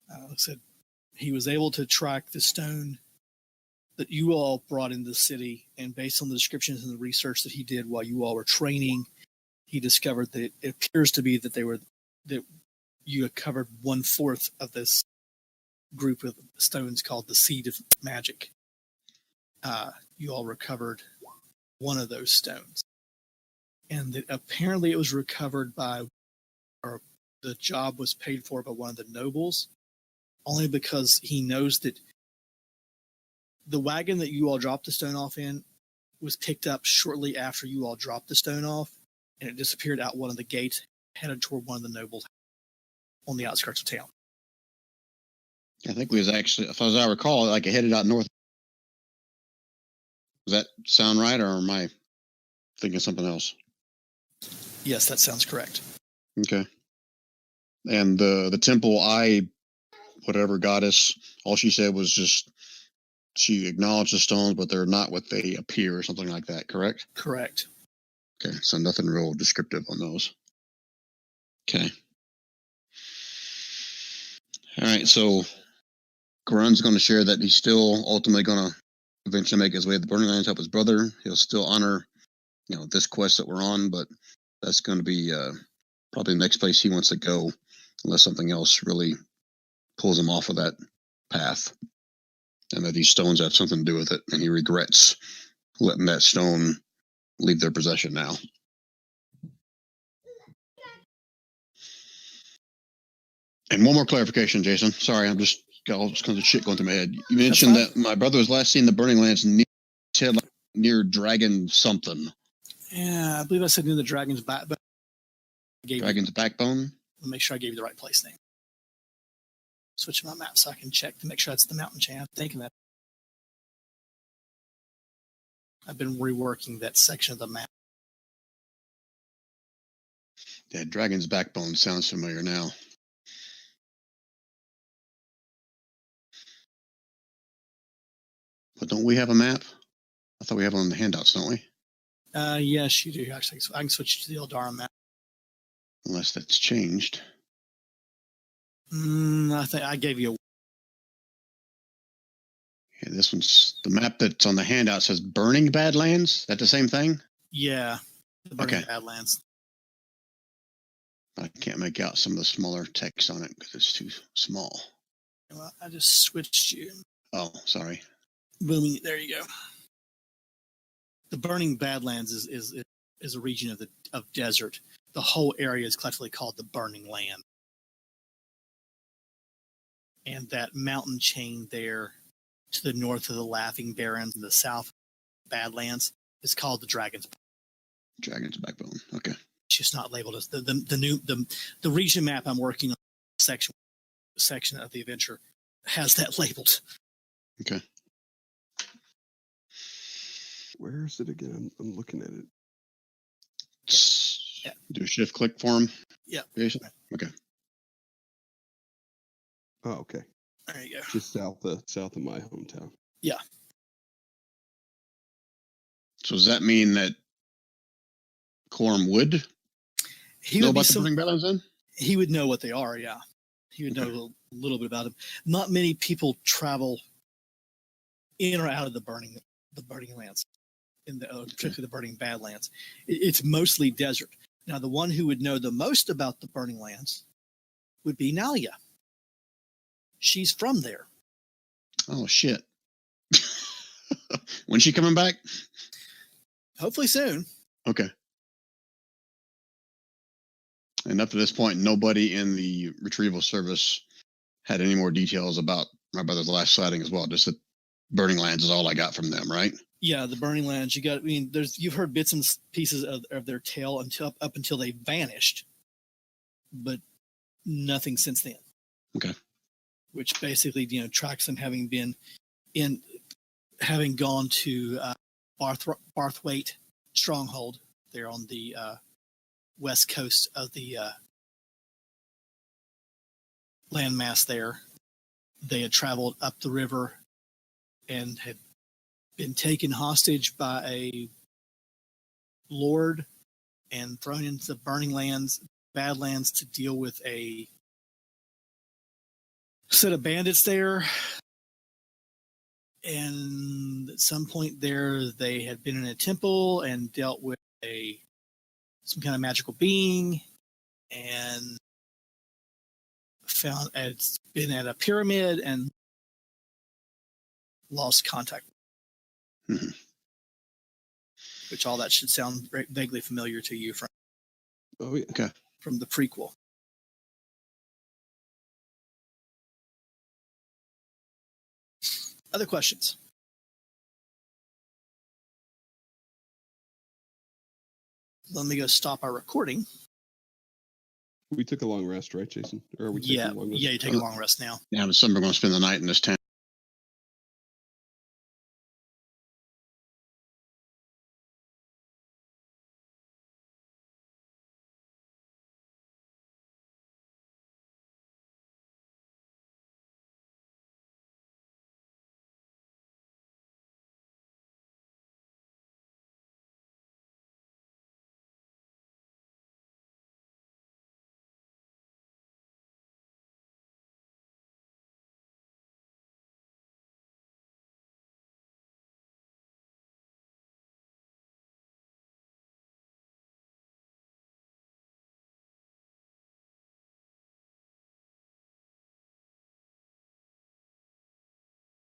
Like I said, he was able to track the stone that you all brought into the city, and based on the descriptions and the research that he did while you all were training, he discovered that it appears to be that you had covered 1/4 of this group of stones called the Seed of Magic. You all recovered one of those stones, and that apparently it was recovered or the job was paid for by one of the nobles, only because he knows that the wagon that you all dropped the stone off in was picked up shortly after you all dropped the stone off, and it disappeared out one of the gates, headed toward one of the nobles on the outskirts of town. I think we was actually, as I recall, like it headed out north. Does that sound right, or am I thinking something else? Yes, that sounds correct. Okay. And the temple, whatever goddess, all she said was just she acknowledged the stones, but they're not what they appear, or something like that. Correct? Correct. Okay, so nothing real descriptive on those. Okay. All right, so Grun's going to share that he's still ultimately going to eventually make his way to the Burning Lands, help his brother. He'll still honor, this quest that we're on, but that's going to be probably the next place he wants to go, unless something else really pulls him off of that path, and that these stones have something to do with it, and he regrets letting that stone leave their possession now. And one more clarification, Jason. Sorry, I'm just got all kinds of shit going through my head. You mentioned that my brother was last seen in the Burning Lands near Dragon something. Yeah, I believe I said near the Dragon's Backbone. Dragon's Backbone? Let me make sure I gave you the right place name. Switch my map so I can check to make sure that's the mountain chain. I'm thinking that. I've been reworking that section of the map. Yeah, Dragon's Backbone sounds familiar now. But don't we have a map? I thought we have one on the handouts, don't we? Yes, you do. Actually, so I can switch to the Eldara map. Unless that's changed. I think I gave you a... Yeah, this one's the map that's on the handout says Burning Badlands. Is that the same thing? Yeah, the Burning Okay. Badlands. I can't make out some of the smaller text on it because it's too small. Well, I just switched you. Oh, sorry. Boom, there you go. The Burning Badlands is a region of desert. The whole area is collectively called the Burning Land. And that mountain chain there to the north of the Laughing Barrens and the south Badlands is called the Dragon's Backbone. Okay. It's just not labeled as the region map I'm working on. Section of the adventure has that labeled. Okay. Where is it again? I'm looking at it. Yeah. Do a shift click for him. Yeah. Jason? Okay. Oh, okay. There you go. Just south of my hometown. Yeah. So does that mean that Corum would know about the Burning Badlands then? He would know what they are, yeah. He would know a little bit about them. Not many people travel in or out of the Burning Lands, particularly the Burning Badlands. It's mostly desert. Now, the one who would know the most about the Burning Lands would be Nalia. She's from there. Oh, shit. When's she coming back? Hopefully soon. Okay. And up to this point, nobody in the retrieval service had any more details about my brother's last sighting as well. Just that Burning Lands is all I got from them, right? Yeah, the Burning Lands. You've heard bits and pieces of their tale up until they vanished, but nothing since then. Okay. Which basically, tracks them having gone to Barthwaite Stronghold. They're on the west coast of the landmass there. They had traveled up the river and had been taken hostage by a lord and thrown into the Burning Lands, Badlands, to deal with a set of bandits there. And at some point there, they had been in a temple and dealt with some kind of magical being, and found it's been at a pyramid and lost contact. Mm-hmm. Which all that should sound vaguely familiar to you from from the prequel. Other questions? Let me go stop our recording. We took a long rest, right, Jason? Or are we taking a long rest? Yeah, you take a long rest now. Yeah, some are going to spend the night in this tent.